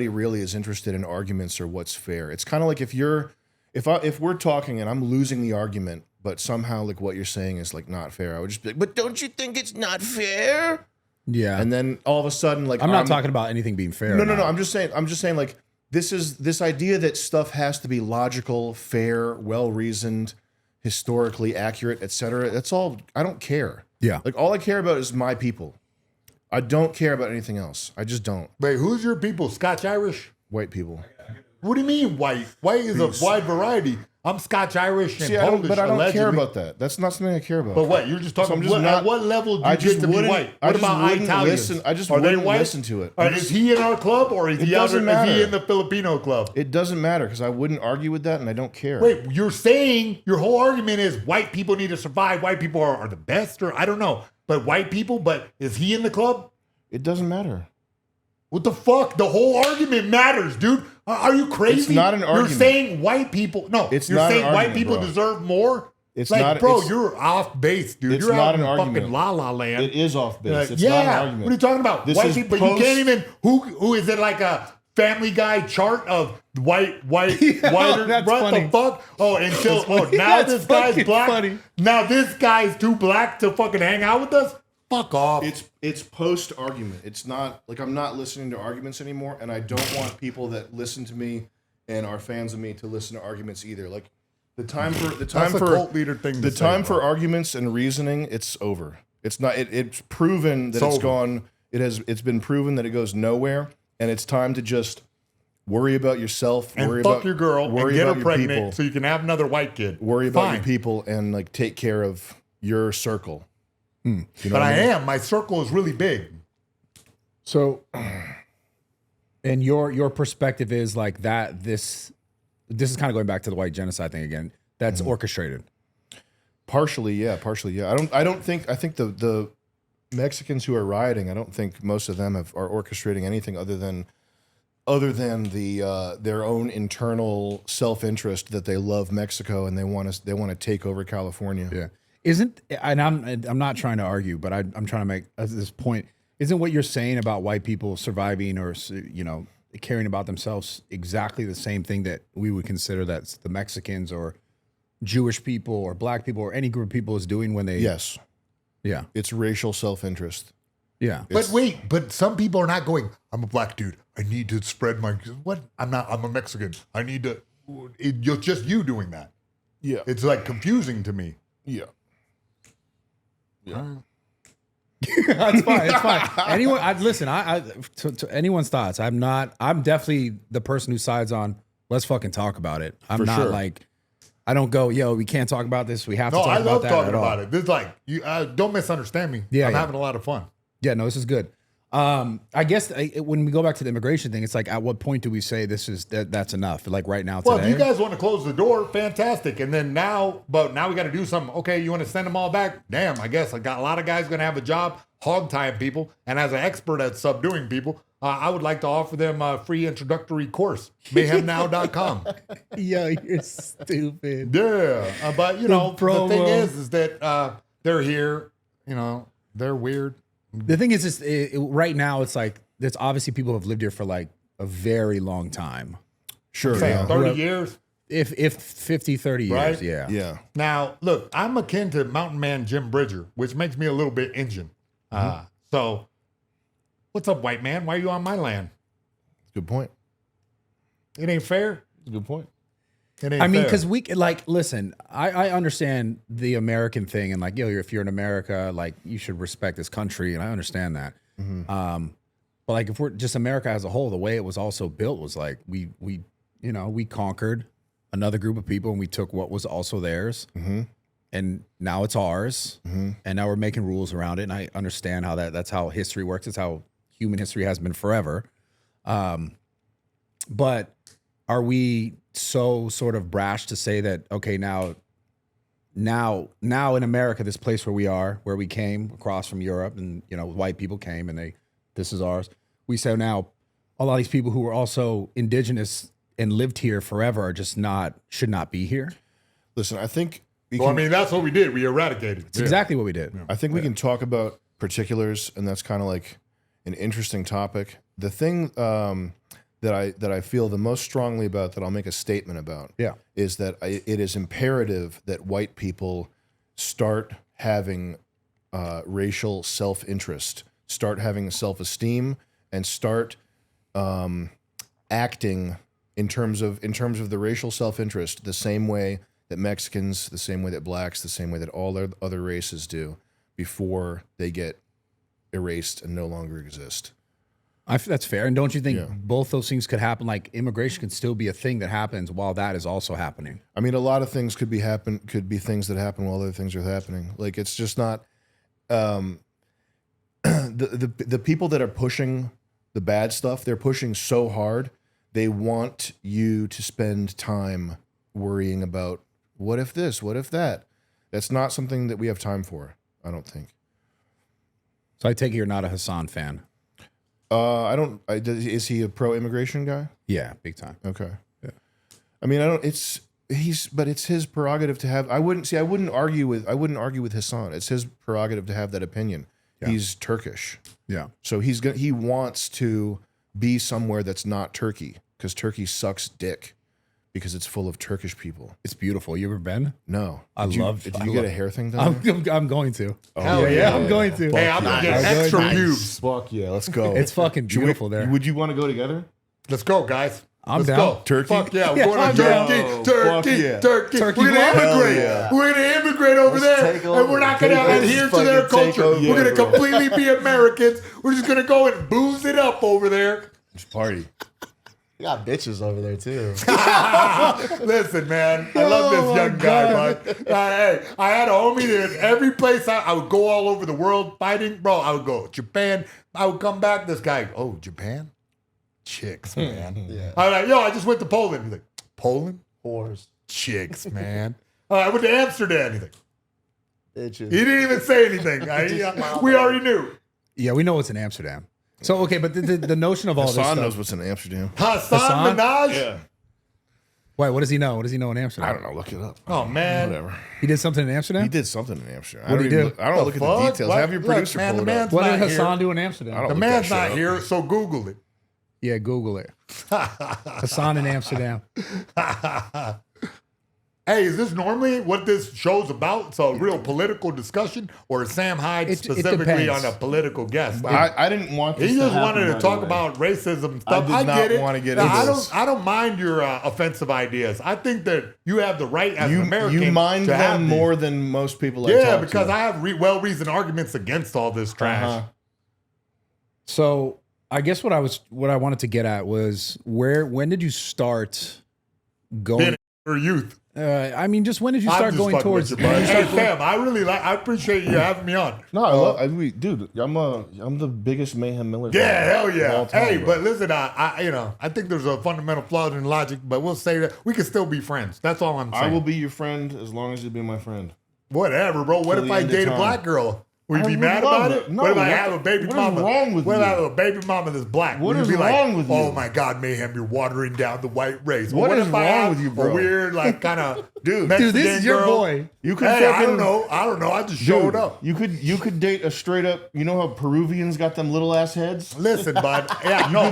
Speaker 1: really is interested in arguments or what's fair. It's kind of like if we're talking and I'm losing the argument, but somehow like what you're saying is like not fair, I would just be like, "But don't you think it's not fair?"
Speaker 2: Yeah.
Speaker 1: And then all of a sudden, like,
Speaker 2: I'm not talking about anything being fair.
Speaker 1: No. I'm just saying like this idea that stuff has to be logical, fair, well reasoned, historically accurate, etc. That's all. I don't care.
Speaker 2: Yeah.
Speaker 1: Like, all I care about is my people. I don't care about anything else. I just don't.
Speaker 3: Wait, who's your people? Scotch Irish?
Speaker 1: White people.
Speaker 3: What do you mean white? White is a wide variety. I'm Scotch Irish and
Speaker 1: See,
Speaker 3: Polish.
Speaker 1: but I don't care
Speaker 3: allegedly.
Speaker 1: about that. That's not something I care about.
Speaker 3: But what? You're just talking.
Speaker 1: I'm just
Speaker 3: at what level do you get to be white? What about Italians?
Speaker 1: I just
Speaker 3: Are they
Speaker 1: wouldn't
Speaker 3: white?
Speaker 1: listen to it.
Speaker 3: Is he in our club or is he out? Is
Speaker 1: doesn't matter.
Speaker 3: he in the Filipino club?
Speaker 1: It doesn't matter, because I wouldn't argue with that, and I don't care.
Speaker 3: Wait, you're saying your whole argument is white people need to survive. White people are the best, or I don't know. But white people. But is he in the club?
Speaker 1: It doesn't matter.
Speaker 3: What the fuck? The whole argument matters, dude. Are you crazy?
Speaker 1: It's not an argument.
Speaker 3: You're saying white people. No,
Speaker 1: It's
Speaker 3: you're
Speaker 1: not an
Speaker 3: saying white
Speaker 1: argument,
Speaker 3: people
Speaker 1: bro.
Speaker 3: deserve more.
Speaker 1: It's
Speaker 3: like,
Speaker 1: not-
Speaker 3: bro.
Speaker 1: it's-
Speaker 3: You're off base, dude.
Speaker 1: it's
Speaker 3: You're
Speaker 1: not
Speaker 3: out in
Speaker 1: an
Speaker 3: fucking
Speaker 1: argument.
Speaker 3: la la land.
Speaker 1: It is off base.
Speaker 3: Like,
Speaker 1: It's
Speaker 3: yeah.
Speaker 1: not an argument.
Speaker 3: What are you talking about?
Speaker 1: This
Speaker 3: White
Speaker 1: is
Speaker 3: people. You
Speaker 1: post-
Speaker 3: can't even. Who is it? Like a Family Guy chart of white, whiter.
Speaker 2: that's
Speaker 3: what
Speaker 2: funny.
Speaker 3: the fuck? Oh, until now
Speaker 2: That's
Speaker 3: this guy's
Speaker 2: fucking
Speaker 3: black.
Speaker 2: funny.
Speaker 3: Now this guy's too black to fucking hang out with us. Fuck off.
Speaker 1: It's post argument. It's not like I'm not listening to arguments anymore, and I don't want people that listen to me and are fans of me to listen to arguments either. Like, the time
Speaker 3: That's a
Speaker 1: for
Speaker 3: cult leader thing to
Speaker 1: the
Speaker 3: say,
Speaker 1: time
Speaker 3: bro.
Speaker 1: for arguments and reasoning, it's over. It's not. It's proven that
Speaker 3: It's
Speaker 1: it's
Speaker 3: over.
Speaker 1: gone. It's been proven that it goes nowhere, and it's time to just worry about yourself,
Speaker 3: and
Speaker 1: worry
Speaker 3: fuck
Speaker 1: about
Speaker 3: your girl and
Speaker 1: worry
Speaker 3: get her
Speaker 1: about your
Speaker 3: pregnant
Speaker 1: people,
Speaker 3: so you can have another white kid.
Speaker 1: worry about
Speaker 3: Fine.
Speaker 1: your people, and like take care of your circle. You know
Speaker 3: But
Speaker 1: what
Speaker 3: I
Speaker 1: mean?
Speaker 3: am. My circle is really big.
Speaker 2: So, and your perspective is like that. This is kind of going back to the white genocide thing again. That's orchestrated.
Speaker 1: Partially, yeah. I think the Mexicans who are rioting, I don't think most of them are orchestrating anything other than the their own internal self-interest that they love Mexico and they want to take over California.
Speaker 2: Yeah. And I'm not trying to argue, but I'm trying to make this point. Isn't what you're saying about white people surviving or, caring about themselves exactly the same thing that we would consider that the Mexicans or Jewish people or black people or any group of people is doing when they...
Speaker 1: Yes.
Speaker 2: Yeah.
Speaker 1: It's racial self-interest.
Speaker 2: Yeah.
Speaker 3: But wait, but some people are not going, I'm a black dude. I need to spread my, what? I'm a Mexican. I need to, you're just you doing that.
Speaker 1: Yeah.
Speaker 3: It's like confusing to me.
Speaker 1: Yeah.
Speaker 2: It's fine. It's fine. Anyone, listen. To anyone's thoughts. I'm definitely the person who sides on. Let's fucking talk about it. I'm
Speaker 1: For
Speaker 2: not
Speaker 1: sure.
Speaker 2: like. I don't go. Yo, we can't talk about this. We have to
Speaker 3: No,
Speaker 2: talk
Speaker 3: I
Speaker 2: about
Speaker 3: love
Speaker 2: that
Speaker 3: talking
Speaker 2: at all.
Speaker 3: about it. This is like, you don't misunderstand me.
Speaker 2: Yeah,
Speaker 3: I'm
Speaker 2: yeah.
Speaker 3: having a lot of fun.
Speaker 2: Yeah, no, this is good. I guess when we go back to the immigration thing, it's like, at what point do we say that's enough? Like right now,
Speaker 3: Well,
Speaker 2: today.
Speaker 3: if you guys want to close the door, fantastic. And then now we got to do something. Okay, you want to send them all back? Damn, I guess I got a lot of guys going to have a job hog tying people. And as an expert at subduing people, I would like to offer them a free introductory course, mayhemnow.com.
Speaker 2: Yo, you're stupid.
Speaker 3: Yeah, but the
Speaker 2: promo.
Speaker 3: thing is that they're here. They're weird.
Speaker 2: The thing is, right now, it's like there's obviously people who have lived here for like a very long time.
Speaker 1: Sure.
Speaker 3: Say,
Speaker 1: Yeah.
Speaker 3: 30 years.
Speaker 2: If 50, 30 years,
Speaker 3: Right?
Speaker 2: yeah.
Speaker 1: Yeah.
Speaker 3: Now, look, I'm akin to Mountain Man Jim Bridger, which makes me a little bit Indian. So, what's up, white man? Why are you on my land?
Speaker 1: Good point.
Speaker 3: It ain't fair.
Speaker 1: Good point.
Speaker 3: It ain't
Speaker 2: I mean,
Speaker 3: fair.
Speaker 2: because listen, I understand the American thing, and like, yo, if you're in America, like, you should respect this country, and I understand that. But like, if we're just America as a whole, the way it was also built was like we conquered another group of people, and we took what was also theirs, and now it's ours, and now we're making rules around it. And I understand how that's how history works. It's how human history has been forever. But are we so sort of brash to say that, okay, now in America, this place where we are, where we came across from Europe, and white people came and this is ours. We say now a lot of these people who were also indigenous and lived here forever are just should not be here.
Speaker 1: Listen, I think
Speaker 3: that's what we did. We eradicated.
Speaker 2: It's exactly what we did.
Speaker 1: I think we can talk about particulars, and that's kind of like an interesting topic. The thing that I feel the most strongly about, that I'll make a statement about, is that it is imperative that white people start having racial self-interest, start having self-esteem, and start acting in terms of the racial self-interest the same way that Mexicans, the same way that blacks, the same way that all other races do before they get erased and no longer exist.
Speaker 2: That's fair. And don't you think both those things could happen? Like, immigration could still be a thing that happens while that is also happening.
Speaker 1: I mean, a lot of things could be things that happen while other things are happening. Like, it's just not the people that are pushing the bad stuff. They're pushing so hard. They want you to spend time worrying about what if this, what if that. That's not something that we have time for, I don't think.
Speaker 2: So I take it you're not a Hassan fan.
Speaker 1: I don't. Is he a pro-immigration guy?
Speaker 2: Yeah, big time.
Speaker 1: Okay. Yeah. I mean, I don't. But it's his prerogative to have. I wouldn't argue with Hassan. It's his prerogative to have that opinion. Yeah. He's Turkish.
Speaker 2: Yeah.
Speaker 1: So he wants to be somewhere that's not Turkey, because Turkey sucks dick because it's full of Turkish people.
Speaker 2: It's beautiful. You ever been?
Speaker 1: No.
Speaker 2: Did
Speaker 1: you get a hair thing done?
Speaker 2: I'm going to.
Speaker 3: Hell yeah.
Speaker 2: I'm going to.
Speaker 3: Hey, I'm gonna get extra pubes.
Speaker 1: Fuck yeah, let's go.
Speaker 2: It's fucking beautiful there.
Speaker 1: Would you want to go together?
Speaker 3: Let's go, guys.
Speaker 2: I'm
Speaker 3: Let's
Speaker 2: down.
Speaker 3: go.
Speaker 1: Turkey?
Speaker 3: Fuck yeah, we're going to
Speaker 2: I'm
Speaker 3: Turkey.
Speaker 1: down. Fuck yeah.
Speaker 3: Turkey. We're gonna
Speaker 1: Hell
Speaker 3: immigrate.
Speaker 1: yeah.
Speaker 3: We're gonna immigrate over
Speaker 1: Let's
Speaker 3: there,
Speaker 1: take over.
Speaker 3: and we're not gonna
Speaker 1: Take over.
Speaker 3: adhere to their
Speaker 1: Fucking take
Speaker 3: culture.
Speaker 1: over.
Speaker 3: We're gonna
Speaker 1: Yeah, bro.
Speaker 3: completely be Americans. We're just gonna go and booze it up over there.
Speaker 1: Just party.
Speaker 4: You got bitches over there too.
Speaker 3: Listen, man, I love this young guy, bud. Hey, I had a homie that every place I would go all over the world fighting, bro. I would go Japan. I would come back. This guy, oh, Japan, chicks, man.
Speaker 4: Yeah.
Speaker 3: I was like, yo, I just went to Poland. He's like, Poland,
Speaker 4: Whores.
Speaker 3: chicks, man. I went to Amsterdam. He's like,
Speaker 4: Bitches.
Speaker 3: he didn't even say anything. We already knew.
Speaker 2: Yeah, we know it's in Amsterdam. So, okay, but the notion of all this
Speaker 1: Hassan
Speaker 2: stuff.
Speaker 1: knows what's in Amsterdam.
Speaker 3: Hassan Minaj.
Speaker 1: Yeah.
Speaker 2: Wait, what does he know? What does he know in Amsterdam?
Speaker 1: I don't know. Look it up.
Speaker 3: Oh man.
Speaker 1: Whatever.
Speaker 2: He did something in Amsterdam?
Speaker 1: He did something in Amsterdam.
Speaker 2: What did he do?
Speaker 1: I don't look at the
Speaker 3: fuck?
Speaker 1: details.
Speaker 3: What?
Speaker 1: Have your
Speaker 3: Look,
Speaker 1: producer
Speaker 3: man,
Speaker 1: pull
Speaker 3: the
Speaker 1: it up.
Speaker 3: man's
Speaker 2: What did
Speaker 3: not
Speaker 2: Hassan
Speaker 3: here.
Speaker 2: do in
Speaker 1: I
Speaker 2: Amsterdam?
Speaker 1: don't
Speaker 3: The
Speaker 1: look
Speaker 3: man's
Speaker 1: that
Speaker 3: not
Speaker 1: shit
Speaker 3: here, so Google it.
Speaker 2: Yeah, Google it. Hassan in Amsterdam.
Speaker 3: Hey, is this normally what this show's about? It's a real political discussion, or is Sam Hyde specifically
Speaker 2: depends.
Speaker 3: on a political guest?
Speaker 1: I didn't want this
Speaker 3: He just
Speaker 1: happen,
Speaker 3: wanted to
Speaker 1: by
Speaker 3: talk
Speaker 1: the way.
Speaker 3: about racism and stuff.
Speaker 1: I did not
Speaker 3: get it.
Speaker 1: want to get
Speaker 3: Now,
Speaker 1: into this.
Speaker 3: I don't mind your offensive ideas. I think that you have the right as an American.
Speaker 1: You mind
Speaker 3: to have
Speaker 1: them
Speaker 3: these.
Speaker 1: more than most people. I
Speaker 3: Yeah,
Speaker 1: talk
Speaker 3: because
Speaker 1: to.
Speaker 3: I have well-reasoned arguments against all this trash.
Speaker 1: Uh-huh.
Speaker 2: So I guess what I wanted to get at was when did you start going?
Speaker 3: Being for youth.
Speaker 2: I mean, just when did you
Speaker 3: I'm
Speaker 2: start
Speaker 3: just
Speaker 2: going
Speaker 3: fucking
Speaker 2: towards?
Speaker 3: with you, bro. Hey, Sam, I appreciate you having me on.
Speaker 1: No, dude, I'm the biggest Mayhem Miller.
Speaker 3: Yeah,
Speaker 1: fan
Speaker 3: hell
Speaker 1: of
Speaker 3: yeah.
Speaker 1: all time,
Speaker 3: Hey,
Speaker 1: bro.
Speaker 3: but listen, I think there's a fundamental flaw in logic, but we'll say that we can still be friends. That's all I'm saying.
Speaker 1: I will be your friend as long as you be my friend.
Speaker 3: Whatever, bro. What
Speaker 1: Till
Speaker 3: if
Speaker 1: the
Speaker 3: I
Speaker 1: end of
Speaker 3: date a
Speaker 1: time.
Speaker 3: black girl? Would you
Speaker 1: I
Speaker 3: be
Speaker 1: would
Speaker 3: mad
Speaker 1: love
Speaker 3: about
Speaker 1: it.
Speaker 3: it?
Speaker 1: No,
Speaker 3: what if I
Speaker 1: what
Speaker 3: have a baby
Speaker 1: what is
Speaker 3: mama?
Speaker 1: wrong with
Speaker 3: what if I
Speaker 1: you?
Speaker 3: have a baby mama that's black?
Speaker 1: What
Speaker 3: Would
Speaker 1: is
Speaker 3: you be like,
Speaker 1: wrong with you?
Speaker 3: oh my God, Mayhem, you're watering down the white race.
Speaker 1: What
Speaker 3: Or
Speaker 1: is
Speaker 3: if I
Speaker 1: wrong
Speaker 3: have
Speaker 1: with you,
Speaker 3: A
Speaker 1: bro?
Speaker 3: weird, like, kind of
Speaker 1: Dude,
Speaker 2: Dude, this is your boy.
Speaker 1: You could
Speaker 3: Hey, I
Speaker 1: fucking
Speaker 3: don't know. I just showed
Speaker 1: dude,
Speaker 3: up.
Speaker 1: You could date a straight up. You know how Peruvians got them little ass heads.
Speaker 3: Listen, bud. Yeah, no,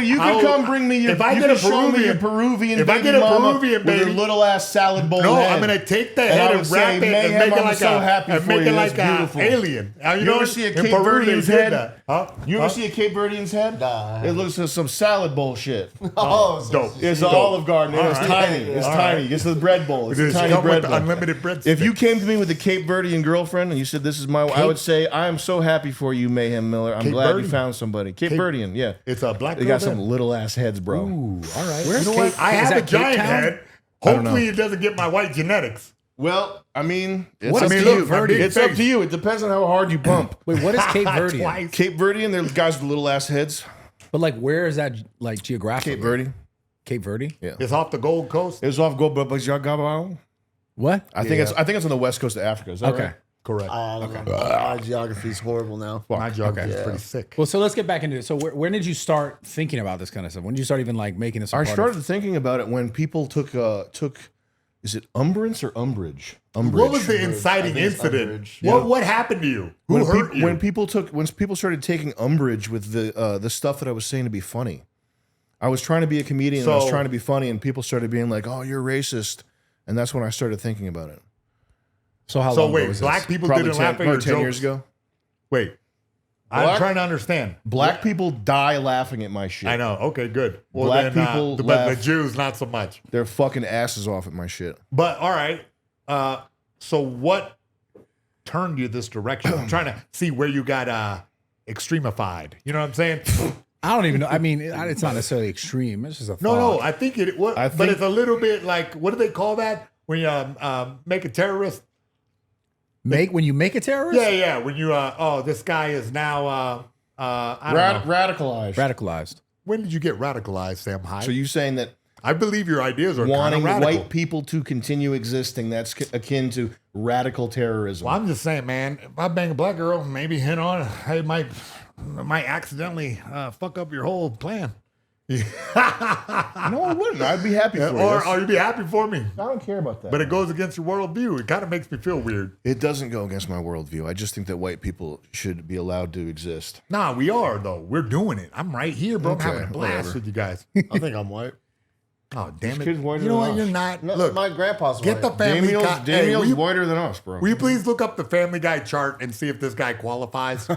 Speaker 1: You could come bring me your.
Speaker 3: If I
Speaker 1: you
Speaker 3: get a
Speaker 1: could show me your
Speaker 3: Peruvian,
Speaker 1: Peruvian.
Speaker 3: if I
Speaker 1: baby
Speaker 3: get a
Speaker 1: mama
Speaker 3: Peruvian
Speaker 1: with
Speaker 3: baby,
Speaker 1: your little ass salad bowl.
Speaker 3: no,
Speaker 1: head.
Speaker 3: I'm gonna take the
Speaker 1: And
Speaker 3: head
Speaker 1: I
Speaker 3: and
Speaker 1: would
Speaker 3: wrap
Speaker 1: say,
Speaker 3: it and
Speaker 1: Mayhem,
Speaker 3: make it
Speaker 1: I'm
Speaker 3: like
Speaker 1: so
Speaker 3: a
Speaker 1: happy
Speaker 3: and
Speaker 1: for
Speaker 3: make
Speaker 1: you.
Speaker 3: it
Speaker 1: That's
Speaker 3: like an
Speaker 1: beautiful.
Speaker 3: alien. Now,
Speaker 1: You
Speaker 3: know
Speaker 1: ever
Speaker 3: what?
Speaker 1: see a
Speaker 3: In
Speaker 1: Cape
Speaker 3: Peru, they
Speaker 1: Verdean's
Speaker 3: did
Speaker 1: head?
Speaker 3: that. Huh?
Speaker 1: You ever see a Cape Verdean's head?
Speaker 4: Nah.
Speaker 1: It looks like some salad bowl shit.
Speaker 4: Oh,
Speaker 3: Dope.
Speaker 1: It's
Speaker 3: Dope.
Speaker 1: an Olive Garden.
Speaker 3: All
Speaker 1: It's
Speaker 3: right.
Speaker 1: tiny. It's
Speaker 3: All
Speaker 1: tiny.
Speaker 3: right.
Speaker 1: It's the bread bowl. It's a
Speaker 3: Just
Speaker 1: tiny
Speaker 3: come
Speaker 1: bread
Speaker 3: with
Speaker 1: bowl.
Speaker 3: unlimited bread.
Speaker 1: If you
Speaker 3: sticks.
Speaker 1: came to me with a Cape Verdean girlfriend and you said, "This is my," I would say, "I am so happy for you, Mayhem Miller. I'm
Speaker 3: Cape
Speaker 1: glad you
Speaker 3: Verdean?
Speaker 1: found somebody." Cape Verdean, yeah.
Speaker 3: It's a black
Speaker 1: They
Speaker 3: girl
Speaker 1: got some
Speaker 3: then.
Speaker 1: little ass heads, bro.
Speaker 3: Ooh, all right.
Speaker 2: Where's
Speaker 3: you know what?
Speaker 2: Cape-
Speaker 3: I
Speaker 2: is
Speaker 3: have
Speaker 2: that
Speaker 3: a
Speaker 2: Cape
Speaker 3: giant
Speaker 2: Town?
Speaker 3: head.
Speaker 1: I don't know.
Speaker 3: Hopefully, it doesn't get my white genetics.
Speaker 1: Well, I mean, it's
Speaker 2: What
Speaker 1: up
Speaker 2: is
Speaker 1: to
Speaker 2: Cape
Speaker 1: you.
Speaker 2: Verdean?
Speaker 1: It's up to you. It depends on how hard you pump.
Speaker 2: Wait, what is Cape Verdean?
Speaker 3: Twice.
Speaker 1: Cape Verdean, they're guys with little ass heads.
Speaker 2: But like, where is that like geographically?
Speaker 1: Cape Verde.
Speaker 2: Cape Verde.
Speaker 1: Yeah.
Speaker 3: It's off the Gold Coast.
Speaker 1: It's off Gobabao.
Speaker 2: What?
Speaker 1: I think it's on the west coast of Africa. Is that
Speaker 2: Okay.
Speaker 1: right?
Speaker 3: Correct.
Speaker 4: I don't know. My geography's horrible now.
Speaker 3: My geography is
Speaker 4: Okay.
Speaker 3: pretty sick.
Speaker 2: Well, so let's get back into it. So when did you start thinking about this kind of stuff? When did you start even like making this?
Speaker 1: I started thinking about it when people took is it umbrance or umbrage? Umbrage.
Speaker 3: What was the inciting
Speaker 4: think it's
Speaker 3: incident?
Speaker 4: umbrage.
Speaker 3: What happened to you? Who hurt you?
Speaker 1: When people started taking umbrage with the stuff that I was saying to be funny. I was trying to be a comedian and I was
Speaker 3: So-
Speaker 1: trying to be funny and people started being like, "Oh, you're racist." And that's when I started thinking about it.
Speaker 2: So how
Speaker 3: So
Speaker 2: long ago
Speaker 3: wait,
Speaker 2: was
Speaker 3: black
Speaker 2: this?
Speaker 3: people
Speaker 1: Probably
Speaker 3: didn't
Speaker 1: 10,
Speaker 3: laugh at your
Speaker 1: probably 10
Speaker 3: jokes.
Speaker 1: years ago.
Speaker 3: Wait, I'm
Speaker 1: Black-
Speaker 3: trying to understand.
Speaker 1: Black people die laughing at my shit.
Speaker 3: I know. Okay, good. Well,
Speaker 1: Black
Speaker 3: then,
Speaker 1: people
Speaker 3: but the
Speaker 1: laugh.
Speaker 3: Jews not so much.
Speaker 1: They're fucking asses off at my shit.
Speaker 3: But all right. So what turned you this direction? I'm trying to see where you got extremified. You know what I'm saying?
Speaker 2: I don't even know. I mean, it's not necessarily extreme. It's just a
Speaker 3: No,
Speaker 2: thought.
Speaker 3: I think it. What,
Speaker 1: I
Speaker 3: but
Speaker 1: think-
Speaker 3: it's a little bit like, what do they call that when you make a terrorist?
Speaker 2: When you make a terrorist,
Speaker 3: Yeah. When you this guy is now I don't know.
Speaker 1: Radicalized.
Speaker 2: radicalized.
Speaker 3: When did you get radicalized, Sam Hyde?
Speaker 1: So you saying that
Speaker 3: I believe your ideas are kind
Speaker 1: wanting
Speaker 3: of radical.
Speaker 1: white people to continue existing, that's akin to radical terrorism.
Speaker 3: Well, I'm just saying, man. If I bang a black girl, maybe hit on her, it might accidentally fuck up your whole plan.
Speaker 1: No, I wouldn't. I'd be happy for you.
Speaker 3: Or you'd be happy for me.
Speaker 1: I don't care about that.
Speaker 3: But it goes against your worldview. It kind of makes me feel weird.
Speaker 1: It doesn't go against my worldview. I just think that white people should be allowed to exist.
Speaker 3: Nah, we are though. We're doing it. I'm right here, bro.
Speaker 1: Okay,
Speaker 3: I'm having a blast
Speaker 1: whatever.
Speaker 3: with you guys.
Speaker 4: I think I'm white.
Speaker 3: Oh, damn it.
Speaker 1: kid's whiter
Speaker 3: You know
Speaker 1: than
Speaker 3: what?
Speaker 1: us.
Speaker 3: You're not.
Speaker 4: No,
Speaker 3: Look,
Speaker 4: my grandpa's
Speaker 3: get the
Speaker 4: white.
Speaker 3: family
Speaker 1: Daniel's,
Speaker 3: guy. Hey,
Speaker 1: Daniel's whiter than us, bro.
Speaker 3: will you please look up the Family Guy chart and see if this guy qualifies?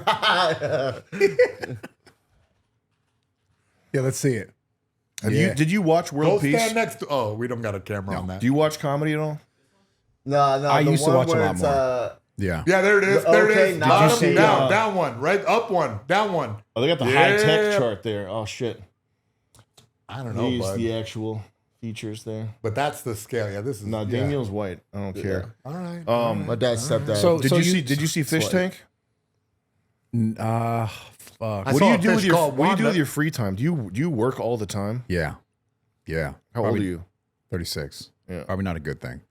Speaker 2: Yeah, let's see it.
Speaker 1: Did you watch World
Speaker 3: Go
Speaker 1: Peace?
Speaker 3: stand next to. Oh, we don't got a camera on that.
Speaker 1: Do you watch comedy at all?
Speaker 4: No,
Speaker 2: I
Speaker 4: the
Speaker 2: used to
Speaker 4: one
Speaker 2: watch a
Speaker 4: where
Speaker 2: lot
Speaker 4: it's,
Speaker 2: more. Yeah.
Speaker 3: Yeah, there it is.
Speaker 4: The
Speaker 3: There it
Speaker 4: okay
Speaker 3: is.
Speaker 4: now
Speaker 3: Bottom,
Speaker 1: see,
Speaker 3: down, down one, right, up one, down one.
Speaker 1: Oh, they got the
Speaker 3: Yeah.
Speaker 1: high tech chart there. Oh shit.
Speaker 3: I don't know,
Speaker 1: Here's
Speaker 3: bud.
Speaker 1: the actual features there.
Speaker 3: But that's the scale. Yeah, this is.
Speaker 1: No,
Speaker 3: yeah.
Speaker 1: Daniel's white. I don't care.
Speaker 3: All right.
Speaker 4: my dad's stepdad.
Speaker 2: So-
Speaker 1: Did you see Fish
Speaker 4: Sweat.
Speaker 1: Tank?
Speaker 2: Fuck.
Speaker 3: I
Speaker 1: What do
Speaker 3: saw
Speaker 1: you
Speaker 3: a
Speaker 1: do
Speaker 3: fish
Speaker 1: with your
Speaker 3: called
Speaker 1: What do you do
Speaker 3: Wanda.
Speaker 1: with your free time? Do you work all the time?
Speaker 2: Yeah.
Speaker 1: How old are you?
Speaker 2: 36.
Speaker 1: Yeah.
Speaker 2: Probably not a good thing.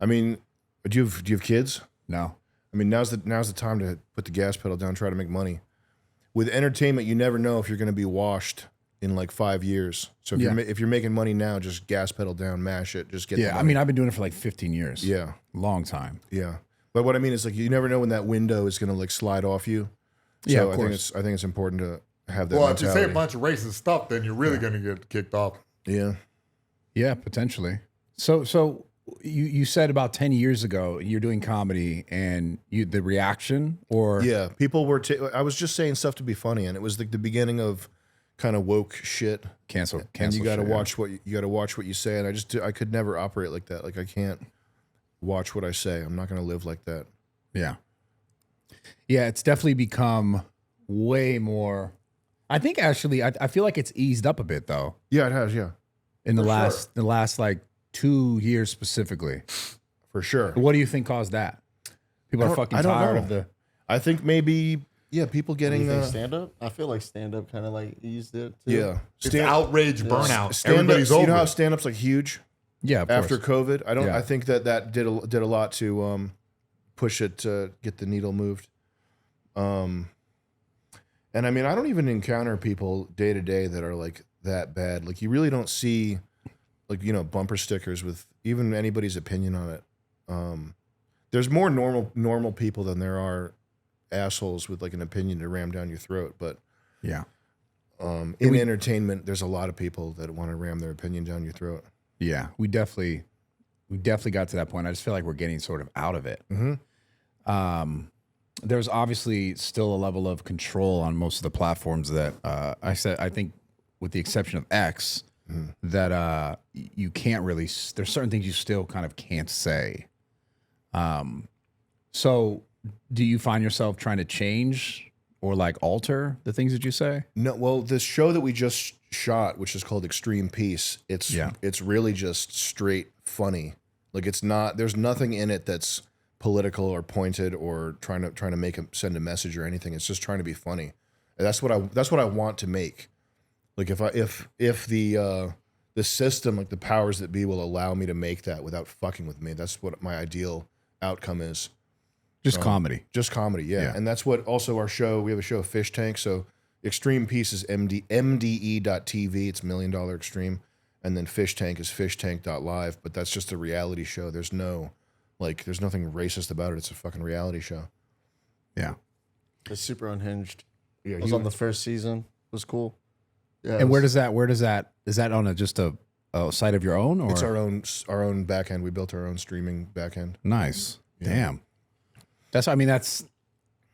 Speaker 1: I mean, do you have kids?
Speaker 2: No.
Speaker 1: I mean, now's the time to put the gas pedal down, try to make money. With entertainment, you never know if you're going to be washed in like 5 years. So if you're making money now, just gas pedal down, mash it, just get. the
Speaker 2: Yeah. I
Speaker 1: money.
Speaker 2: mean, I've been doing it for like 15 years.
Speaker 1: Yeah.
Speaker 2: Long time.
Speaker 1: Yeah. But what I mean is like you never know when that window is going to like slide off you. So
Speaker 2: Yeah, of
Speaker 1: I
Speaker 2: course.
Speaker 1: think it's important to have that
Speaker 3: Well, if you
Speaker 1: mentality.
Speaker 3: say a bunch of racist stuff, then you're really going to get kicked off.
Speaker 1: Yeah.
Speaker 2: Yeah, potentially. So you said about 10 years ago you're doing comedy and the reaction or
Speaker 1: Yeah, people were. I was just saying stuff to be funny, and it was like the beginning of kind of woke shit.
Speaker 2: cancel
Speaker 1: And you got to
Speaker 2: shit,
Speaker 1: watch what you got to watch what you say. And I could never operate like that. Like I can't watch what I say. I'm not going to live like that.
Speaker 2: Yeah. Yeah, it's definitely become way more. I think actually, I feel like it's eased up a bit though.
Speaker 1: Yeah, it has. Yeah,
Speaker 2: In the last like 2 years specifically.
Speaker 1: for sure.
Speaker 2: What do you think caused that? People are fucking
Speaker 1: I don't
Speaker 2: tired
Speaker 1: know.
Speaker 2: of the.
Speaker 1: I think maybe people
Speaker 4: Do
Speaker 1: getting
Speaker 4: you think stand up? I feel like stand up kind of like eased it. Too.
Speaker 1: yeah.
Speaker 3: It's outrage burnout.
Speaker 1: Stand-ups,
Speaker 3: Everybody's over.
Speaker 1: you know how
Speaker 3: it.
Speaker 1: stand-up's like huge
Speaker 2: Yeah, of
Speaker 1: after
Speaker 2: course.
Speaker 1: COVID.
Speaker 2: Yeah.
Speaker 1: I think that did a lot to push it to get the needle moved. And I mean, I don't even encounter people day to day that are like that bad. Like you really don't see like, bumper stickers with even anybody's opinion on it. There's more normal people than there are assholes with like an opinion to ram down your throat. But
Speaker 2: Yeah.
Speaker 1: in entertainment, there's a lot of people that want to ram their opinion down your throat.
Speaker 2: Yeah, we definitely got to that point. I just feel like we're getting sort of out of it. There's obviously still a level of control on most of the platforms that I think, with the exception of X, that you can't really. There's certain things you still kind of can't say. So, do you find yourself trying to change or like alter the things that you say?
Speaker 1: No, well, this show that we just shot, which is called Extreme Peace, it's really just straight funny. Like it's not. There's nothing in it that's political or pointed or trying to send a message or anything. It's just trying to be funny. And that's what I want to make. Like if the system, like the powers that be, will allow me to make that without fucking with me, that's what my ideal outcome is.
Speaker 2: Just comedy.
Speaker 1: Just comedy, yeah. And that's what also our show, we have a show, Fish Tank. So Extreme Peace is MDE.TV. It's $1 Million Extreme. And then Fish Tank is fishtank.live. But that's just a reality show. There's nothing racist about it. It's a fucking reality show.
Speaker 2: Yeah.
Speaker 4: It's super unhinged.
Speaker 1: Yeah,
Speaker 4: I was on the first season. It was cool. Yeah.
Speaker 2: And where does that, is that on just a site of your own? Or?
Speaker 1: It's our own back end. We built our own streaming back end.
Speaker 2: Nice. Yeah. Damn. That's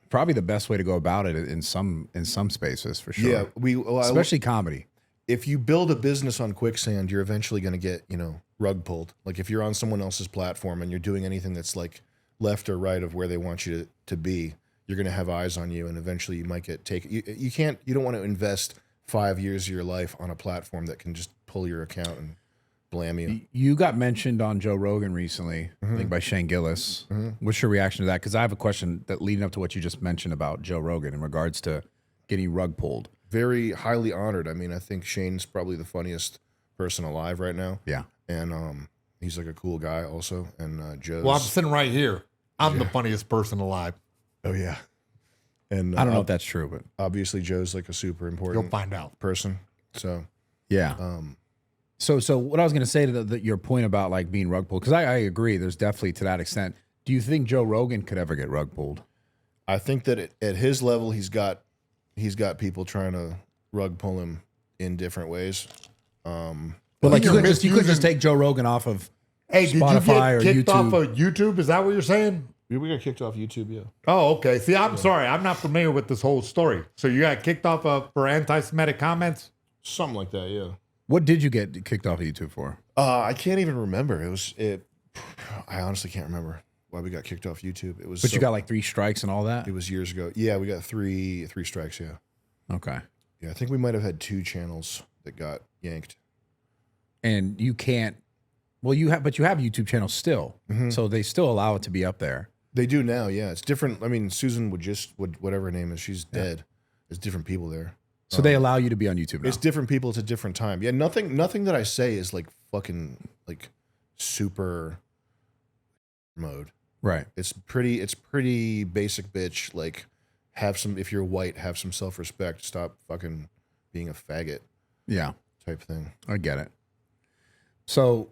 Speaker 2: probably the best way to go about it in some spaces for sure.
Speaker 1: Yeah,
Speaker 2: especially comedy.
Speaker 1: If you build a business on quicksand, you're eventually going to get, rug pulled. Like if you're on someone else's platform and you're doing anything that's like left or right of where they want you to be, you're going to have eyes on you, and eventually you might get taken. You don't want to invest 5 years of your life on a platform that can just pull your account and blam you.
Speaker 2: You got mentioned on Joe Rogan recently, I think by Shane Gillis. What's your reaction to that? Because I have a question that leading up to what you just mentioned about Joe Rogan in regards to getting rug pulled.
Speaker 1: Very highly honored. I mean, I think Shane's probably the funniest person alive right now.
Speaker 2: Yeah.
Speaker 1: And he's like a cool guy also. And Joe's...
Speaker 3: Well, I'm sitting right here. I'm the funniest person alive.
Speaker 1: Oh, yeah. And
Speaker 2: I don't know if that's true, but...
Speaker 1: Obviously, Joe's like a super important
Speaker 3: You'll find out.
Speaker 1: person. So...
Speaker 2: Yeah. So what I was going to say to your point about like being rug pulled, because I agree, there's definitely to that extent. Do you think Joe Rogan could ever get rug pulled?
Speaker 1: I think that at his level, he's got people trying to rug pull him in different ways.
Speaker 2: But like you could just take Joe Rogan off of Spotify
Speaker 3: did you get kicked
Speaker 2: or YouTube.
Speaker 3: off of YouTube? Is that what you're saying?
Speaker 1: We got kicked off YouTube, yeah.
Speaker 3: Oh, okay. See, I'm sorry. I'm not familiar with this whole story. So you got kicked off for anti-Semitic comments?
Speaker 1: Something like that, yeah.
Speaker 2: What did you get kicked off of YouTube for?
Speaker 1: I can't even remember. I honestly can't remember why we got kicked off YouTube. It was.
Speaker 2: But you got like 3 strikes and all that?
Speaker 1: It was years ago. Yeah, we got three strikes. Yeah.
Speaker 2: Okay.
Speaker 1: Yeah, I think we might have had 2 channels that got yanked.
Speaker 2: And you can't. Well, you have YouTube channels still, so they still allow it to be up there.
Speaker 1: They do now. Yeah, it's different. I mean, Susan whatever her name is, she's dead. There's different people there.
Speaker 2: So they allow you to be on YouTube now.
Speaker 1: It's different people. It's a different time. Yeah, nothing that I say is like fucking like super mode.
Speaker 2: Right.
Speaker 1: It's pretty basic bitch. Like if you're white, have some self-respect. Stop fucking being a faggot.
Speaker 2: Yeah.
Speaker 1: Type thing.
Speaker 2: I get it. So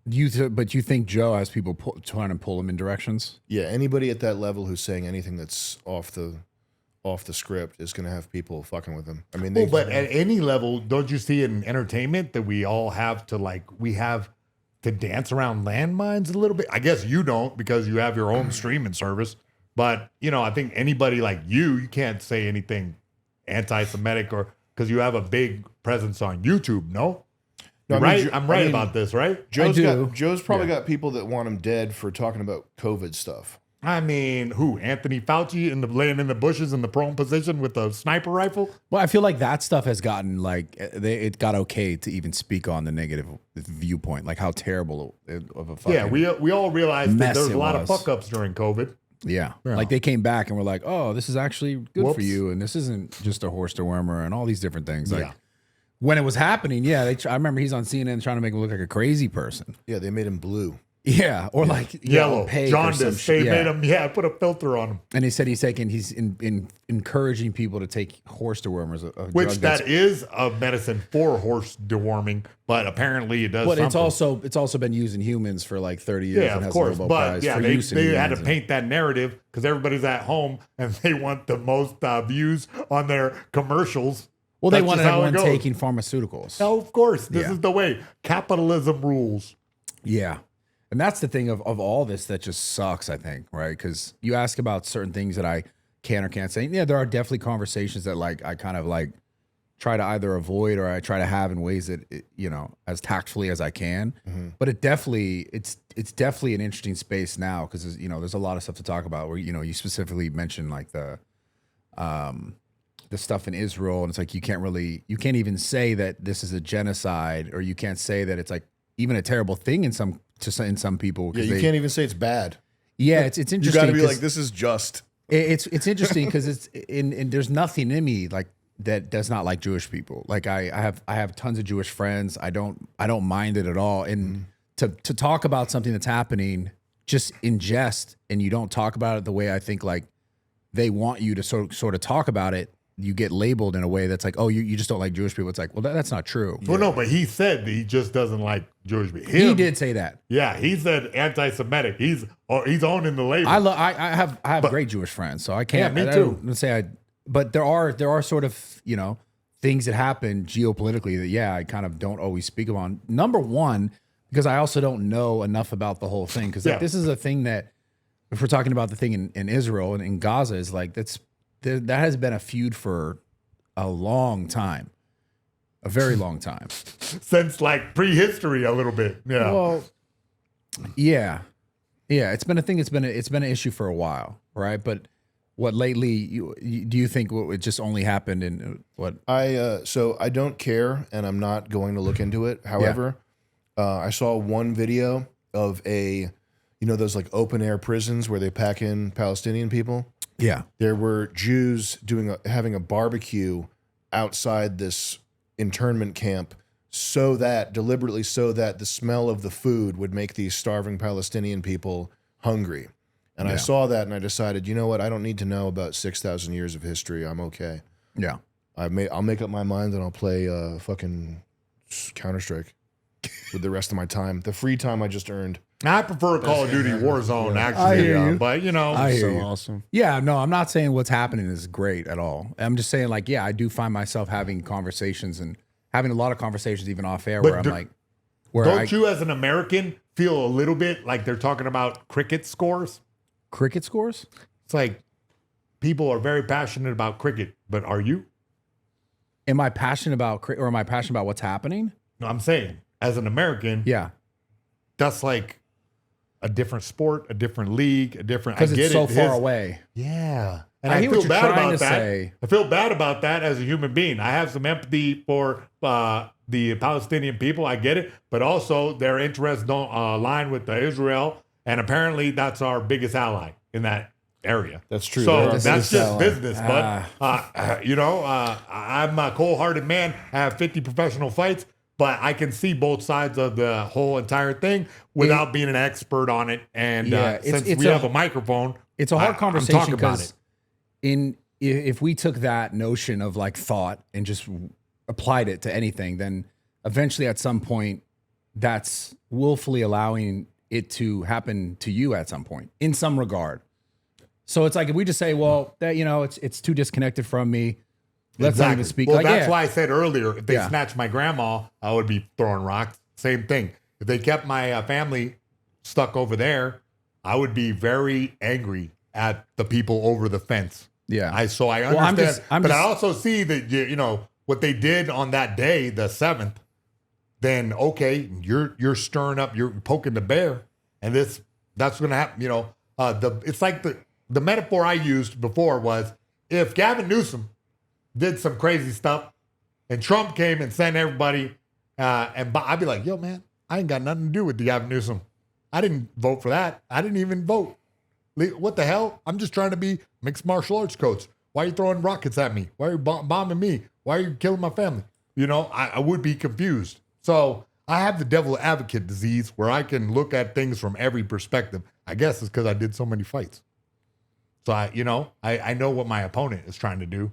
Speaker 2: but you think Joe has people trying to pull him in directions?
Speaker 1: Yeah. Anybody at that level who's saying anything that's off the script is going to have people fucking with them. I mean,
Speaker 3: but at any level, don't you see in entertainment that we all have to we have to dance around landmines a little bit. I guess you don't because you have your own streaming service. But, you know, I think anybody like you can't say anything anti-Semitic or because you have a big presence on YouTube, no?
Speaker 1: No,
Speaker 3: right? I'm right about this, right?
Speaker 1: Joe's probably got people that want him dead for talking about COVID stuff.
Speaker 3: I mean, who? Anthony Fauci laying in the bushes in the prone position with a sniper rifle?
Speaker 2: Well, I feel like that stuff has gotten like it got okay to even speak on the negative viewpoint, like how terrible of a fucking
Speaker 3: Yeah, we all realized that there was a lot of
Speaker 2: was.
Speaker 3: fuck ups during COVID.
Speaker 2: Yeah. Like they came back and were like, oh, this is actually good for you. And this isn't just a horse dewormer and all these different things. Like when it was happening, I remember he's on CNN trying to make him look like a crazy person.
Speaker 1: Yeah, they made him blue.
Speaker 2: Yeah. Or like
Speaker 3: yellow,
Speaker 2: opaque
Speaker 3: jaundice. They made him, put a filter on him.
Speaker 2: And he said he's encouraging people to take horse dewormers.
Speaker 3: Which that is a medicine for horse deworming, but apparently it does
Speaker 2: But
Speaker 3: something.
Speaker 2: it's also been used in humans for like 30 years.
Speaker 3: Yeah,
Speaker 2: and
Speaker 3: of
Speaker 2: has
Speaker 3: course.
Speaker 2: A Nobel
Speaker 3: But
Speaker 2: Prize
Speaker 3: yeah,
Speaker 2: for
Speaker 3: they
Speaker 2: use in
Speaker 3: had to
Speaker 2: humans.
Speaker 3: paint that narrative because everybody's at home and they want the most views on their commercials.
Speaker 2: Well, they
Speaker 3: That's
Speaker 2: wanted
Speaker 3: just how it
Speaker 2: everyone
Speaker 3: goes.
Speaker 2: taking pharmaceuticals.
Speaker 3: No, of course. This
Speaker 2: Yeah.
Speaker 3: is the way. Capitalism rules.
Speaker 2: Yeah. And that's the thing of all this that just sucks, I think, right? Because you ask about certain things that I can or can't say. Yeah, there are definitely conversations that like I kind of like try to either avoid or I try to have in ways that, as tactfully as I can. But it's definitely an interesting space now because, there's a lot of stuff to talk about where, you specifically mentioned like the stuff in Israel. And it's like, you can't even say that this is a genocide or you can't say that it's like even a terrible thing in some people.
Speaker 1: Yeah, you can't even say it's bad.
Speaker 2: Yeah, it's interesting.
Speaker 1: You got to be like, this is just.
Speaker 2: It's interesting because it's in there's nothing in me like that does not like Jewish people. Like I have tons of Jewish friends. I don't mind it at all. And to talk about something that's happening just in jest and you don't talk about it the way I think like they want you to sort of talk about it, you get labeled in a way that's like, oh, you just don't like Jewish people. It's like, well, that's not true.
Speaker 3: Well, no, but he said that he just doesn't like Jewish people.
Speaker 2: He did say that.
Speaker 3: Yeah, he said anti-Semitic. He's owning the label.
Speaker 2: I have great Jewish friends, so I can't.
Speaker 3: Yeah, me
Speaker 2: I
Speaker 3: too.
Speaker 2: don't say but there are sort of things that happen geopolitically that I kind of don't always speak on. Number one, because I also don't know enough about the whole thing. Because this is a thing that if we're talking about the thing in Israel and in Gaza is like that has been a feud for a long time, a very long time.
Speaker 3: Since like prehistory a little bit. Yeah.
Speaker 2: Well, yeah. It's been a thing. It's been an issue for a while, right? But what lately? Do you think it just only happened in what?
Speaker 1: So I don't care, and I'm not going to look into it. However, I saw one video of those like open air prisons where they pack in Palestinian people.
Speaker 2: Yeah.
Speaker 1: There were Jews having a barbecue outside this internment camp deliberately so that the smell of the food would make these starving Palestinian people hungry. And I saw that and I decided, you know what? I don't need to know about 6,000 years of history. I'm okay.
Speaker 2: Yeah.
Speaker 1: I'll make up my mind and I'll play fucking Counter-Strike with the rest of my time. The free time I just earned.
Speaker 3: I prefer Call of Duty Warzone, actually.
Speaker 2: I hear you.
Speaker 3: But,
Speaker 2: I hear you.
Speaker 5: Awesome.
Speaker 2: Yeah, no, I'm not saying what's happening is great at all. I'm just saying, like, I do find myself having conversations and having a lot of conversations even off air where I'm like,
Speaker 3: don't you as an American feel a little bit like they're talking about cricket scores?
Speaker 2: Cricket scores?
Speaker 3: It's like people are very passionate about cricket, but are you?
Speaker 2: Am I passionate about or am I passionate about what's happening?
Speaker 3: No, I'm saying as an American,
Speaker 2: Yeah.
Speaker 3: that's like a different sport, a different league, a different.
Speaker 2: Because it's so far
Speaker 3: His-
Speaker 2: away.
Speaker 3: Yeah. And
Speaker 2: I
Speaker 3: I
Speaker 2: hear
Speaker 3: feel
Speaker 2: what you're
Speaker 3: bad
Speaker 2: trying
Speaker 3: about
Speaker 2: to
Speaker 3: that.
Speaker 2: say.
Speaker 3: I feel bad about that as a human being. I have some empathy for the Palestinian people. I get it. But also their interests don't align with the Israel. And apparently that's our biggest ally in that area.
Speaker 1: That's true.
Speaker 3: So
Speaker 1: That's
Speaker 3: that's just business.
Speaker 2: Ah.
Speaker 3: But, I'm a cold-hearted man. I have 50 professional fights. But I can see both sides of the whole entire thing without being an expert on it. And since we have a microphone,
Speaker 2: It's a hard
Speaker 3: I'm
Speaker 2: conversation
Speaker 3: talking about
Speaker 2: because
Speaker 3: it.
Speaker 2: if we took that notion of like thought and just applied it to anything, then eventually at some point that's willfully allowing it to happen to you at some point in some regard. So it's like if we just say, well, that it's too disconnected from me. Let's not even speak.
Speaker 3: Well,
Speaker 2: like,
Speaker 3: that's why I said earlier, if they
Speaker 2: Yeah.
Speaker 3: snatched my grandma, I would be throwing rocks. Same thing. if they kept my family stuck over there, I would be very angry at the people over the fence.
Speaker 2: Yeah.
Speaker 3: I understand, but I also see that you know what they did on that day, the 7th. Then okay, you're stirring up, you're poking the bear, and that's going to happen. You know, it's like the metaphor I used before was if Gavin Newsom did some crazy stuff, and Trump came and sent everybody, and I'd be like, yo man, I ain't got nothing to do with the Gavin Newsom. I didn't vote for that. I didn't even vote. What the hell? I'm just trying to be mixed martial arts coach. Why are you throwing rockets at me? Why are you bombing me? Why are you killing my family? You know, I would be confused. So I have the devil advocate disease where I can look at things from every perspective. I guess it's because I did so many fights. So I know what my opponent is trying to do.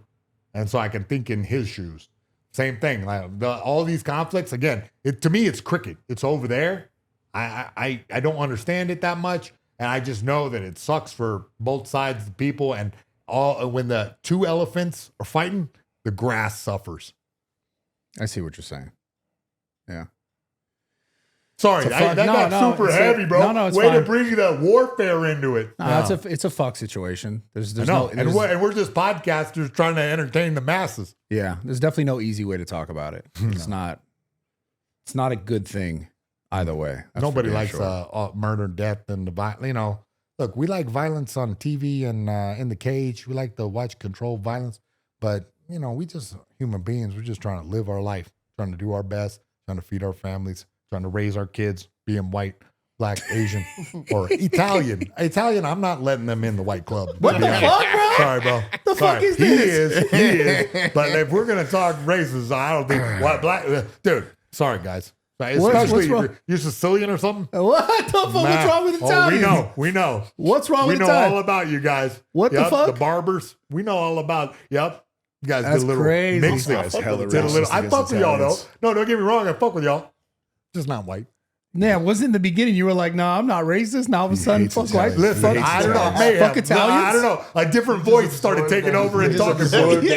Speaker 3: And so I can think in his shoes. Same thing. Like all these conflicts, again, to me, it's cricket. It's over there. I don't understand it that much. And I just know that it sucks for both sides of the people. And when the two elephants are fighting, the grass suffers.
Speaker 2: I see what you're saying. Yeah.
Speaker 3: Sorry, that got super heavy, bro.
Speaker 2: No, it's
Speaker 3: Way
Speaker 2: fine.
Speaker 3: to bring the warfare into it.
Speaker 2: It's a fuck situation. There's
Speaker 3: and we're just podcasters trying to entertain the masses.
Speaker 2: Yeah, there's definitely no easy way to talk about it. It's not a good thing either way.
Speaker 3: Nobody likes murder, death, and the violence. You know, look, we like violence on TV and in the cage. We like to watch controlled violence, but you know, we just human beings. We're just trying to live our life, trying to do our best, trying to feed our families, trying to raise our kids, being white, black, Asian, or Italian. Italian, I'm not letting them in the white club.
Speaker 2: What the fuck, bro?
Speaker 3: Sorry, bro.
Speaker 2: The fuck is this?
Speaker 3: He is. But if we're gonna talk races, I don't think white, black, dude. Sorry, guys. Especially
Speaker 2: what's
Speaker 3: you're Sicilian or something.
Speaker 2: What the fuck? What's wrong with Italians?
Speaker 3: We know.
Speaker 2: What's wrong with
Speaker 3: Italians? We know
Speaker 2: Italians?
Speaker 3: all about you guys.
Speaker 2: What the fuck?
Speaker 3: The barbers. We know all about. Yep. You guys
Speaker 2: That's
Speaker 3: did a little
Speaker 2: crazy.
Speaker 3: mix
Speaker 1: Guys
Speaker 3: it.
Speaker 1: hella
Speaker 3: Did a little.
Speaker 1: racist
Speaker 3: I
Speaker 1: against
Speaker 3: fuck with y'all though.
Speaker 1: Italians.
Speaker 3: No, don't get me wrong. I fuck with y'all. Just not white.
Speaker 2: Yeah, wasn't in the beginning you were like, no, I'm not racist. Now all of a sudden,
Speaker 1: hates
Speaker 2: fuck
Speaker 1: Italians.
Speaker 2: white.
Speaker 3: Listen,
Speaker 1: hates
Speaker 3: I don't know.
Speaker 1: Italians.
Speaker 3: Mayhem.
Speaker 2: Fuck Italians?
Speaker 3: No, I don't know. A different voice started taking over and talking for me.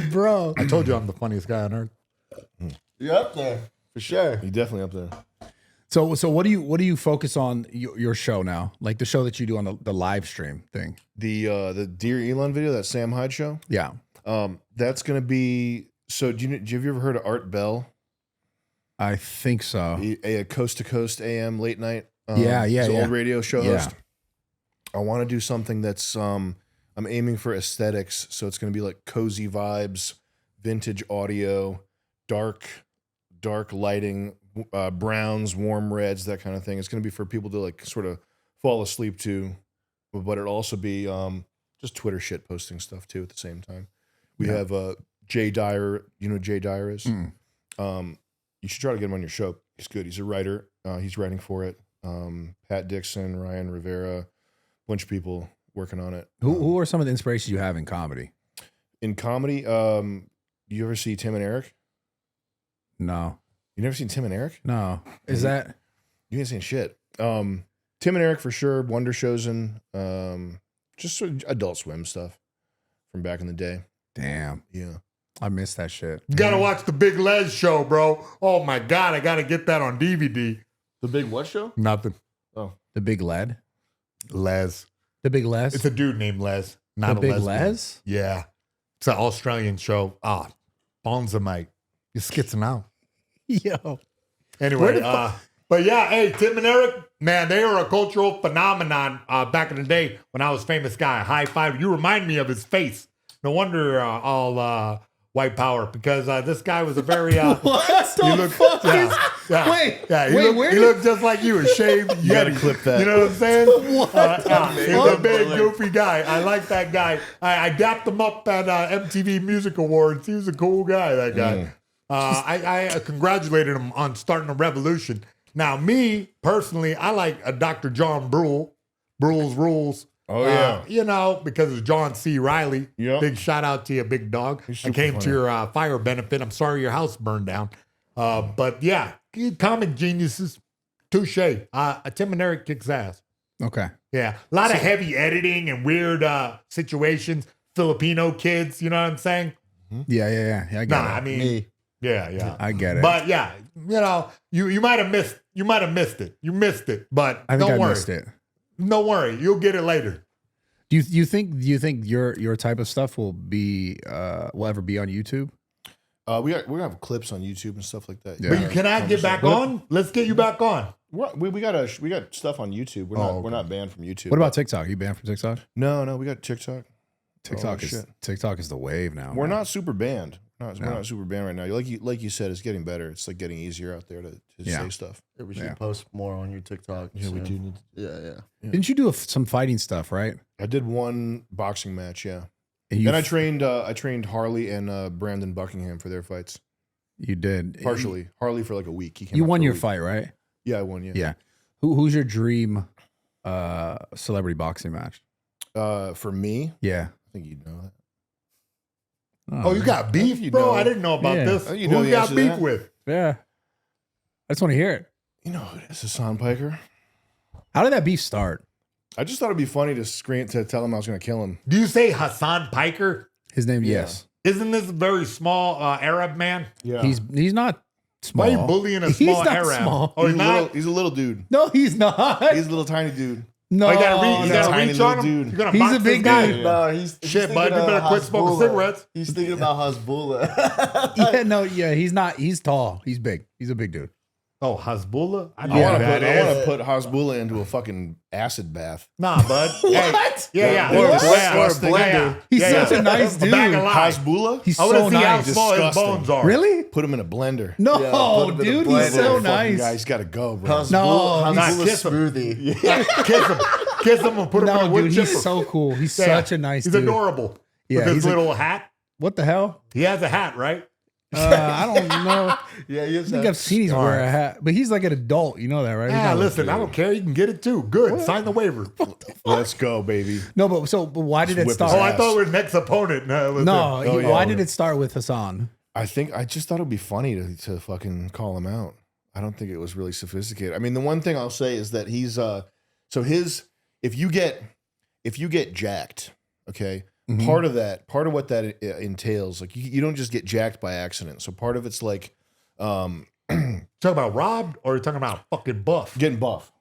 Speaker 2: Bro.
Speaker 3: I told you I'm the funniest guy on earth.
Speaker 4: You're up there for sure.
Speaker 1: You're definitely up there.
Speaker 2: So what do you focus on your show now? Like the show that you do on the live stream thing?
Speaker 1: The Dear Elon video, that Sam Hyde show.
Speaker 2: Yeah.
Speaker 1: That's gonna be. So have you ever heard of Art Bell?
Speaker 2: I think so.
Speaker 1: A Coast to Coast AM late night.
Speaker 2: Yeah.
Speaker 1: he's an old radio show
Speaker 2: Yeah.
Speaker 1: host. I want to do something that's I'm aiming for aesthetics, so it's going to be like cozy vibes, vintage audio, dark lighting, browns, warm reds, that kind of thing. It's going to be for people to like sort of fall asleep to, but it'll also be just Twitter shit posting stuff too at the same time. We have Jay Dyer. You know who Jay Dyer is? You should try to get him on your show. He's good. He's a writer. He's writing for it. Pat Dixon, Ryan Rivera, bunch of people working on it.
Speaker 2: Who are some of the inspirations you have in comedy?
Speaker 1: In comedy, you ever see Tim and Eric?
Speaker 2: No.
Speaker 1: You never seen Tim and Eric?
Speaker 2: No. Is that?
Speaker 1: You ain't seen shit. Tim and Eric for sure. Wonder Chosen. Just sort of Adult Swim stuff from back in the day.
Speaker 2: Damn.
Speaker 1: Yeah.
Speaker 2: I missed that shit.
Speaker 3: You gotta watch the Big Les show, bro. Oh my God, I gotta get that on DVD.
Speaker 1: The Big what show?
Speaker 3: Nothing.
Speaker 2: The Big Lead?
Speaker 3: Les.
Speaker 2: The Big Les?
Speaker 3: It's a dude named Les. Not
Speaker 2: the
Speaker 3: a
Speaker 2: Big
Speaker 3: lesbian.
Speaker 2: Les?
Speaker 3: Yeah. It's an Australian show. Bonzamite. You're skitzing out.
Speaker 2: Yo.
Speaker 3: Anyway, but yeah, hey, Tim and Eric, man, they are a cultural phenomenon back in the day when I was famous guy. High five. You remind me of his face. No wonder all white power, because this guy was a very
Speaker 2: What the fuck?
Speaker 3: He looked just like you, a shaved
Speaker 1: You gotta
Speaker 3: Yeti.
Speaker 1: clip that.
Speaker 3: You know what I'm saying? He's a
Speaker 2: fuck?
Speaker 3: big goofy guy. I like that guy. I dapped him up at MTV Music Awards. He was a cool guy, that guy. I congratulated him on starting a revolution. Now, me personally, I like a Dr. John Brule, Brule's Rules.
Speaker 1: Oh, yeah.
Speaker 3: You know, because of John C. Riley.
Speaker 1: Yep.
Speaker 3: Big shout out to you, big dog. I
Speaker 1: super
Speaker 3: came to
Speaker 1: funny.
Speaker 3: your fire benefit. I'm sorry your house burned down. But yeah, comic geniuses. Touche. Tim and Eric kicks ass.
Speaker 2: Okay.
Speaker 3: Yeah. A lot of heavy editing and weird situations. Filipino kids, you know what I'm saying?
Speaker 2: Yeah. I got it.
Speaker 3: I mean,
Speaker 4: Me.
Speaker 3: Yeah.
Speaker 2: I get it.
Speaker 3: But yeah, you might have missed it. You missed it, but
Speaker 2: I think
Speaker 3: don't
Speaker 2: I
Speaker 3: worry.
Speaker 2: missed it.
Speaker 3: Don't worry, you'll get it later.
Speaker 2: Do you think your type of stuff will ever be on YouTube?
Speaker 1: We have clips on YouTube and stuff like that.
Speaker 2: Yeah.
Speaker 3: But can I get back on? Let's get you back on.
Speaker 1: We got stuff on YouTube. We're not banned from YouTube.
Speaker 2: What about TikTok? You banned from TikTok?
Speaker 1: No, we got TikTok.
Speaker 2: TikTok
Speaker 1: shit.
Speaker 2: is the wave now.
Speaker 1: We're not super banned. We're not super banned right now. Like you said, it's getting better. It's like getting easier out there to say stuff.
Speaker 4: Yeah, we should post more on your TikTok.
Speaker 1: Yeah, we do need to.
Speaker 4: Yeah.
Speaker 2: Didn't you do some fighting stuff, right?
Speaker 1: I did one boxing match, yeah.
Speaker 2: And
Speaker 1: then I trained Harley and Brandon Buckingham for their fights.
Speaker 2: You did.
Speaker 1: Partially. Harley for like a week.
Speaker 2: You won your fight, right?
Speaker 1: Yeah, I won, yeah.
Speaker 2: Yeah. Who's your dream celebrity boxing match?
Speaker 1: For me?
Speaker 2: Yeah.
Speaker 1: I think you'd know that.
Speaker 3: Oh, you got beef, bro? I didn't know about this.
Speaker 1: You know
Speaker 3: Who you got beef
Speaker 1: that?
Speaker 3: with?
Speaker 2: Yeah. I just want to hear it.
Speaker 1: You know who it is, Hassan Piker.
Speaker 2: How did that beef start?
Speaker 1: I just thought it'd be funny to tell him I was going to kill him.
Speaker 3: Do you say Hassan Piker?
Speaker 2: His name, yes.
Speaker 3: Isn't this a very small Arab man?
Speaker 1: Yeah.
Speaker 2: He's not small.
Speaker 3: Why are you bullying a small
Speaker 2: He's not
Speaker 3: Arab?
Speaker 2: small.
Speaker 3: Oh,
Speaker 1: he's a little dude.
Speaker 2: No, he's not.
Speaker 1: He's a little tiny dude.
Speaker 2: No,
Speaker 3: you gotta
Speaker 1: tiny
Speaker 3: reach on
Speaker 1: little
Speaker 3: him.
Speaker 1: dude.
Speaker 3: You're gonna
Speaker 2: He's
Speaker 3: box
Speaker 2: a big
Speaker 3: this guy.
Speaker 2: dude.
Speaker 4: No, he's
Speaker 3: Shit, bud, you
Speaker 4: thinking
Speaker 3: better
Speaker 4: of
Speaker 3: quit smoking
Speaker 4: Hasbulla.
Speaker 3: cigarettes.
Speaker 4: He's thinking about Hasbulla.
Speaker 2: he's not. He's tall. He's big. He's a big dude.
Speaker 3: Oh, Hasbulla? I
Speaker 1: want
Speaker 3: know
Speaker 1: to put Hasbulla into a fucking acid bath.
Speaker 3: Nah, bud.
Speaker 2: What?
Speaker 3: Yeah.
Speaker 1: Or a
Speaker 3: Yeah.
Speaker 1: blender.
Speaker 2: He's such a nice dude.
Speaker 3: A bag of lies.
Speaker 1: Hasbulla?
Speaker 2: He's
Speaker 3: I want
Speaker 2: so
Speaker 3: to see how
Speaker 2: nice.
Speaker 3: small his
Speaker 1: Disgusting.
Speaker 3: bones are.
Speaker 2: Really?
Speaker 1: Put him in a blender.
Speaker 2: No,
Speaker 4: Yeah, put him in a
Speaker 2: dude, he's
Speaker 4: blender.
Speaker 2: so
Speaker 1: Fucking
Speaker 2: nice.
Speaker 1: guy, he's got to go, bro.
Speaker 4: Hasbulla
Speaker 3: Nah, kiss him.
Speaker 4: smoothie.
Speaker 3: Kiss him and put him in a
Speaker 2: No,
Speaker 3: wood
Speaker 2: dude,
Speaker 3: chipper.
Speaker 2: he's so cool. He's
Speaker 3: Yeah.
Speaker 2: such a nice
Speaker 3: He's
Speaker 2: dude.
Speaker 3: adorable.
Speaker 2: Yeah,
Speaker 3: With his
Speaker 2: he's a-
Speaker 3: little hat.
Speaker 2: What the hell?
Speaker 3: He has a hat, right?
Speaker 2: I don't know.
Speaker 4: Yeah,
Speaker 2: I think I've seen he's wear a hat, but he's like an adult. You know that, right? He's
Speaker 3: Yeah,
Speaker 2: not
Speaker 3: listen,
Speaker 2: like-
Speaker 3: I don't care. You can get it too. Good. Sign the waiver.
Speaker 1: Let's go, baby.
Speaker 2: No, but why did it
Speaker 1: whip
Speaker 2: start?
Speaker 1: his
Speaker 3: Oh, I
Speaker 1: ass.
Speaker 3: thought we were next opponent. No, it was
Speaker 2: No,
Speaker 3: him.
Speaker 2: why did it start with Hassan?
Speaker 1: I just thought it would be funny to fucking call him out. I don't think it was really sophisticated. I mean, the one thing I'll say is that he's if you get jacked, okay, part of what that entails, like you don't just get jacked by accident. So part of it's like
Speaker 3: Talking about robbed or you're talking about fucking buff?
Speaker 1: getting buff.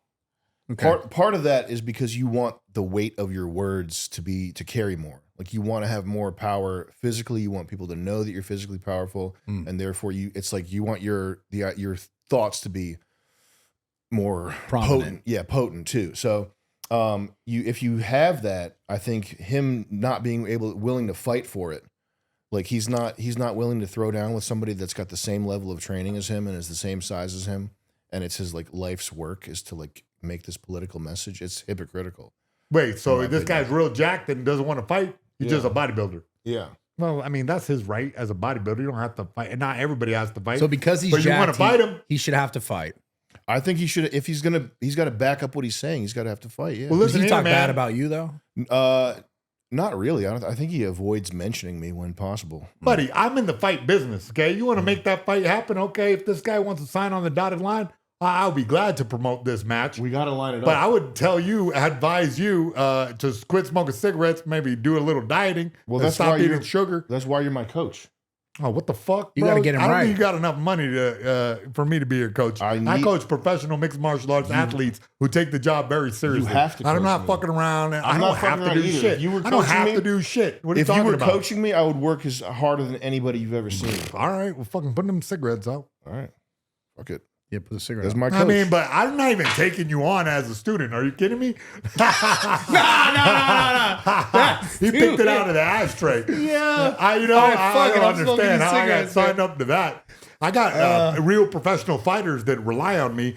Speaker 2: Okay.
Speaker 1: Part of that is because you want the weight of your words to carry more. Like you want to have more power physically. You want people to know that you're physically powerful, and therefore it's like you want your thoughts to be more
Speaker 2: Prominent.
Speaker 1: potent. Yeah, potent too. So if you have that, I think him not being willing to fight for it, like he's not willing to throw down with somebody that's got the same level of training as him and is the same size as him, and it's his like life's work is to like make this political message. It's hypocritical.
Speaker 3: Wait, so
Speaker 1: my
Speaker 3: this
Speaker 1: opinion.
Speaker 3: guy's real jacked and doesn't want to fight? He's just a bodybuilder.
Speaker 1: Yeah.
Speaker 3: Well, I mean, that's his right as a bodybuilder. You don't have to fight. And not everybody has to fight.
Speaker 2: So because he's
Speaker 3: but you want
Speaker 2: jacked,
Speaker 3: to fight him?
Speaker 2: he should have to fight.
Speaker 1: I think he should. If he's got to back up what he's saying. He's got to have to fight. Yeah.
Speaker 3: Well,
Speaker 2: Does
Speaker 3: listen
Speaker 2: he
Speaker 3: here,
Speaker 2: talk
Speaker 3: man.
Speaker 2: bad about you though?
Speaker 1: Not really. I think he avoids mentioning me when possible.
Speaker 3: Buddy, I'm in the fight business, okay? You want to make that fight happen, okay? If this guy wants to sign on the dotted line, I'll be glad to promote this match.
Speaker 1: We got to line it
Speaker 3: But
Speaker 1: up.
Speaker 3: I would advise you to quit smoking cigarettes, maybe do a little dieting,
Speaker 1: Well,
Speaker 3: and
Speaker 1: that's
Speaker 3: stop
Speaker 1: why
Speaker 3: eating
Speaker 1: you're-
Speaker 3: sugar.
Speaker 1: That's why you're my coach.
Speaker 3: Oh, what the fuck?
Speaker 2: You
Speaker 3: bro?
Speaker 2: gotta get him
Speaker 3: I don't
Speaker 2: right.
Speaker 3: think you got enough money for me to be your coach. I coach professional mixed martial arts athletes who take the job very seriously.
Speaker 1: have to
Speaker 3: I'm
Speaker 1: coach
Speaker 3: not
Speaker 1: me.
Speaker 3: fucking around. I
Speaker 1: I'm
Speaker 3: don't
Speaker 1: not
Speaker 3: have
Speaker 1: fucking
Speaker 3: to do
Speaker 1: around either.
Speaker 3: shit.
Speaker 1: If you were
Speaker 3: I don't
Speaker 1: coaching
Speaker 3: have
Speaker 1: me-
Speaker 3: to do shit. What are you
Speaker 1: If you
Speaker 3: talking
Speaker 1: were
Speaker 3: about?
Speaker 1: coaching me, I would work as harder than anybody you've ever seen.
Speaker 3: All right, well, fucking put them cigarettes out.
Speaker 1: All right. Fuck it.
Speaker 2: Yeah, put the cigarette.
Speaker 1: That's
Speaker 2: out.
Speaker 1: my coach.
Speaker 3: I mean, but I'm not even taking you on as a student. Are you kidding me?
Speaker 2: no.
Speaker 3: He picked it out of the ashtray.
Speaker 2: Yeah.
Speaker 3: I
Speaker 2: All right, fuck it,
Speaker 3: don't
Speaker 2: I'm smoking
Speaker 3: understand
Speaker 2: these
Speaker 3: how I got
Speaker 2: cigarettes,
Speaker 3: signed up to that. I got real professional fighters that rely on me.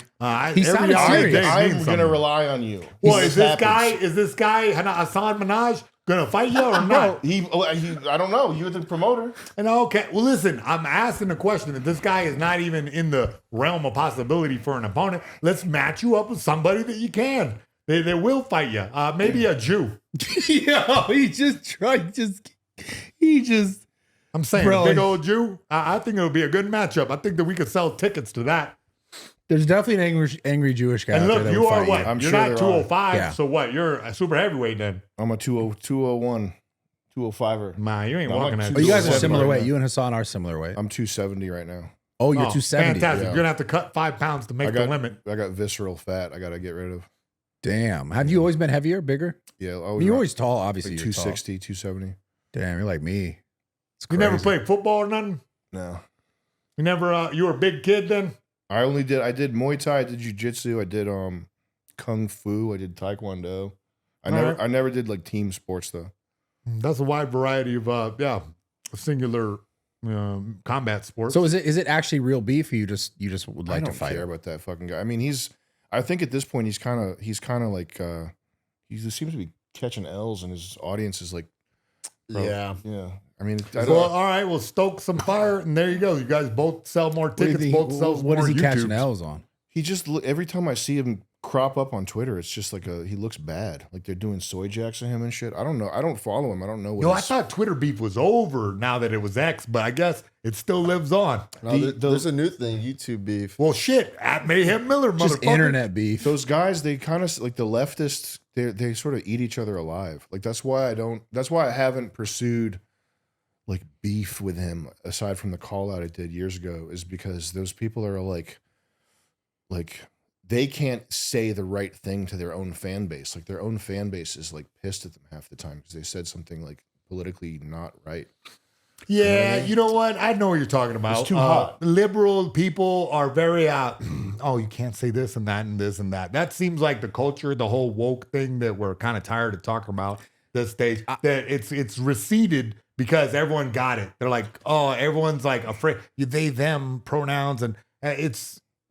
Speaker 2: He sounded serious.
Speaker 1: I'm going to rely on you.
Speaker 3: Well,
Speaker 1: If
Speaker 3: is this
Speaker 1: happens.
Speaker 3: guy Hassan Minaj gonna fight you or
Speaker 1: No,
Speaker 3: not?
Speaker 1: I don't know. You're the promoter.
Speaker 3: And okay, well, listen, I'm asking the question. If this guy is not even in the realm of possibility for an opponent, let's match you up with somebody that you can. They will fight you. Maybe a Jew.
Speaker 2: Yo, he just.
Speaker 3: I'm saying
Speaker 2: Bro,
Speaker 3: a big old Jew. I think it'll be a good matchup. I think that we could sell tickets to that.
Speaker 2: There's definitely an angry Jewish guy.
Speaker 3: And
Speaker 2: out
Speaker 3: look,
Speaker 2: there that
Speaker 3: you
Speaker 2: will
Speaker 3: are
Speaker 2: fight
Speaker 3: what?
Speaker 1: I'm
Speaker 3: You're
Speaker 1: sure
Speaker 3: not
Speaker 1: there are.
Speaker 3: 205.
Speaker 2: Yeah.
Speaker 3: So what? You're a super heavyweight then.
Speaker 1: I'm a 201. 205er.
Speaker 3: Nah, you ain't
Speaker 1: No, I'm
Speaker 3: walking
Speaker 1: like
Speaker 3: that.
Speaker 2: Oh, you guys are
Speaker 1: 207
Speaker 2: similar
Speaker 1: right
Speaker 2: weight.
Speaker 1: now.
Speaker 2: You and Hassan are similar weight.
Speaker 1: I'm 270 right now.
Speaker 2: Oh, you're
Speaker 3: Oh,
Speaker 2: 270.
Speaker 3: Fantastic.
Speaker 1: Yeah.
Speaker 3: You're gonna have to cut 5 pounds to make the limit.
Speaker 1: I got visceral fat. I got to get rid of.
Speaker 2: Damn. Have you always been heavier, bigger?
Speaker 1: Yeah.
Speaker 2: You're always tall, obviously.
Speaker 1: like
Speaker 2: You're tall.
Speaker 1: 260, 270.
Speaker 2: Damn, you're like me. It's
Speaker 3: You
Speaker 2: crazy.
Speaker 3: never played football or nothing?
Speaker 1: No.
Speaker 3: You never. You were a big kid then?
Speaker 1: I did Muay Thai, I did jiu-jitsu, I did kung fu, I did taekwondo. I never did like team sports though.
Speaker 3: That's a wide variety of singular combat sports.
Speaker 2: So is it actually real beef? Or you just would like
Speaker 1: I
Speaker 2: to
Speaker 1: don't
Speaker 2: fight?
Speaker 1: care about that fucking guy. I mean, I think at this point he's kind of like he just seems to be catching L's and his audience is like
Speaker 4: Yeah.
Speaker 1: yeah. I mean,
Speaker 3: well, all right, we'll stoke some fire, and there you go. You guys both sell more tickets. Both sell
Speaker 2: What
Speaker 3: more
Speaker 2: is he catching
Speaker 3: YouTubes.
Speaker 2: L's on?
Speaker 1: he just every time I see him crop up on Twitter, it's just like he looks bad. Like they're doing soy jacks to him and shit. I don't know. I don't follow him. I don't know what.
Speaker 3: No, I thought Twitter beef was over now that it was X, but I guess it still lives on.
Speaker 4: No, there's a new thing, YouTube beef.
Speaker 3: Well, shit, at Mayhem Miller,
Speaker 2: Just
Speaker 3: motherfucker.
Speaker 2: internet beef.
Speaker 1: those guys, they kind of like the leftists. They sort of eat each other alive. Like that's why I haven't pursued like beef with him aside from the call out I did years ago, is because those people are like they can't say the right thing to their own fan base. Like their own fan base is like pissed at them half the time because they said something like politically not right.
Speaker 3: Yeah, you know what? I know what you're talking about.
Speaker 1: It's too hot.
Speaker 3: Liberal people are very oh, you can't say this and that and this and that. That seems like the culture, the whole woke thing that we're kind of tired of talking about this stage. That it's receded because everyone got it. They're like, oh, everyone's like afraid. They, them pronouns, and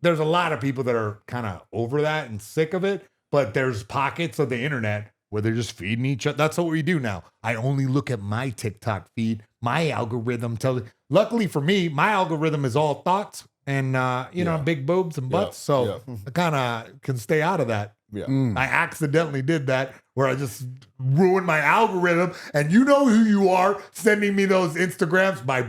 Speaker 3: there's a lot of people that are kind of over that and sick of it. But there's pockets of the internet where they're just feeding each other. That's what we do now. I only look at my TikTok feed. My algorithm tells. Luckily for me, my algorithm is all thoughts and big boobs and butts. So I kind of can stay out of that.
Speaker 1: Yeah.
Speaker 3: I accidentally did that where I just ruined my algorithm. And you know who you are sending me those Instagrams? My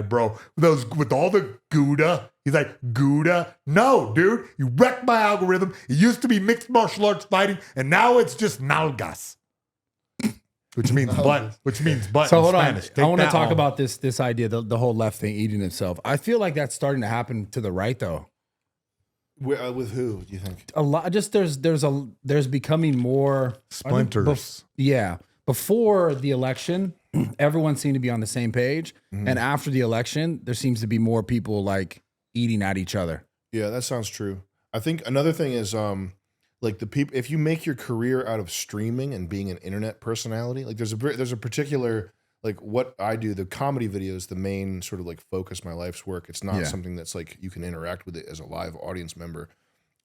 Speaker 3: bro. Those with all the Gouda. He's like, Gouda? No, dude. You wrecked my algorithm. It used to be mixed martial arts fighting, and now it's just nalgas. Which means butt. Which means butt
Speaker 2: So
Speaker 3: in
Speaker 2: hold on.
Speaker 3: Spanish.
Speaker 2: I
Speaker 3: Take
Speaker 2: want to
Speaker 3: that
Speaker 2: talk
Speaker 3: home.
Speaker 2: about this idea, the whole left thing eating itself. I feel like that's starting to happen to the right though.
Speaker 1: With who do you think?
Speaker 2: A lot. Just there's becoming more
Speaker 3: Splinters.
Speaker 2: Yeah. Before the election, everyone seemed to be on the same page, and after the election, there seems to be more people like eating at each other.
Speaker 1: Yeah, that sounds true. I think another thing is like the people, if you make your career out of streaming and being an internet personality, like there's a particular, like what I do, the comedy video is the main sort of like focus of my life's work. It's not something that's like you can interact with it as a live audience member.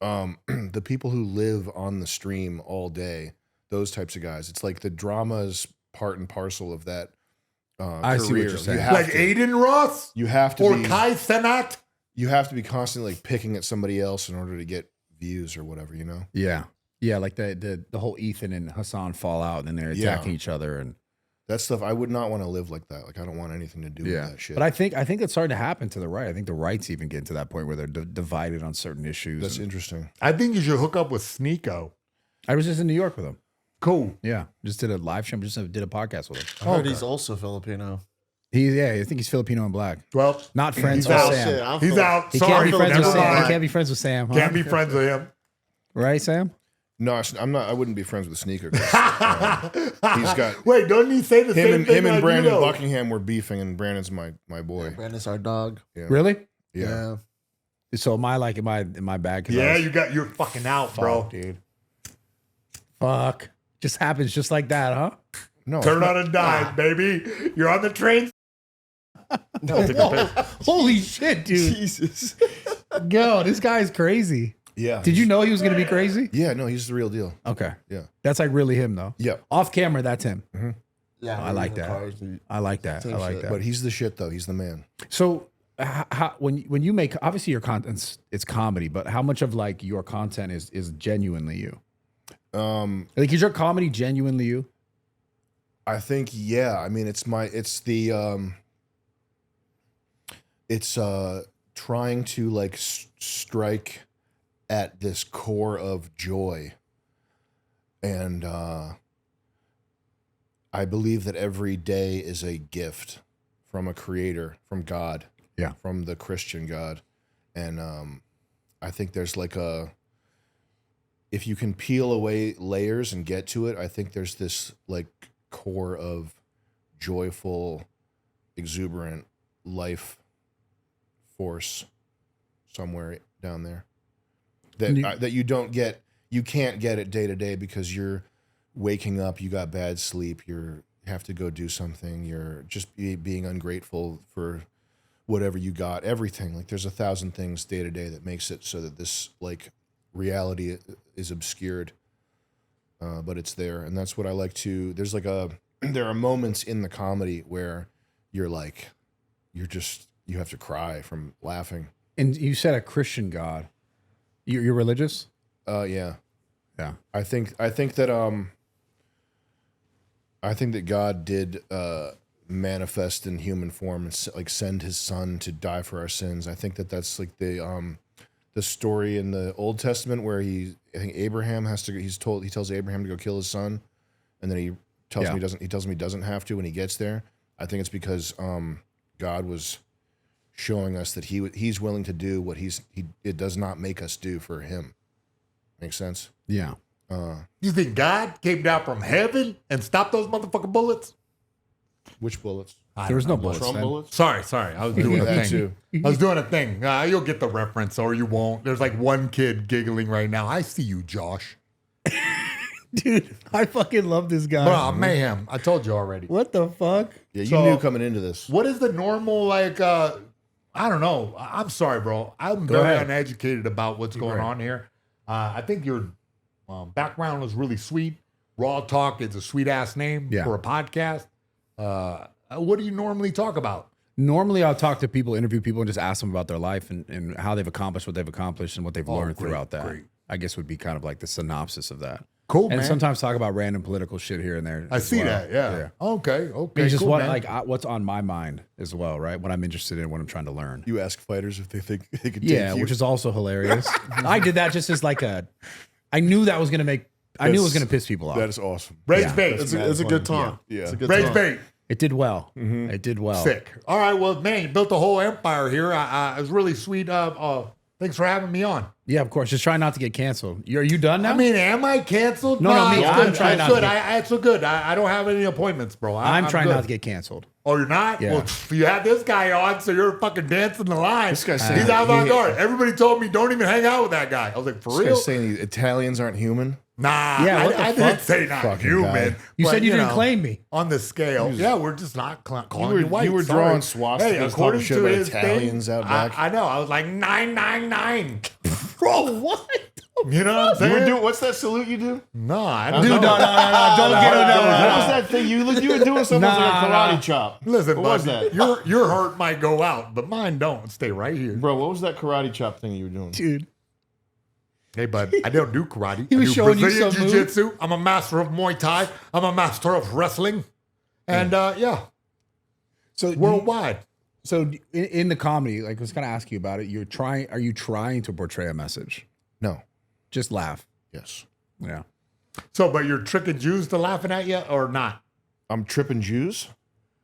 Speaker 1: The people who live on the stream all day, those types of guys, it's like the drama's part and parcel of that
Speaker 2: I
Speaker 1: career.
Speaker 2: see what you're saying.
Speaker 1: You have
Speaker 3: Like
Speaker 1: to,
Speaker 3: Aiden Ross
Speaker 1: you have to
Speaker 3: or
Speaker 1: be,
Speaker 3: Kai Cenat.
Speaker 1: you have to be constantly like picking at somebody else in order to get views or whatever, you know?
Speaker 2: Yeah. Yeah, like the whole Ethan and Hassan fallout, and they're attacking each other, and
Speaker 1: That stuff, I would not want to live like that. Like, I don't want anything to do with that shit.
Speaker 2: But I think it's starting to happen to the right. I think the right's even getting to that point where they're divided on certain issues.
Speaker 1: That's interesting.
Speaker 3: I think you should hook up with Sneeko.
Speaker 2: I was just in New York with him.
Speaker 3: Cool.
Speaker 2: Yeah, just did a live show. Just did a podcast with him.
Speaker 4: I heard he's also Filipino.
Speaker 2: I think he's Filipino and black.
Speaker 3: Well,
Speaker 2: Not friends
Speaker 3: he's
Speaker 2: with
Speaker 3: out.
Speaker 2: Sam.
Speaker 4: Shit, I'm
Speaker 3: He's out.
Speaker 2: He
Speaker 3: Sorry,
Speaker 2: can't be friends with
Speaker 3: never
Speaker 2: Sam.
Speaker 3: mind.
Speaker 2: He can't be friends with Sam. Huh?
Speaker 3: Can't be friends with him.
Speaker 2: Right, Sam?
Speaker 1: No, I'm not. I wouldn't be friends with Sneaker. 'Cause, he's got
Speaker 3: Wait, don't he say the same thing?
Speaker 1: him and
Speaker 3: like
Speaker 1: Brandon
Speaker 3: you know?
Speaker 1: Buckingham were beefing, and Brandon's my boy.
Speaker 4: Brandon's our dog.
Speaker 1: Yeah.
Speaker 2: Really?
Speaker 1: Yeah.
Speaker 2: So am I like, am I bad? 'Cause
Speaker 3: Yeah, you're fucking out, bro.
Speaker 1: dude.
Speaker 2: Fuck. Just happens just like that, huh?
Speaker 1: No,
Speaker 3: Turn on a dime, baby. You're on the train. No, take a piss.
Speaker 2: Holy shit, dude.
Speaker 4: Jesus.
Speaker 2: Yo, this guy's crazy.
Speaker 1: Yeah.
Speaker 2: Did you know he was going to be crazy?
Speaker 1: Yeah. No, he's the real deal.
Speaker 2: Okay.
Speaker 1: Yeah.
Speaker 2: That's like really him, though.
Speaker 1: Yeah.
Speaker 2: Off camera, that's him.
Speaker 4: Yeah,
Speaker 2: I like that. I like that. I like that.
Speaker 1: But he's the shit, though. He's the man.
Speaker 2: So, when you make, obviously your content, it's comedy, but how much of like your content is genuinely you? Like, is your comedy genuinely you?
Speaker 1: I think, yeah. I mean, it's trying to like strike at this core of joy. And I I believe that every day is a gift from a creator, from God, from the Christian God. And I think there's like if you can peel away layers and get to it, I think there's this like core of joyful, exuberant life force somewhere down there that you can't get it day to day because you're waking up, you got bad sleep, you have to go do something, you're just being ungrateful for whatever you got, everything. Like there's 1,000 things day to day that makes it so that this like reality is obscured, but it's there. And that's what I like to, there are moments in the comedy where you're like, you have to cry from laughing.
Speaker 2: And you said a Christian God. You're religious?
Speaker 1: Yeah.
Speaker 2: Yeah.
Speaker 1: I think that God did manifest in human form and like send his son to die for our sins. I think that's like the story in the Old Testament where I think Abraham he tells Abraham to go kill his son, and then he tells him he doesn't have to when he gets there. I think it's because God was showing us that he's willing to do what it does not make us do for him. Makes sense?
Speaker 2: Yeah.
Speaker 3: You think God came down from heaven and stopped those motherfucking bullets?
Speaker 1: Which bullets?
Speaker 2: There was no bullets.
Speaker 1: Trump
Speaker 2: then.
Speaker 1: bullets?
Speaker 3: Sorry. I was doing a
Speaker 1: that
Speaker 3: thing.
Speaker 1: too.
Speaker 3: I was doing a thing. You'll get the reference or you won't. There's like one kid giggling right now. I see you, Josh.
Speaker 2: Dude, I fucking love this guy.
Speaker 3: Bro, Mayhem. I told you already.
Speaker 2: What the fuck?
Speaker 1: Yeah, you knew coming into this.
Speaker 3: What is the normal, like, I don't know. I'm sorry, bro. I'm very
Speaker 2: ahead.
Speaker 3: uneducated about what's going on here. I think your background was really sweet. Raw Talk is a sweet ass name for a podcast. What do you normally talk about?
Speaker 2: Normally, I'll talk to people, interview people, and just ask them about their life and how they've accomplished what they've accomplished and what they've learned throughout that.
Speaker 3: Great.
Speaker 2: I guess would be kind of like the synopsis of that.
Speaker 3: Cool,
Speaker 2: and
Speaker 3: man.
Speaker 2: sometimes talk about random political shit here and there.
Speaker 3: I
Speaker 2: as
Speaker 3: see
Speaker 2: well.
Speaker 3: that. Yeah. Okay.
Speaker 2: It's just
Speaker 3: cool, man.
Speaker 2: what's on my mind as well, right? What I'm interested in, what I'm trying to learn.
Speaker 1: You ask fighters if they think they could take you.
Speaker 2: Which is also hilarious. I did that just as like I knew that was gonna I knew it was gonna piss people off.
Speaker 1: That is awesome.
Speaker 3: Rage bait.
Speaker 4: It's a good time.
Speaker 1: Yeah.
Speaker 4: It's a good
Speaker 3: Rage
Speaker 4: time.
Speaker 3: bait.
Speaker 2: It did well. It did well.
Speaker 3: Sick. All right. Well, man, you built a whole empire here. It was really sweet. Thanks for having me on.
Speaker 2: Yeah, of course. Just try not to get canceled. Are you done now?
Speaker 3: I mean, am I canceled?
Speaker 2: No, me.
Speaker 3: it's
Speaker 2: I'm
Speaker 3: good.
Speaker 2: trying
Speaker 3: It's
Speaker 2: not
Speaker 3: good.
Speaker 2: to
Speaker 3: It's so good. I don't have any appointments, bro.
Speaker 2: I'm trying
Speaker 3: good.
Speaker 2: not to get canceled.
Speaker 3: Oh, you're not?
Speaker 2: Yeah.
Speaker 3: Well, you had this guy on, so you're fucking dancing the line.
Speaker 1: This guy's saying
Speaker 3: He's avant-garde. Everybody told me don't even hang out with that guy. I was like, for
Speaker 1: This
Speaker 3: real?
Speaker 1: guy's saying the Italians aren't human.
Speaker 3: Nah,
Speaker 2: Yeah, what the
Speaker 3: I
Speaker 2: fuck?
Speaker 3: didn't say not
Speaker 1: Fucking
Speaker 3: human.
Speaker 1: guy.
Speaker 2: You
Speaker 3: but,
Speaker 2: said you didn't
Speaker 3: know,
Speaker 2: claim me.
Speaker 3: on the scale. Yeah, we're just not calling you white.
Speaker 1: You were
Speaker 3: Sorry.
Speaker 1: drawing swastikas,
Speaker 3: Hey, according
Speaker 1: talking shit
Speaker 3: to
Speaker 1: about
Speaker 3: his
Speaker 1: Italians
Speaker 3: thing,
Speaker 1: out back.
Speaker 3: I know. I was like 999.
Speaker 2: Bro, what?
Speaker 3: You know what I'm
Speaker 1: You were
Speaker 3: saying?
Speaker 1: doing what's that salute you do?
Speaker 3: No, I don't
Speaker 2: Dude,
Speaker 3: know.
Speaker 2: no. Don't get it.
Speaker 1: What was that thing you were doing? Something like a karate
Speaker 2: Nah.
Speaker 1: chop.
Speaker 3: Listen,
Speaker 1: what was
Speaker 3: buddy,
Speaker 1: that?
Speaker 3: your hurt might go out, but mine don't. Stay right here.
Speaker 1: Bro, what was that karate chop thing you were doing?
Speaker 2: Dude.
Speaker 3: Hey, bud, I don't do karate.
Speaker 2: He was
Speaker 3: I do
Speaker 2: showing you
Speaker 3: Brazilian
Speaker 2: some moves.
Speaker 3: jiu-jitsu. I'm a master of Muay Thai. I'm a master of wrestling. And
Speaker 2: So
Speaker 3: worldwide.
Speaker 2: So in the comedy, like I was gonna ask you about it. Are you trying to portray a message?
Speaker 1: No.
Speaker 2: Just laugh.
Speaker 1: Yes.
Speaker 2: Yeah.
Speaker 3: So, but you're tricking Jews to laughing at you or not?
Speaker 1: I'm tripping Jews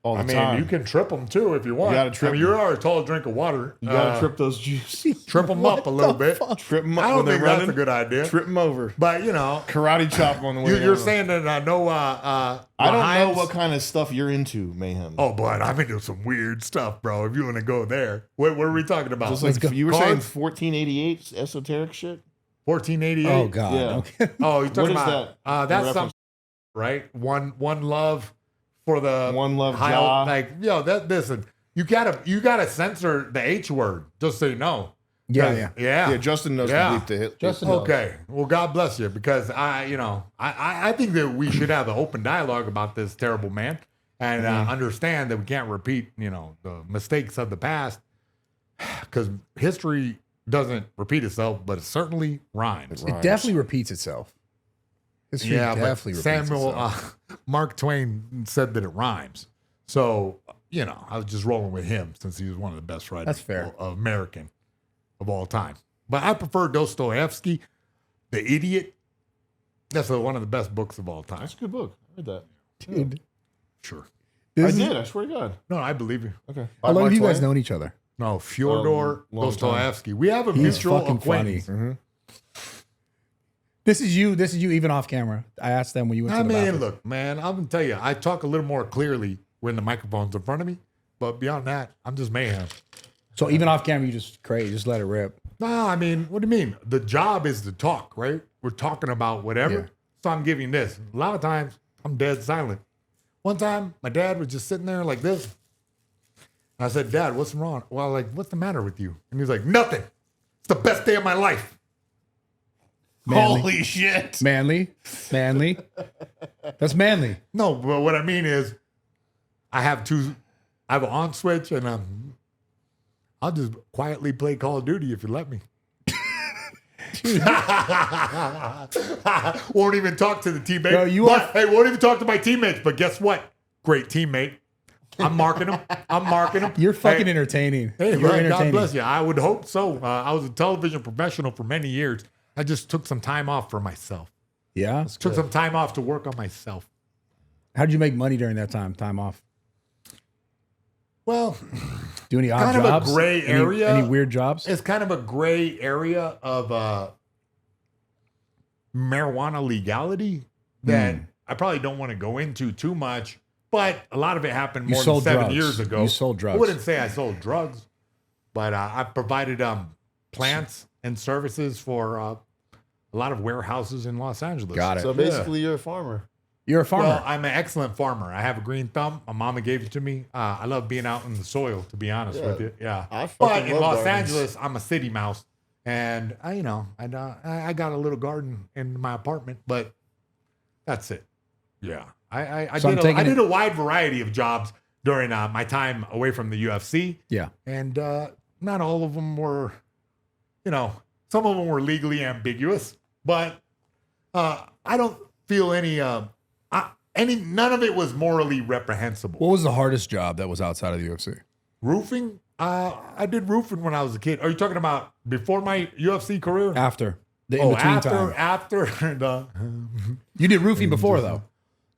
Speaker 1: all the
Speaker 3: I mean,
Speaker 1: time.
Speaker 3: you can trip them too if you want.
Speaker 1: You gotta trip
Speaker 3: I mean, you're already a tall drink of water.
Speaker 1: You gotta trip those Jews.
Speaker 3: Trip them up a little bit.
Speaker 1: Trip them up
Speaker 3: I don't
Speaker 1: when they're
Speaker 3: think that's
Speaker 1: running.
Speaker 3: a good idea.
Speaker 1: Trip them over.
Speaker 3: But, you know,
Speaker 1: Karate chop on the way
Speaker 3: you're
Speaker 1: over.
Speaker 3: saying that
Speaker 1: I don't know what kind of stuff you're into, Mayhem.
Speaker 3: Oh, but I've been doing some weird stuff, bro. If you want to go there. What are we talking about?
Speaker 1: Just like you were saying
Speaker 3: Cards?
Speaker 1: 1488 esoteric shit?
Speaker 3: 1488.
Speaker 2: Oh God.
Speaker 1: Yeah.
Speaker 2: Okay.
Speaker 3: Oh, you're talking
Speaker 1: What is
Speaker 3: about
Speaker 1: that?
Speaker 3: that's
Speaker 1: In
Speaker 3: something, right? One love for the
Speaker 1: One love
Speaker 3: high,
Speaker 1: Jah.
Speaker 3: like listen, you gotta censor the H word, just so you know.
Speaker 2: Yeah.
Speaker 1: Yeah, Justin knows
Speaker 3: Yeah.
Speaker 1: to bleep the hit.
Speaker 2: Justin knows.
Speaker 3: Okay. Well, God bless you, because I think that we should have an open dialogue about this terrible man and understand that we can't repeat, the mistakes of the past, because history doesn't repeat itself, but it certainly rhymes.
Speaker 2: It definitely repeats itself. History
Speaker 3: Yeah, but
Speaker 2: definitely repeats
Speaker 3: Samuel,
Speaker 2: itself.
Speaker 3: Mark Twain said that it rhymes. So, I was just rolling with him since he was one of the best writers
Speaker 2: That's fair.
Speaker 3: of American of all time. But I prefer Dostoevsky, The Idiot. That's one of the best books of all time.
Speaker 1: That's a good book. I read that.
Speaker 2: Dude.
Speaker 3: Sure.
Speaker 1: I did. I swear to God.
Speaker 3: No, I believe you.
Speaker 1: Okay.
Speaker 2: How long have you guys
Speaker 1: Twain?
Speaker 2: known each other?
Speaker 3: No, Fyodor
Speaker 1: long time.
Speaker 3: Dostoevsky. We have a
Speaker 2: He's
Speaker 3: mutual
Speaker 2: fucking
Speaker 3: acquaintance.
Speaker 2: funny. This is you even off camera. I asked them when you went
Speaker 3: I
Speaker 2: to the
Speaker 3: mean,
Speaker 2: bathroom.
Speaker 3: look, man, I'm gonna tell you, I talk a little more clearly when the microphone's in front of me. But beyond that, I'm just mayhem.
Speaker 2: So even off camera, you just crazy, just let it rip.
Speaker 3: No, I mean, what do you mean? The job is to talk, right? We're talking about whatever.
Speaker 2: Yeah.
Speaker 3: So I'm giving this. A lot of times, I'm dead silent. One time, my dad was just sitting there like this. I said, Dad, what's wrong? Well, like, what's the matter with you? And he's like, nothing. It's the best day of my life.
Speaker 2: Manly.
Speaker 1: Holy shit.
Speaker 2: Manly. That's manly.
Speaker 3: No, but what I mean is, I have an on switch, and I'll just quietly play Call of Duty if you let me. Won't even talk to the teammate.
Speaker 2: Bro,
Speaker 3: Hey, won't even talk to my teammates. But guess what? Great teammate. I'm marking them.
Speaker 2: You're fucking
Speaker 3: Hey,
Speaker 2: entertaining.
Speaker 3: Hey,
Speaker 2: You're
Speaker 3: man, God
Speaker 2: entertaining.
Speaker 3: bless you. I would hope so. I was a television professional for many years. I just took some time off for myself.
Speaker 2: Yeah.
Speaker 3: Took some time off to work on myself.
Speaker 2: How did you make money during that time off?
Speaker 3: Well,
Speaker 2: Do any odd
Speaker 3: kind of a
Speaker 2: jobs?
Speaker 3: gray area.
Speaker 2: Any weird jobs?
Speaker 3: it's kind of a gray area of marijuana legality that I probably don't want to go into too much, but a lot of it happened
Speaker 2: You
Speaker 3: more than
Speaker 2: sold
Speaker 3: 7
Speaker 2: drugs.
Speaker 3: years ago.
Speaker 2: You sold drugs.
Speaker 3: I wouldn't say I sold drugs, but I provided plants and services for a lot of warehouses in Los Angeles.
Speaker 2: Got it.
Speaker 4: So basically, you're a farmer.
Speaker 2: You're a farmer.
Speaker 3: Well, I'm an excellent farmer. I have a green thumb. My mama gave it to me. I love being out in the soil, to be honest
Speaker 4: Yeah.
Speaker 3: with you. Yeah.
Speaker 4: I
Speaker 3: But
Speaker 4: fucking
Speaker 3: in
Speaker 4: love
Speaker 3: Los
Speaker 4: gardens.
Speaker 3: Angeles, I'm a city mouse, and I got a little garden in my apartment, but that's it. Yeah. I
Speaker 2: So I'm taking
Speaker 3: did a wide variety of jobs during my time away from the UFC,
Speaker 2: yeah.
Speaker 3: and not all of them were, some of them were legally ambiguous, but I don't feel none of it was morally reprehensible.
Speaker 2: What was the hardest job that was outside of the UFC?
Speaker 3: Roofing? I did roofing when I was a kid. Are you talking about before my UFC career?
Speaker 2: After the in between time.
Speaker 3: after the,
Speaker 2: You did roofing before though.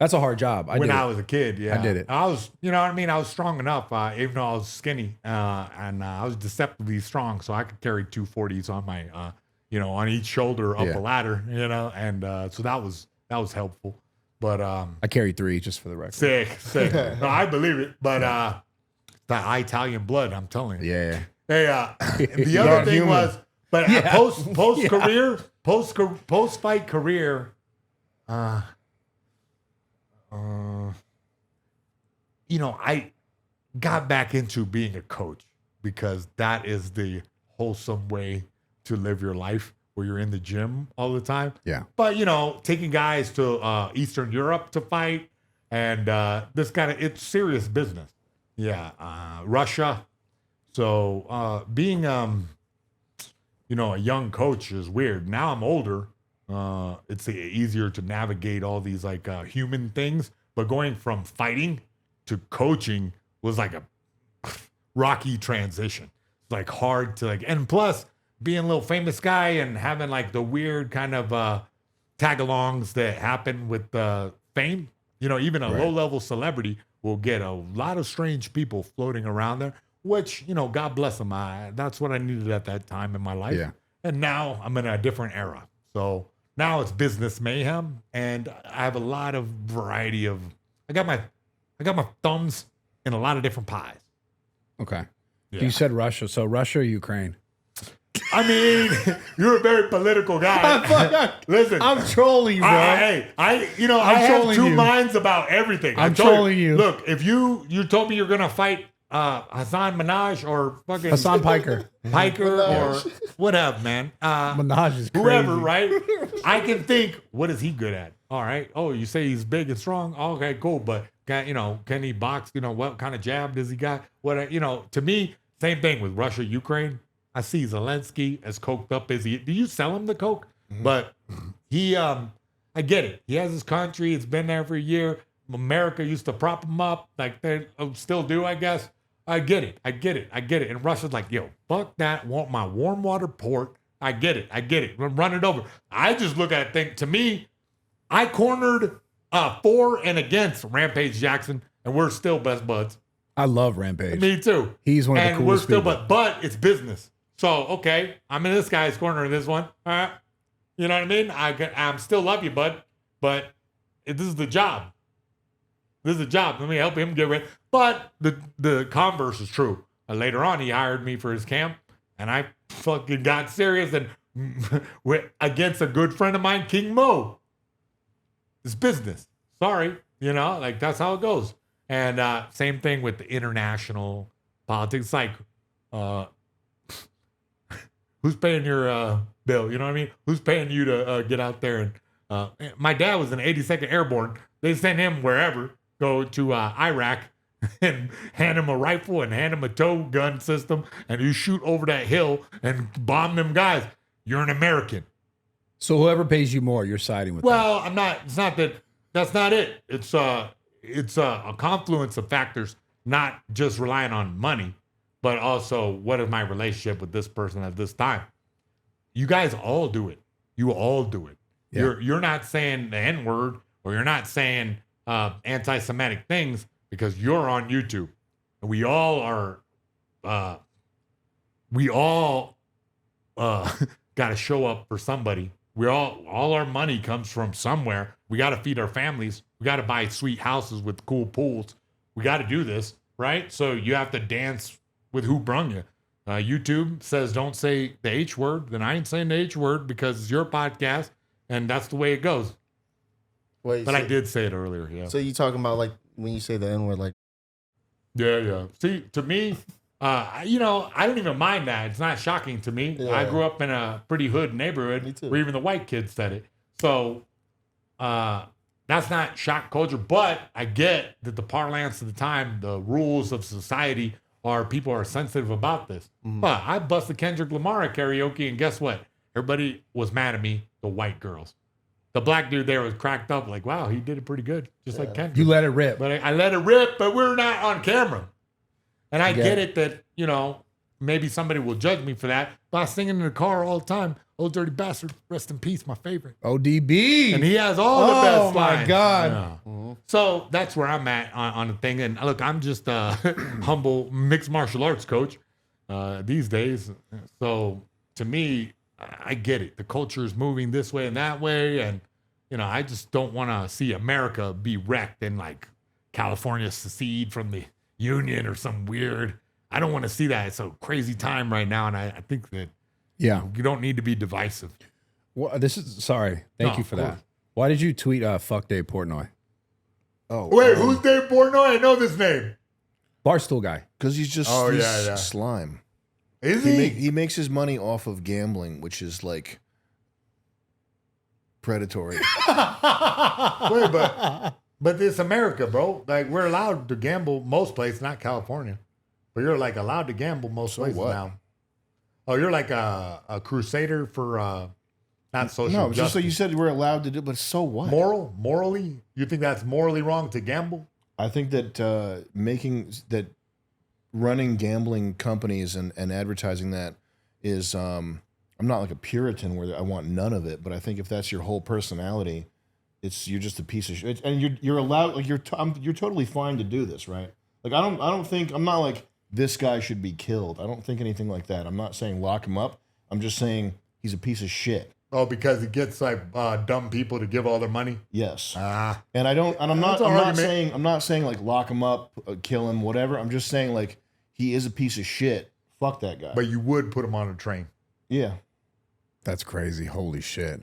Speaker 2: That's a hard job.
Speaker 3: when I was a kid, yeah.
Speaker 2: I did it.
Speaker 3: I was, you know what I mean? I was strong enough, even though I was skinny, and I was deceptively strong, so I could carry 240s on my, on each shoulder up
Speaker 2: Yeah.
Speaker 3: a ladder, and so that was helpful. But
Speaker 2: I carried 3 just for the record.
Speaker 3: sick. No, I believe it. But that Italian blood, I'm telling you.
Speaker 2: Yeah.
Speaker 3: Hey, the other thing
Speaker 1: human.
Speaker 3: was, but post career, post fight career, I got back into being a coach because that is the wholesome way to live your life, where you're in the gym all the time.
Speaker 2: Yeah.
Speaker 3: But taking guys to Eastern Europe to fight, and it's serious business. Yeah, Russia. So being a young coach is weird. Now I'm older. It's easier to navigate all these human things. But going from fighting to coaching was like a rocky transition. It's like hard to and plus being a little famous guy and having the weird kind of tag-alongs that happen with fame. Even a low-level celebrity will get a lot of strange people floating around there, which, God bless them. That's what I needed at that time in my life.
Speaker 2: Yeah.
Speaker 3: And now I'm in a different era. So now it's business mayhem, and I have a lot of variety of. I got my thumbs in a lot of different pies.
Speaker 2: Okay.
Speaker 3: Yeah.
Speaker 2: You said Russia. So Russia or Ukraine?
Speaker 3: I mean, you're a very political guy. Listen,
Speaker 2: I'm trolling you, bro.
Speaker 3: I have
Speaker 2: trolling
Speaker 3: two
Speaker 2: you.
Speaker 3: minds about everything.
Speaker 2: I'm
Speaker 3: I told
Speaker 2: trolling you.
Speaker 3: Look, if you told me you're gonna fight Hassan Minaj or fucking
Speaker 2: Hassan Piker.
Speaker 3: or whatever, man.
Speaker 2: Minaj is crazy.
Speaker 3: Whoever, right? I can think, what is he good at? All right. Oh, you say he's big and strong. Okay, cool. But can he box? What kind of jab does he got? To me, same thing with Russia, Ukraine. I see Zelensky as coked up as he. Do you sell him the coke? But he, I get it. He has his country. It's been there for a year. America used to prop him up, like they still do, I guess. I get it. And Russia's like, yo, fuck that. Want my warm water port. I get it. Run it over. I just look at it. To me, I cornered for and against Rampage Jackson and we're still best buds.
Speaker 2: I love Rampage.
Speaker 3: Me too.
Speaker 2: He's one of the
Speaker 3: and we're
Speaker 2: coolest
Speaker 3: still,
Speaker 2: people.
Speaker 3: but it's business. So okay, I'm in this guy's corner in this one. You know what I mean? I'm still love you, bud, but this is the job. This is a job. Let me help him get rid. But the converse is true. Later on, he hired me for his camp, and I fucking got serious and against a good friend of mine, King Mo. It's business. Sorry, like that's how it goes. And same thing with the international politics. Like, who's paying your bill? You know what I mean? Who's paying you to get out there? And my dad was in 82nd Airborne. They sent him wherever. Go to Iraq and hand him a rifle and hand him a tow gun system, and you shoot over that hill and bomb them guys. You're an American.
Speaker 2: So whoever pays you more, you're siding with them.
Speaker 3: Well, I'm not. It's not that. That's not it. It's a confluence of factors, not just relying on money, but also what is my relationship with this person at this time. You guys all do it. You all do it.
Speaker 2: Yeah.
Speaker 3: You're not saying the N-word, or you're not saying anti-Semitic things because you're on YouTube. And we all are. We all got to show up for somebody. All our money comes from somewhere. We got to feed our families. We got to buy sweet houses with cool pools. We got to do this, right? So you have to dance with who brung you. YouTube says don't say the H word. Then I ain't saying the H word because it's your podcast, and that's the way it goes.
Speaker 4: Wait,
Speaker 3: But I did say it earlier, yeah.
Speaker 4: So you talking about like when you say the N word, like
Speaker 3: Yeah. See, to me, I don't even mind that. It's not shocking to me.
Speaker 4: Yeah.
Speaker 3: I grew up in a pretty hood neighborhood
Speaker 4: Me too.
Speaker 3: where even the white kids said it. So that's not shock culture, but I get that the parlance of the time, the rules of society people are sensitive about this. But I busted Kendrick Lamar at karaoke, and guess what? Everybody was mad at me, the white girls. The black dude there was cracked up like, wow, he did it pretty good, just like Kendrick.
Speaker 2: You let it rip.
Speaker 3: But I let it rip, but we're not on camera. And I get it that, maybe somebody will judge me for that. But I was singing in the car all the time. Old Dirty Bastard, rest in peace, my favorite.
Speaker 2: ODB.
Speaker 3: And he has all the best lines.
Speaker 2: Oh, my God.
Speaker 3: Yeah. So that's where I'm at on the thing. And look, I'm just a humble mixed martial arts coach these days. So to me, I get it. The culture is moving this way and that way. And, I just don't want to see America be wrecked and like California secede from the Union or some weird. I don't want to see that. It's a crazy time right now. And I think that
Speaker 2: Yeah.
Speaker 3: you don't need to be divisive.
Speaker 2: Well, sorry. Thank
Speaker 3: No,
Speaker 2: you for
Speaker 3: of
Speaker 2: that.
Speaker 3: course.
Speaker 2: Why did you tweet fuck Dave Portnoy?
Speaker 1: Oh,
Speaker 3: Wait, who's Dave Portnoy? I know this name.
Speaker 2: Barstool guy.
Speaker 1: because he's just
Speaker 3: Oh,
Speaker 1: he's
Speaker 3: yeah.
Speaker 1: slime.
Speaker 3: Is
Speaker 1: He makes his money off of gambling, which is like predatory.
Speaker 3: Wait, but it's America, bro. Like, we're allowed to gamble most places, not California. But you're like allowed to gamble most places
Speaker 1: what?
Speaker 3: now. Oh, you're like a crusader for not social
Speaker 1: No, it's
Speaker 3: justice.
Speaker 1: just like you said we're allowed to do, but so what?
Speaker 3: Morally? You think that's morally wrong to gamble?
Speaker 1: I think that running gambling companies and advertising that is I'm not like a Puritan where I want none of it, but I think if that's your whole personality, you're just a piece of shit, and you're allowed, like you're totally fine to do this, right? Like I'm not like this guy should be killed. I don't think anything like that. I'm not saying lock him up. I'm just saying he's a piece of shit.
Speaker 3: Oh, because it gets like dumb people to give all their money.
Speaker 1: Yes.
Speaker 3: Ah,
Speaker 1: And I'm
Speaker 3: That's an argument.
Speaker 1: not saying like lock him up, kill him, whatever. I'm just saying like he is a piece of shit. Fuck that guy.
Speaker 3: but you would put him on a train.
Speaker 1: Yeah.
Speaker 2: That's crazy. Holy shit.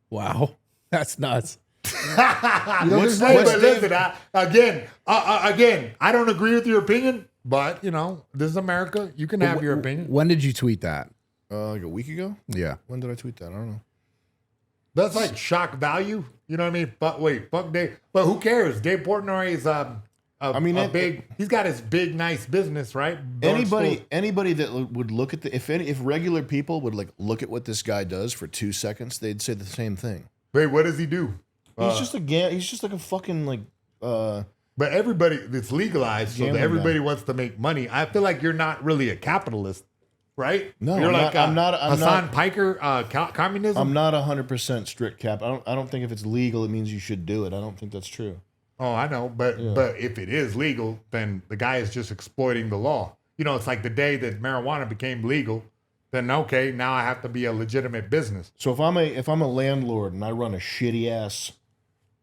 Speaker 2: Wow. That's nuts.
Speaker 1: What's
Speaker 3: Listen, again, I don't agree with your opinion, but this is America. You can have your opinion.
Speaker 2: When did you tweet that?
Speaker 1: Like a week ago?
Speaker 2: Yeah.
Speaker 1: When did I tweet that? I don't know.
Speaker 3: That's like shock value. You know what I mean? But wait, fuck Dave. But who cares? Dave Portnoy is big. He's got his big, nice business, right?
Speaker 1: Anybody that would look at if regular people would like look at what this guy does for 2 seconds, they'd say the same thing.
Speaker 3: Wait, what does he do?
Speaker 1: He's just like a fucking like
Speaker 3: But everybody, it's legalized, so
Speaker 1: Gambling
Speaker 3: everybody
Speaker 1: guy.
Speaker 3: wants to make money. I feel like you're not really a capitalist, right?
Speaker 1: No,
Speaker 3: you're
Speaker 1: I'm not.
Speaker 3: Hassan Piker, communism.
Speaker 1: I'm not 100% strict cap. I don't think if it's legal it means you should do it. I don't think that's true.
Speaker 3: Oh, I know, but if it is legal, then the guy is just exploiting the law. You know, it's like the day that marijuana became legal, then okay, now I have to be a legitimate business.
Speaker 1: So if I'm a landlord and I run a shitty ass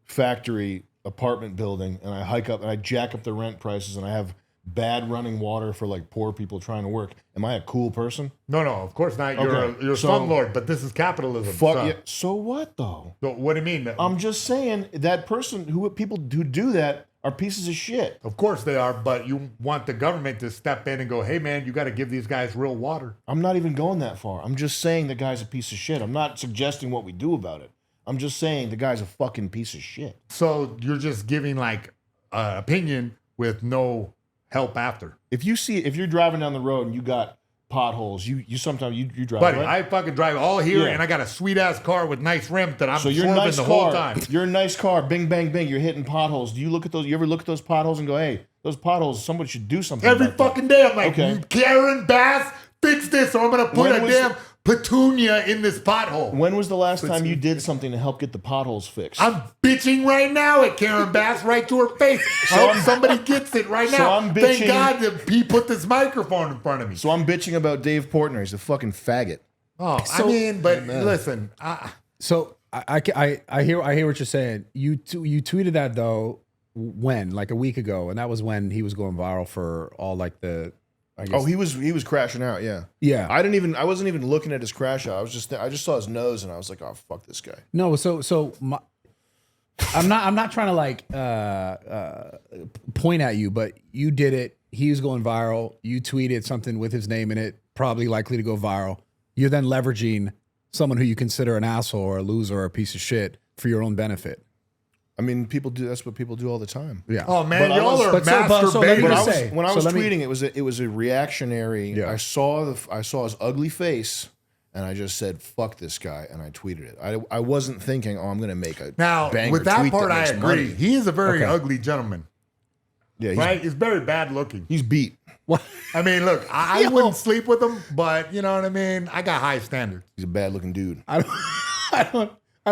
Speaker 1: factory apartment building and I hike up and I jack up the rent prices and I have bad running water for like poor people trying to work, am I a cool person?
Speaker 3: No, of course not. You're
Speaker 1: Okay.
Speaker 3: a slumlord, but this is capitalism.
Speaker 1: Fuck yeah. So what though?
Speaker 3: So what do you mean?
Speaker 1: I'm just saying that people who do that are pieces of shit.
Speaker 3: Of course they are, but you want the government to step in and go, hey man, you got to give these guys real water.
Speaker 1: I'm not even going that far. I'm just saying the guy's a piece of shit. I'm not suggesting what we do about it. I'm just saying the guy's a fucking piece of shit.
Speaker 3: So you're just giving like opinion with no help after.
Speaker 1: If you're driving down the road and you got potholes, you sometimes you drive.
Speaker 3: Buddy,
Speaker 1: right?
Speaker 3: I fucking drive all here
Speaker 1: Yeah.
Speaker 3: and I got a sweet ass car with nice rims that I'm
Speaker 1: So your
Speaker 3: swerving
Speaker 1: nice
Speaker 3: the
Speaker 1: car,
Speaker 3: whole time.
Speaker 1: your nice car, bing bang bing, you're hitting potholes. Do you look at those? You ever look at those potholes and go, "Hey, those potholes, somebody should do something."
Speaker 3: Every
Speaker 1: about that."
Speaker 3: fucking day I'm like,
Speaker 1: Okay.
Speaker 3: Karen Bass, fix this or I'm gonna put
Speaker 1: When
Speaker 3: a
Speaker 1: was
Speaker 3: damn petunia in this pothole.
Speaker 1: When was the last time you did something to help get the potholes fixed?
Speaker 3: I'm bitching right now at Karen Bass right to her face. I hope somebody gets it right
Speaker 1: So
Speaker 3: now.
Speaker 1: I'm
Speaker 3: Thank
Speaker 1: bitching-
Speaker 3: God that he put this microphone in front of me.
Speaker 1: So I'm bitching about Dave Portnoy. He's a fucking faggot.
Speaker 3: Oh,
Speaker 2: So-
Speaker 3: I mean, but listen,
Speaker 2: So I hear what you're saying. You tweeted that though when, like a week ago, and that was when he was going viral for all like the. I guess,
Speaker 1: Oh, he was crashing out. Yeah.
Speaker 2: yeah.
Speaker 1: I wasn't even looking at his crash out. I just saw his nose and I was like, oh fuck this guy.
Speaker 2: No, so I'm not trying to like point at you, but you did it. He was going viral. You tweeted something with his name in it, probably likely to go viral. You're then leveraging someone who you consider an asshole or a loser or a piece of shit for your own benefit.
Speaker 1: I mean, people do. That's what people do all the time.
Speaker 2: Yeah.
Speaker 3: oh man,
Speaker 1: But I
Speaker 3: y'all
Speaker 1: was-
Speaker 3: are
Speaker 2: but so let me
Speaker 1: When
Speaker 3: masturbating.
Speaker 2: just
Speaker 1: I was,
Speaker 2: say-
Speaker 1: when I
Speaker 2: so
Speaker 1: was
Speaker 2: let me-
Speaker 1: tweeting, it was a reactionary.
Speaker 2: Yeah.
Speaker 1: I saw his ugly face, and I just said, "Fuck this guy," and I tweeted it. I wasn't thinking, "Oh, I'm gonna make a
Speaker 3: Now,
Speaker 1: banger
Speaker 3: with that
Speaker 1: tweet
Speaker 3: part, I
Speaker 1: makes
Speaker 3: agree.
Speaker 1: money."
Speaker 3: He is a very
Speaker 2: Okay.
Speaker 3: ugly gentleman,
Speaker 1: Yeah,
Speaker 3: right? He's very bad looking.
Speaker 1: he's beat.
Speaker 2: What?
Speaker 3: I mean, look, I wouldn't sleep with him, but you know what I mean? I got high standards.
Speaker 1: He's a bad looking dude.
Speaker 2: I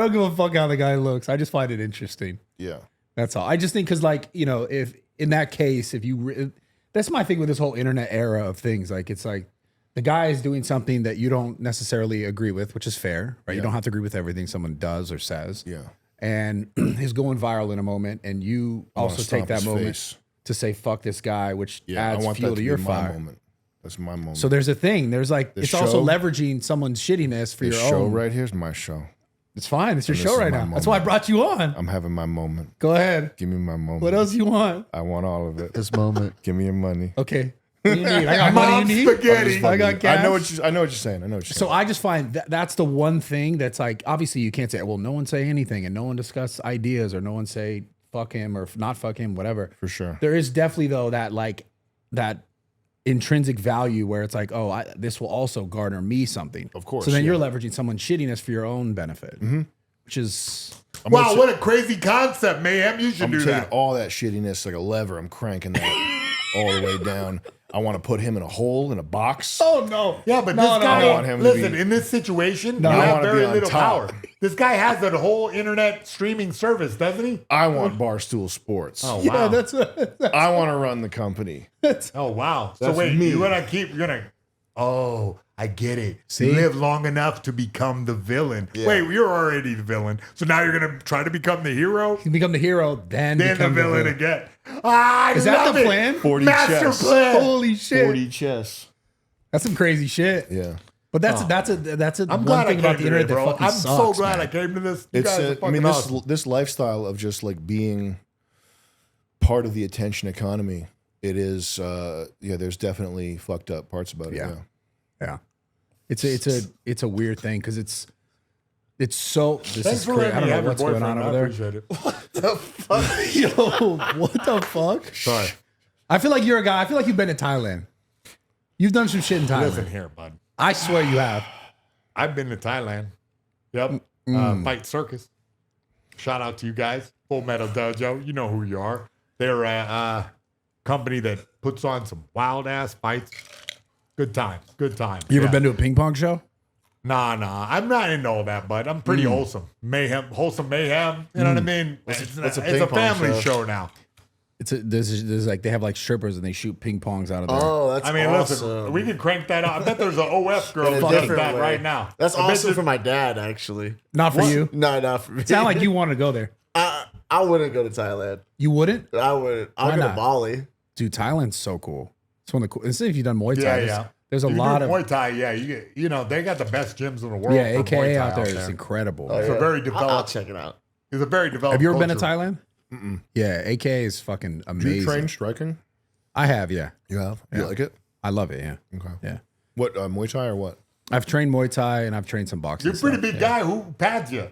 Speaker 2: don't give a fuck how the guy looks. I just find it interesting.
Speaker 1: Yeah.
Speaker 2: That's all. I just think because, like, you know, if in that case, if you, that's my thing with this whole internet era of things. Like, it's like the guy is doing something that you don't necessarily agree with, which is fair, right? You don't have to agree with everything someone does or says.
Speaker 1: Yeah.
Speaker 2: And he's going viral in a moment, and you also
Speaker 1: stomp
Speaker 2: take that
Speaker 1: his
Speaker 2: moment
Speaker 1: face.
Speaker 2: to say "fuck this guy," which
Speaker 1: Yeah.
Speaker 2: adds
Speaker 1: I want
Speaker 2: fuel
Speaker 1: that
Speaker 2: to
Speaker 1: to
Speaker 2: your
Speaker 1: be my
Speaker 2: fire.
Speaker 1: moment. That's my moment.
Speaker 2: So there's a thing. There's like
Speaker 1: This
Speaker 2: it's also
Speaker 1: show-
Speaker 2: leveraging someone's shittiness for
Speaker 1: this
Speaker 2: your
Speaker 1: show
Speaker 2: own.
Speaker 1: right here's my show.
Speaker 2: It's fine. It's your
Speaker 1: And
Speaker 2: show
Speaker 1: this is
Speaker 2: right
Speaker 1: my
Speaker 2: now. That's why I
Speaker 1: moment.
Speaker 2: brought you on.
Speaker 1: I'm having my moment.
Speaker 2: Go ahead.
Speaker 1: Give me my moment.
Speaker 2: What else you want?
Speaker 1: I want all of it.
Speaker 4: This moment.
Speaker 1: Give me your money.
Speaker 2: Okay. What do you need? I got money
Speaker 3: Mom
Speaker 2: you need.
Speaker 3: spaghetti.
Speaker 2: I got cash.
Speaker 1: I know what you're saying. I know what you're
Speaker 2: So
Speaker 1: saying.
Speaker 2: I just find that's the one thing that's like, obviously you can't say, well, no one say anything and no one discuss ideas or no one say fuck him or not fuck him, whatever.
Speaker 1: For sure.
Speaker 2: There is definitely though that like that intrinsic value where it's like, oh, this will also garner me something.
Speaker 1: Of course,
Speaker 2: So then
Speaker 1: yeah.
Speaker 2: you're leveraging someone's shittiness for your own benefit, which is
Speaker 3: Wow, what a crazy concept, Mayhem. You should
Speaker 1: I'm
Speaker 3: do
Speaker 1: taking
Speaker 3: that.
Speaker 1: all that shittiness like a lever. I'm cranking that all the way down. I want to put him in a hole in a box.
Speaker 2: oh no,
Speaker 3: Yeah, but
Speaker 2: No,
Speaker 3: this
Speaker 2: no,
Speaker 3: guy,
Speaker 1: I want him to
Speaker 3: listen,
Speaker 1: be-
Speaker 3: in this situation,
Speaker 2: No,
Speaker 3: you
Speaker 2: I
Speaker 3: have
Speaker 1: wanna be
Speaker 3: very
Speaker 1: on
Speaker 3: little
Speaker 1: top.
Speaker 3: power. This guy has a whole internet streaming service, doesn't he?
Speaker 1: I want Barstool Sports.
Speaker 3: Oh,
Speaker 2: yeah,
Speaker 3: wow.
Speaker 2: that's
Speaker 1: I want to run the company.
Speaker 3: Oh, wow. So
Speaker 1: That's
Speaker 3: wait,
Speaker 1: me.
Speaker 3: oh, I get it.
Speaker 2: See?
Speaker 3: You live long enough to become the villain. Wait, you're already the villain. So now you're going to try to become the hero?
Speaker 2: you become the hero, then
Speaker 3: Then the
Speaker 2: become
Speaker 3: villain again. I
Speaker 2: Is that
Speaker 3: love
Speaker 2: the
Speaker 3: it.
Speaker 2: plan?
Speaker 1: 40
Speaker 3: Master
Speaker 1: chess.
Speaker 3: plan.
Speaker 2: Holy shit,
Speaker 1: 40 chess.
Speaker 2: that's some crazy shit.
Speaker 1: Yeah.
Speaker 2: But that's a
Speaker 3: I'm
Speaker 2: one
Speaker 3: glad I
Speaker 2: thing
Speaker 3: came
Speaker 2: about
Speaker 3: to
Speaker 2: the internet
Speaker 3: this,
Speaker 2: that
Speaker 3: bro.
Speaker 2: fucking
Speaker 3: I'm
Speaker 2: sucks.
Speaker 3: so glad
Speaker 2: man.
Speaker 3: I came to this. You
Speaker 1: It's
Speaker 3: guys are
Speaker 1: I
Speaker 3: fucking
Speaker 1: mean
Speaker 3: awesome.
Speaker 1: this lifestyle of just like being part of the attention economy. It is there's definitely fucked up parts about it.
Speaker 2: Yeah.
Speaker 1: Yeah.
Speaker 2: Yeah, it's a weird thing because it's so. This
Speaker 3: Thanks
Speaker 2: is
Speaker 3: for
Speaker 2: crazy.
Speaker 3: letting
Speaker 2: I don't
Speaker 3: me
Speaker 2: know
Speaker 3: have your
Speaker 2: what's going on
Speaker 3: boyfriend. I
Speaker 2: over there.
Speaker 3: appreciate it.
Speaker 2: Yo, what the fuck?
Speaker 3: Sorry.
Speaker 2: I feel like you're a guy. I feel like you've been to Thailand. You've done some shit in Thailand.
Speaker 3: Listen here, bud.
Speaker 2: I swear you have.
Speaker 3: I've been to Thailand. Yep. Fight Circus. Shout out to you guys. Full Metal Dojo. You know who you are. They're a company that puts on some wild ass fights. Good time. Good time.
Speaker 2: You ever been to a ping pong show?
Speaker 3: Nah. I'm not into all that, but I'm pretty wholesome. Wholesome mayhem. You know what I mean? It's
Speaker 4: a
Speaker 3: a
Speaker 4: ping pong
Speaker 3: family
Speaker 4: show.
Speaker 3: show now.
Speaker 2: There's like they have like strippers and they shoot ping pongs out of there.
Speaker 4: Oh, that's
Speaker 3: I mean,
Speaker 4: awesome.
Speaker 3: listen, we can crank that out. I bet there's an OF girl
Speaker 4: In a
Speaker 3: who does
Speaker 4: different
Speaker 3: that
Speaker 4: way.
Speaker 3: right now.
Speaker 4: That's
Speaker 3: I bet
Speaker 4: awesome
Speaker 3: there's-
Speaker 4: for my dad, actually.
Speaker 2: Not for you.
Speaker 4: No, not for me.
Speaker 2: Sound like you want to go there.
Speaker 4: I wouldn't go to Thailand.
Speaker 2: You wouldn't,
Speaker 4: I wouldn't. I'll
Speaker 2: Why
Speaker 4: go
Speaker 2: not?
Speaker 4: to Bali.
Speaker 2: dude. Thailand's so cool. It's one of the cool. Let's see if you've done Muay Thai.
Speaker 3: Yeah,
Speaker 2: There's-
Speaker 3: yeah.
Speaker 2: There's a
Speaker 3: If you
Speaker 2: lot
Speaker 3: do
Speaker 2: of
Speaker 3: Muay Thai. Yeah, you know they got the best gyms in the world.
Speaker 2: yeah.
Speaker 3: for Muay
Speaker 2: AKA
Speaker 3: Thai
Speaker 2: out there is incredible.
Speaker 4: Oh,
Speaker 3: It's a
Speaker 4: yeah.
Speaker 3: very
Speaker 4: I'll
Speaker 3: developed.
Speaker 4: check it out.
Speaker 3: It's a very developed.
Speaker 2: Have you ever been to
Speaker 3: culture.
Speaker 2: Thailand? Yeah, AKA is fucking
Speaker 1: Do
Speaker 2: amazing.
Speaker 1: you train striking?
Speaker 2: I have, yeah.
Speaker 1: You have? You like it?
Speaker 2: I love it. Yeah,
Speaker 1: Okay.
Speaker 2: yeah.
Speaker 1: What, Muay Thai or what?
Speaker 2: I've trained Muay Thai and I've trained some boxing.
Speaker 3: You're a pretty
Speaker 2: stuff,
Speaker 3: big
Speaker 2: yeah.
Speaker 3: guy. Who pads you?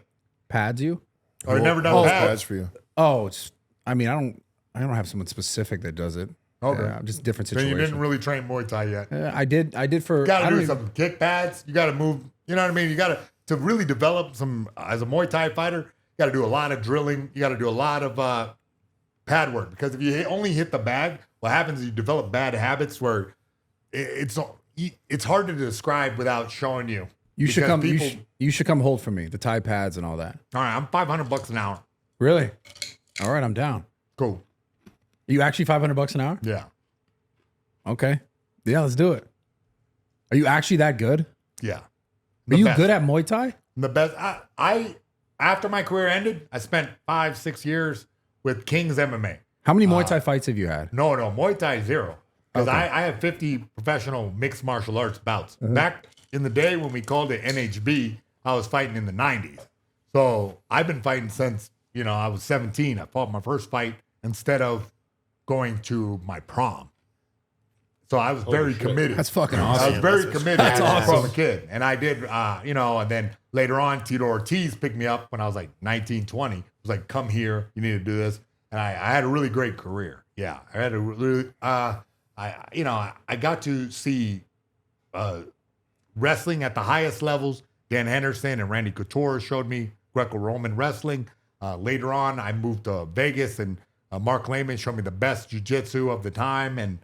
Speaker 2: Pads you?
Speaker 3: Or never done
Speaker 1: What's
Speaker 3: pads?
Speaker 1: pads for you?
Speaker 2: Oh, it's. I mean, I don't have someone specific that does it.
Speaker 3: Okay.
Speaker 2: Yeah, just different
Speaker 3: Then
Speaker 2: situations.
Speaker 3: you didn't really train Muay Thai yet.
Speaker 2: I did for.
Speaker 3: You got
Speaker 2: I
Speaker 3: to
Speaker 2: don't
Speaker 3: do
Speaker 2: even-
Speaker 3: some kick pads. You got to move. You know what I mean? You got to really develop some as a Muay Thai fighter. You got to do a lot of drilling. You got to do a lot of pad work because if you only hit the bag, what happens is you develop bad habits where it's hard to describe without showing you.
Speaker 2: You should
Speaker 3: Because
Speaker 2: come.
Speaker 3: people-
Speaker 2: You should come hold for me. The Thai pads and all that.
Speaker 3: All right, I'm $500 an hour.
Speaker 2: Really? All right, I'm down.
Speaker 3: Cool.
Speaker 2: Are you actually $500 an hour?
Speaker 3: Yeah.
Speaker 2: Okay. Yeah, let's do it. Are you actually that good?
Speaker 3: Yeah.
Speaker 2: Are you good at Muay Thai?
Speaker 3: The best. I after my career ended, I spent 5-6 years with King's MMA.
Speaker 2: How many Muay Thai fights have you had?
Speaker 3: No, Muay Thai 0. Because
Speaker 2: Okay.
Speaker 3: I have 50 professional mixed martial arts bouts. Back in the day when we called it NHB, I was fighting in the 90s. So I've been fighting since, I was 17. I fought my first fight instead of going to my prom. So I was very committed.
Speaker 2: That's fucking
Speaker 3: I
Speaker 2: awesome.
Speaker 3: was very committed
Speaker 2: That's awesome.
Speaker 3: from a kid. And I did, and then later on, Tito Ortiz picked me up when I was like 19, 20. He was like, come here, you need to do this. And I had a really great career. Yeah, I had a really, I got to see wrestling at the highest levels. Dan Henderson and Randy Couture showed me Greco-Roman wrestling. Later on, I moved to Vegas and Mark Lehman showed me the best jiu-jitsu of the time. And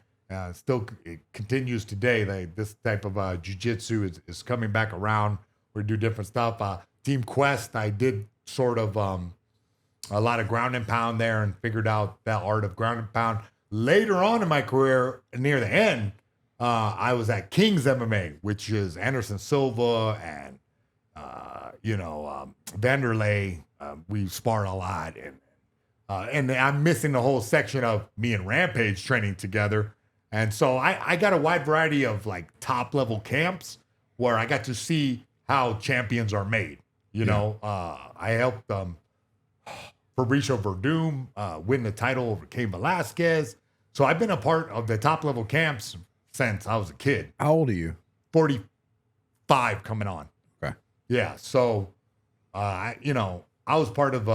Speaker 3: it continues today. This type of jiu-jitsu is coming back around. We do different stuff. Team Quest, I did sort of a lot of ground and pound there and figured out that art of ground and pound. Later on in my career, near the end, I was at King's MMA, which is Anderson Silva and, Vanderlei. We sparred a lot. And I'm missing the whole section of me and Rampage training together. And so I got a wide variety of like top level camps where I got to see how champions are made. I helped Fabricio Verdum win the title over Cain Velasquez. So I've been a part of the top level camps since I was a kid.
Speaker 2: How old are you?
Speaker 3: 45 coming on.
Speaker 2: Okay.
Speaker 3: Yeah. So, I was part of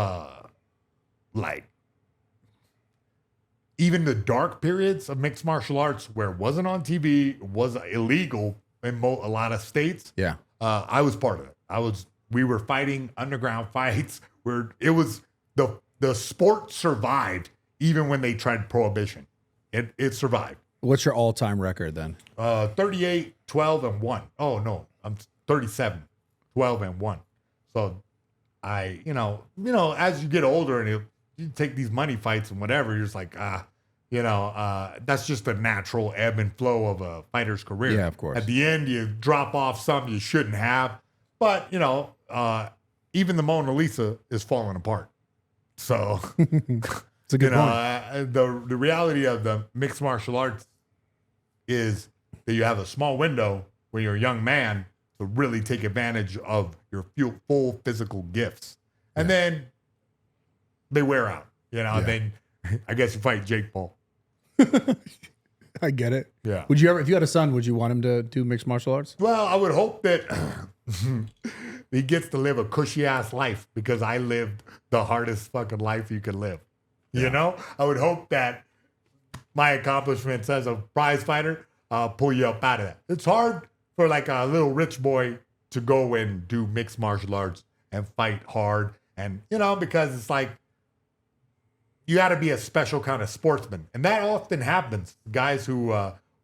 Speaker 3: even the dark periods of mixed martial arts where it wasn't on TV, was illegal in a lot of states.
Speaker 2: Yeah.
Speaker 3: I was part of it. We were fighting underground fights where it was the sport survived even when they tried prohibition. It survived.
Speaker 2: What's your all-time record then?
Speaker 3: 38, 12, and 1. Oh no, I'm 37, 12, and 1. So I, as you get older and you take these money fights and whatever, you're just like, that's just a natural ebb and flow of a fighter's career.
Speaker 2: Yeah, of course.
Speaker 3: At the end, you drop off something you shouldn't have. But, even the Mona Lisa is falling apart. So,
Speaker 2: It's a good point.
Speaker 3: the reality of the mixed martial arts is that you have a small window when you're a young man to really take advantage of your full physical gifts. And then they wear out, then I guess you fight Jake Paul.
Speaker 2: I get it.
Speaker 3: Yeah.
Speaker 2: Would you ever, if you had a son, would you want him to do mixed martial arts?
Speaker 3: Well, I would hope that he gets to live a cushy ass life because I lived the hardest fucking life you could live. I would hope that my accomplishments as a prize fighter pull you up out of that. It's hard for like a little rich boy to go and do mixed martial arts and fight hard. And, because it's like, you got to be a special kind of sportsman. And that often happens. Guys who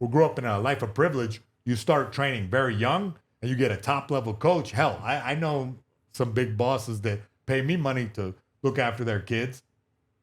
Speaker 3: grew up in a life of privilege, you start training very young. and you get a top level coach, hell, I know some big bosses that pay me money to look after their kids,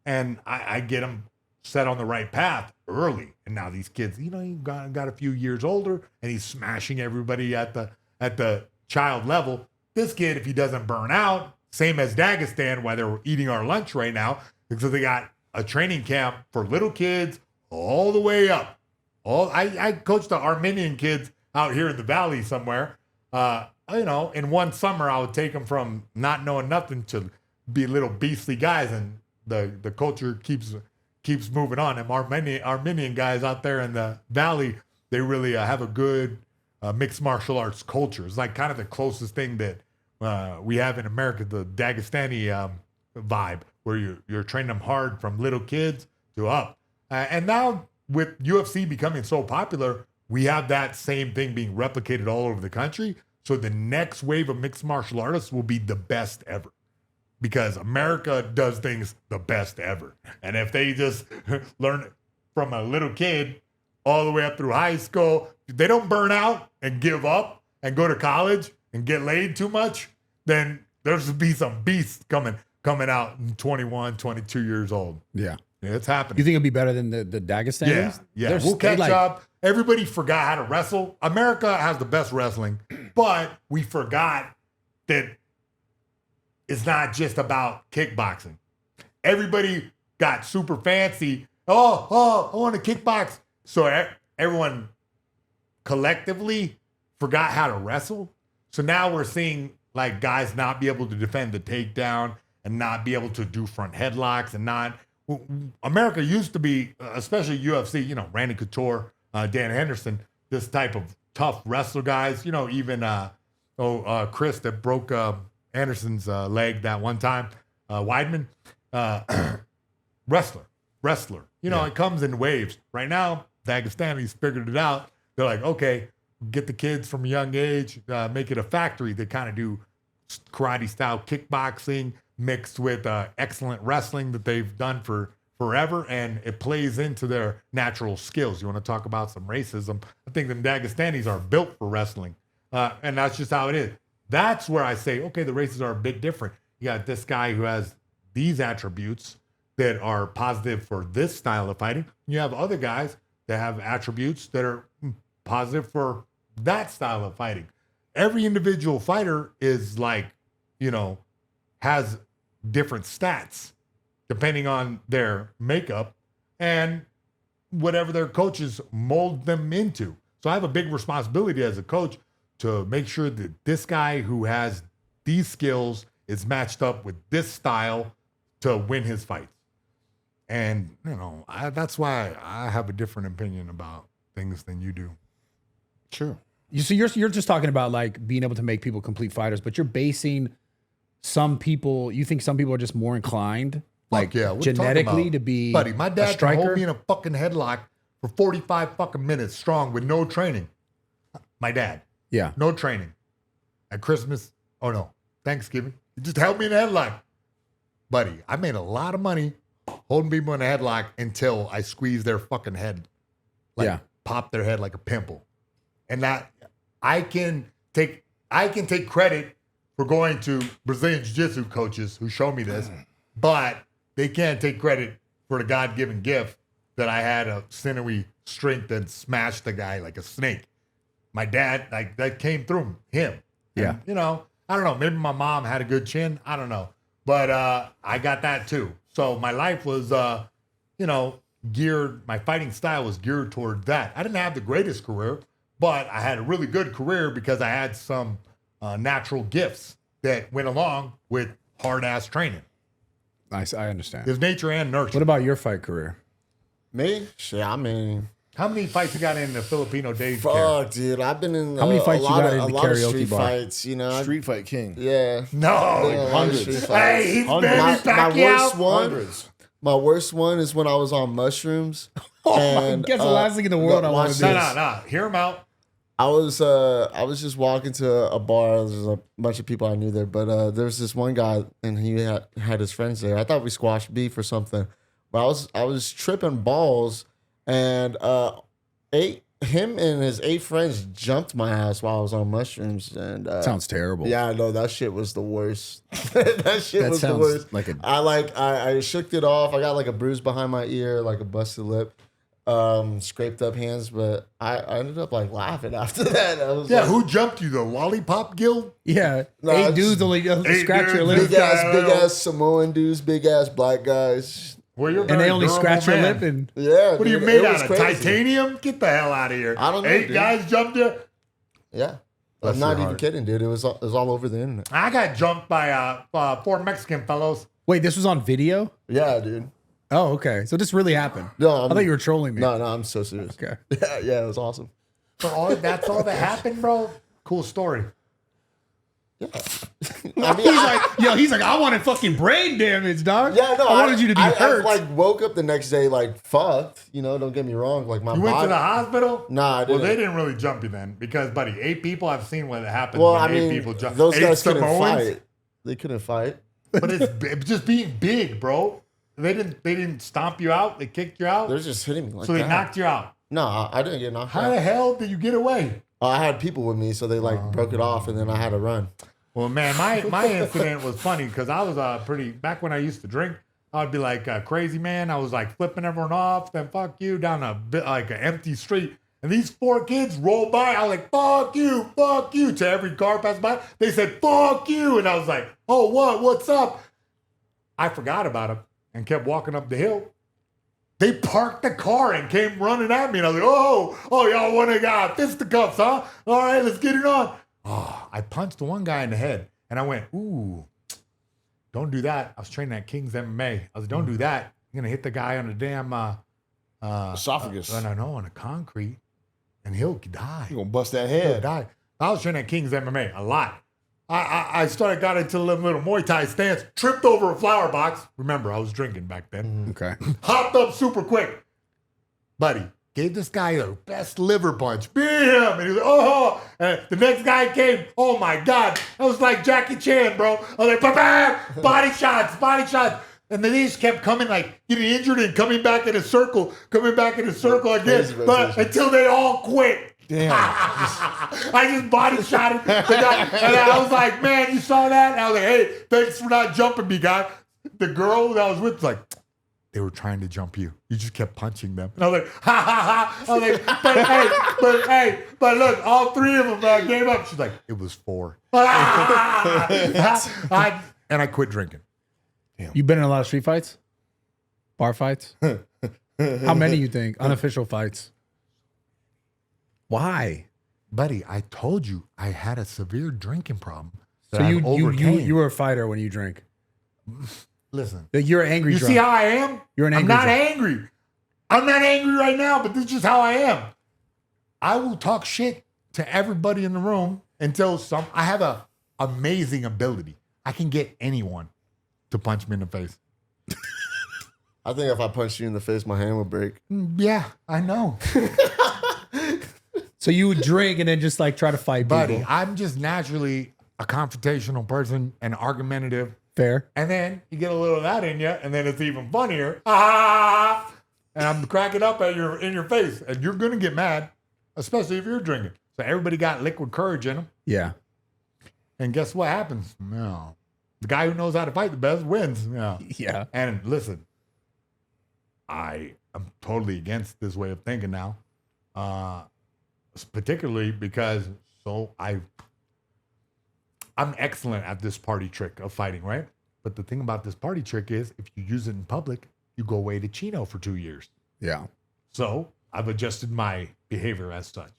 Speaker 3: and I get them set on the right path early. And now these kids, he got a few years older, and he's smashing everybody at the child level. This kid, if he doesn't burn out, same as Dagestan, why they're eating our lunch right now, because they got a training camp for little kids all the way up. I coached the Armenian kids out here in the valley somewhere. In one summer, I would take them from not knowing nothing to be little beastly guys, and the culture keeps moving on. And Armenian guys out there in the valley, they really have a good mixed martial arts culture. It's like kind of the closest thing that we have in America, the Dagestani vibe, where you're training them hard from little kids to up. And now with UFC becoming so popular, we have that same thing being replicated all over the country. So the next wave of mixed martial artists will be the best ever, because America does things the best ever. And if they just learn from a little kid all the way up through high school, if they don't burn out and give up and go to college and get laid too much, then there's to be some beasts coming out in 21, 22 years old.
Speaker 2: Yeah.
Speaker 3: It's happening.
Speaker 2: You think it'll be better than the Dagestanis?
Speaker 3: Yeah. We'll catch up. Everybody forgot how to wrestle. America has the best wrestling, but we forgot that it's not just about kickboxing. Everybody got super fancy. Oh, I want to kickbox. So everyone collectively forgot how to wrestle. So now we're seeing like guys not be able to defend the takedown and not be able to do front headlocks and not. America used to be, especially UFC, Randy Couture, Dan Henderson, this type of tough wrestler guys, even Chris that broke Anderson's leg that one time, Weidman, wrestler. It comes in waves. Right now, Dagestani's figured it out. They're like, okay, get the kids from a young age, make it a factory. They kind of do karate style kickboxing mixed with excellent wrestling that they've done for forever, and it plays into their natural skills. You want to talk about some racism? I think the Dagestanis are built for wrestling, and that's just how it is. That's where I say, okay, the races are a bit different. You got this guy who has these attributes that are positive for this style of fighting. You have other guys that have attributes that are positive for that style of fighting. Every individual fighter is like, has different stats depending on their makeup and whatever their coaches mold them into. So I have a big responsibility as a coach to make sure that this guy who has these skills is matched up with this style to win his fights. And, that's why I have a different opinion about things than you do.
Speaker 1: Sure.
Speaker 2: So you're just talking about like being able to make people complete fighters, but you're basing some people, you think some people are just more inclined, like genetically to be
Speaker 3: buddy, my dad
Speaker 2: a striker?
Speaker 3: can hold me in a fucking headlock for 45 fucking minutes strong with no training. My dad.
Speaker 2: Yeah.
Speaker 3: No training. At Christmas, Thanksgiving, he just held me in a headlock. Buddy, I made a lot of money holding people in a headlock until I squeezed their fucking head. Pop their head like a pimple. And that I can take credit for going to Brazilian Jiu-Jitsu coaches who show me this, but they can't take credit for the God-given gift that I had a sinewy strength and smashed the guy like a snake. My dad, like that came through him.
Speaker 2: Yeah.
Speaker 3: And, I don't know. Maybe my mom had a good chin. I don't know. But I got that too. So my life was, geared, my fighting style was geared toward that. I didn't have the greatest career, but I had a really good career because I had some natural gifts that went along with hard-ass training.
Speaker 2: Nice, I understand.
Speaker 3: There's nature and nurture.
Speaker 2: What about your fight career?
Speaker 4: Me? Shit, I mean,
Speaker 3: How many fights you got in the Filipino days?
Speaker 4: fuck, dude. I've been in
Speaker 2: How many fights
Speaker 4: a
Speaker 2: you
Speaker 4: lot
Speaker 2: got
Speaker 4: of,
Speaker 2: in
Speaker 4: a
Speaker 2: the
Speaker 4: lot of
Speaker 2: karaoke
Speaker 4: street
Speaker 2: bar?
Speaker 4: fights,
Speaker 1: Street Fight King.
Speaker 4: Yeah.
Speaker 3: No.
Speaker 4: Yeah, a lot of
Speaker 1: hundreds.
Speaker 4: street fights.
Speaker 3: Hey, he's
Speaker 1: Hundreds.
Speaker 3: Manny
Speaker 4: my
Speaker 3: Pacquiao.
Speaker 4: worst one.
Speaker 1: Hundreds.
Speaker 4: My worst one is when I was on mushrooms.
Speaker 2: Guess the last thing in the world I want to do.
Speaker 3: No. Hear him out.
Speaker 4: I was just walking to a bar. There's a bunch of people I knew there, but there's this one guy and he had his friends there. I thought we squashed beef or something, but I was tripping balls and him and his 8 friends jumped my ass while I was on mushrooms, and
Speaker 2: Sounds terrible.
Speaker 4: yeah, no, that shit was the worst. That shit
Speaker 2: That
Speaker 4: was the
Speaker 2: sounds
Speaker 4: worst.
Speaker 2: like a-
Speaker 4: I shook it off. I got like a bruise behind my ear, like a busted lip, scraped up hands, but I ended up like laughing after that. I was
Speaker 3: Yeah,
Speaker 4: like,
Speaker 3: who jumped you? The Lollipop Guild?
Speaker 2: Yeah.
Speaker 4: Nah,
Speaker 2: 8
Speaker 4: it's-
Speaker 2: dudes only scratch your
Speaker 3: dudes,
Speaker 2: lip.
Speaker 4: big ass Samoan dudes, big ass black guys.
Speaker 3: Well, you're a
Speaker 2: And
Speaker 3: very
Speaker 2: they only
Speaker 3: durable
Speaker 2: scratch your
Speaker 3: man.
Speaker 2: lip and
Speaker 4: Yeah.
Speaker 3: What are you
Speaker 4: dude,
Speaker 3: made
Speaker 4: it was
Speaker 3: out of?
Speaker 4: crazy.
Speaker 3: Titanium? Get the hell out of here.
Speaker 4: I don't know,
Speaker 3: 8
Speaker 4: dude.
Speaker 3: guys jumped you?
Speaker 4: Yeah.
Speaker 3: Bless
Speaker 4: I'm not
Speaker 3: your
Speaker 4: even
Speaker 3: heart.
Speaker 4: kidding, dude. It was all over the internet.
Speaker 3: I got jumped by 4 Mexican fellows.
Speaker 2: wait, this was on video?
Speaker 4: Yeah, dude.
Speaker 2: Oh, okay. So this really happened.
Speaker 4: No,
Speaker 2: I thought you were trolling me.
Speaker 4: No, I'm so serious.
Speaker 2: Okay.
Speaker 4: Yeah, it was awesome.
Speaker 3: That's all that happened, bro? Cool story.
Speaker 4: I mean,
Speaker 2: He's like, I wanted fucking brain damage, dog.
Speaker 4: yeah, no,
Speaker 2: I wanted you to be hurt.
Speaker 4: I like woke up the next day like fucked. You know, don't get me wrong. Like my
Speaker 3: You went to
Speaker 4: body.
Speaker 3: the hospital?
Speaker 4: Nah, I
Speaker 3: Well,
Speaker 4: didn't.
Speaker 3: they didn't really jump you then because, buddy, 8 people, I've seen what happens
Speaker 4: Well,
Speaker 3: when
Speaker 4: I
Speaker 3: 8
Speaker 4: mean,
Speaker 3: people jump.
Speaker 4: those
Speaker 3: 8
Speaker 4: guys couldn't
Speaker 3: Samoans?
Speaker 4: fight. They couldn't fight.
Speaker 3: But it's just being big, bro. They didn't stomp you out. They kicked you out.
Speaker 4: They're just hitting me like
Speaker 3: So they
Speaker 4: that.
Speaker 3: knocked you out.
Speaker 4: No, I didn't get knocked
Speaker 3: How
Speaker 4: out.
Speaker 3: the hell did you get away?
Speaker 4: I had people with me, so they like broke it off, and then I had to run.
Speaker 3: Well, man, my incident was funny because I was back when I used to drink, I would be like a crazy man. I was like flipping everyone off, then fuck you down a bit like an empty street. And these 4 kids rolled by. I was like, fuck you to every car passed by. They said, fuck you. And I was like, oh, what's up? I forgot about them and kept walking up the hill. They parked the car and came running at me. And I was like, oh, y'all want to got fisticuffs, huh? All right, let's get it on. Oh, I punched one guy in the head and I went, ooh, don't do that. I was training at King's MMA. I was like, don't do that. You're going to hit the guy on the damn
Speaker 1: Esophagus.
Speaker 3: no, on the concrete and he'll die.
Speaker 1: You're gonna bust that
Speaker 3: He'll
Speaker 1: head.
Speaker 3: die. I was training at King's MMA a lot. I got into a little Muay Thai stance, tripped over a flower box. Remember, I was drinking back then.
Speaker 2: Okay.
Speaker 3: Hopped up super quick. Buddy, gave this guy the best liver punch. Bam! And he was like, oh! And the next guy came. Oh my God. That was like Jackie Chan, bro. I was like, bam! Body shots. And then they just kept coming, like getting injured and coming back in a circle again.
Speaker 4: Crazy
Speaker 3: But
Speaker 4: rotation.
Speaker 3: until they all quit.
Speaker 1: Damn.
Speaker 3: I just body shot the guy. And I was like, man, you saw that? And I was like, hey, thanks for not jumping me, guy. The girl that I was with was like, they were trying to jump you. You just kept punching them. And I was like, ha, ha, ha. I was like, but look, all 3 of them gave up. She's like, it was 4. And I quit drinking.
Speaker 2: You been in a lot of street fights? Bar fights? How many you think? Unofficial fights? Why?
Speaker 3: Buddy, I told you I had a severe drinking problem.
Speaker 2: So you were a fighter when you drink.
Speaker 3: Listen.
Speaker 2: Like, you're an angry
Speaker 3: You
Speaker 2: drunk.
Speaker 3: see how I am?
Speaker 2: You're an
Speaker 3: I'm
Speaker 2: angry
Speaker 3: not
Speaker 2: drunk.
Speaker 3: angry. I'm not angry right now, but this is just how I am. I will talk shit to everybody in the room until I have a amazing ability. I can get anyone to punch me in the face.
Speaker 4: I think if I punched you in the face, my hand would break.
Speaker 3: Yeah, I know.
Speaker 2: So you would drink and then just like try to fight
Speaker 3: Buddy,
Speaker 2: people.
Speaker 3: I'm just naturally a confrontational person and argumentative.
Speaker 2: Fair.
Speaker 3: And then you get a little of that in you, and then it's even funnier. Ah! And I'm cracking up in your face, and you're gonna get mad, especially if you're drinking. So everybody got liquid courage in them,
Speaker 2: Yeah.
Speaker 3: and guess what happens? No, the guy who knows how to fight the best wins. Yeah.
Speaker 2: Yeah.
Speaker 3: And listen, I am totally against this way of thinking now, particularly because I'm excellent at this party trick of fighting, right? But the thing about this party trick is if you use it in public, you go away to Chino for 2 years.
Speaker 2: Yeah.
Speaker 3: So I've adjusted my behavior as such.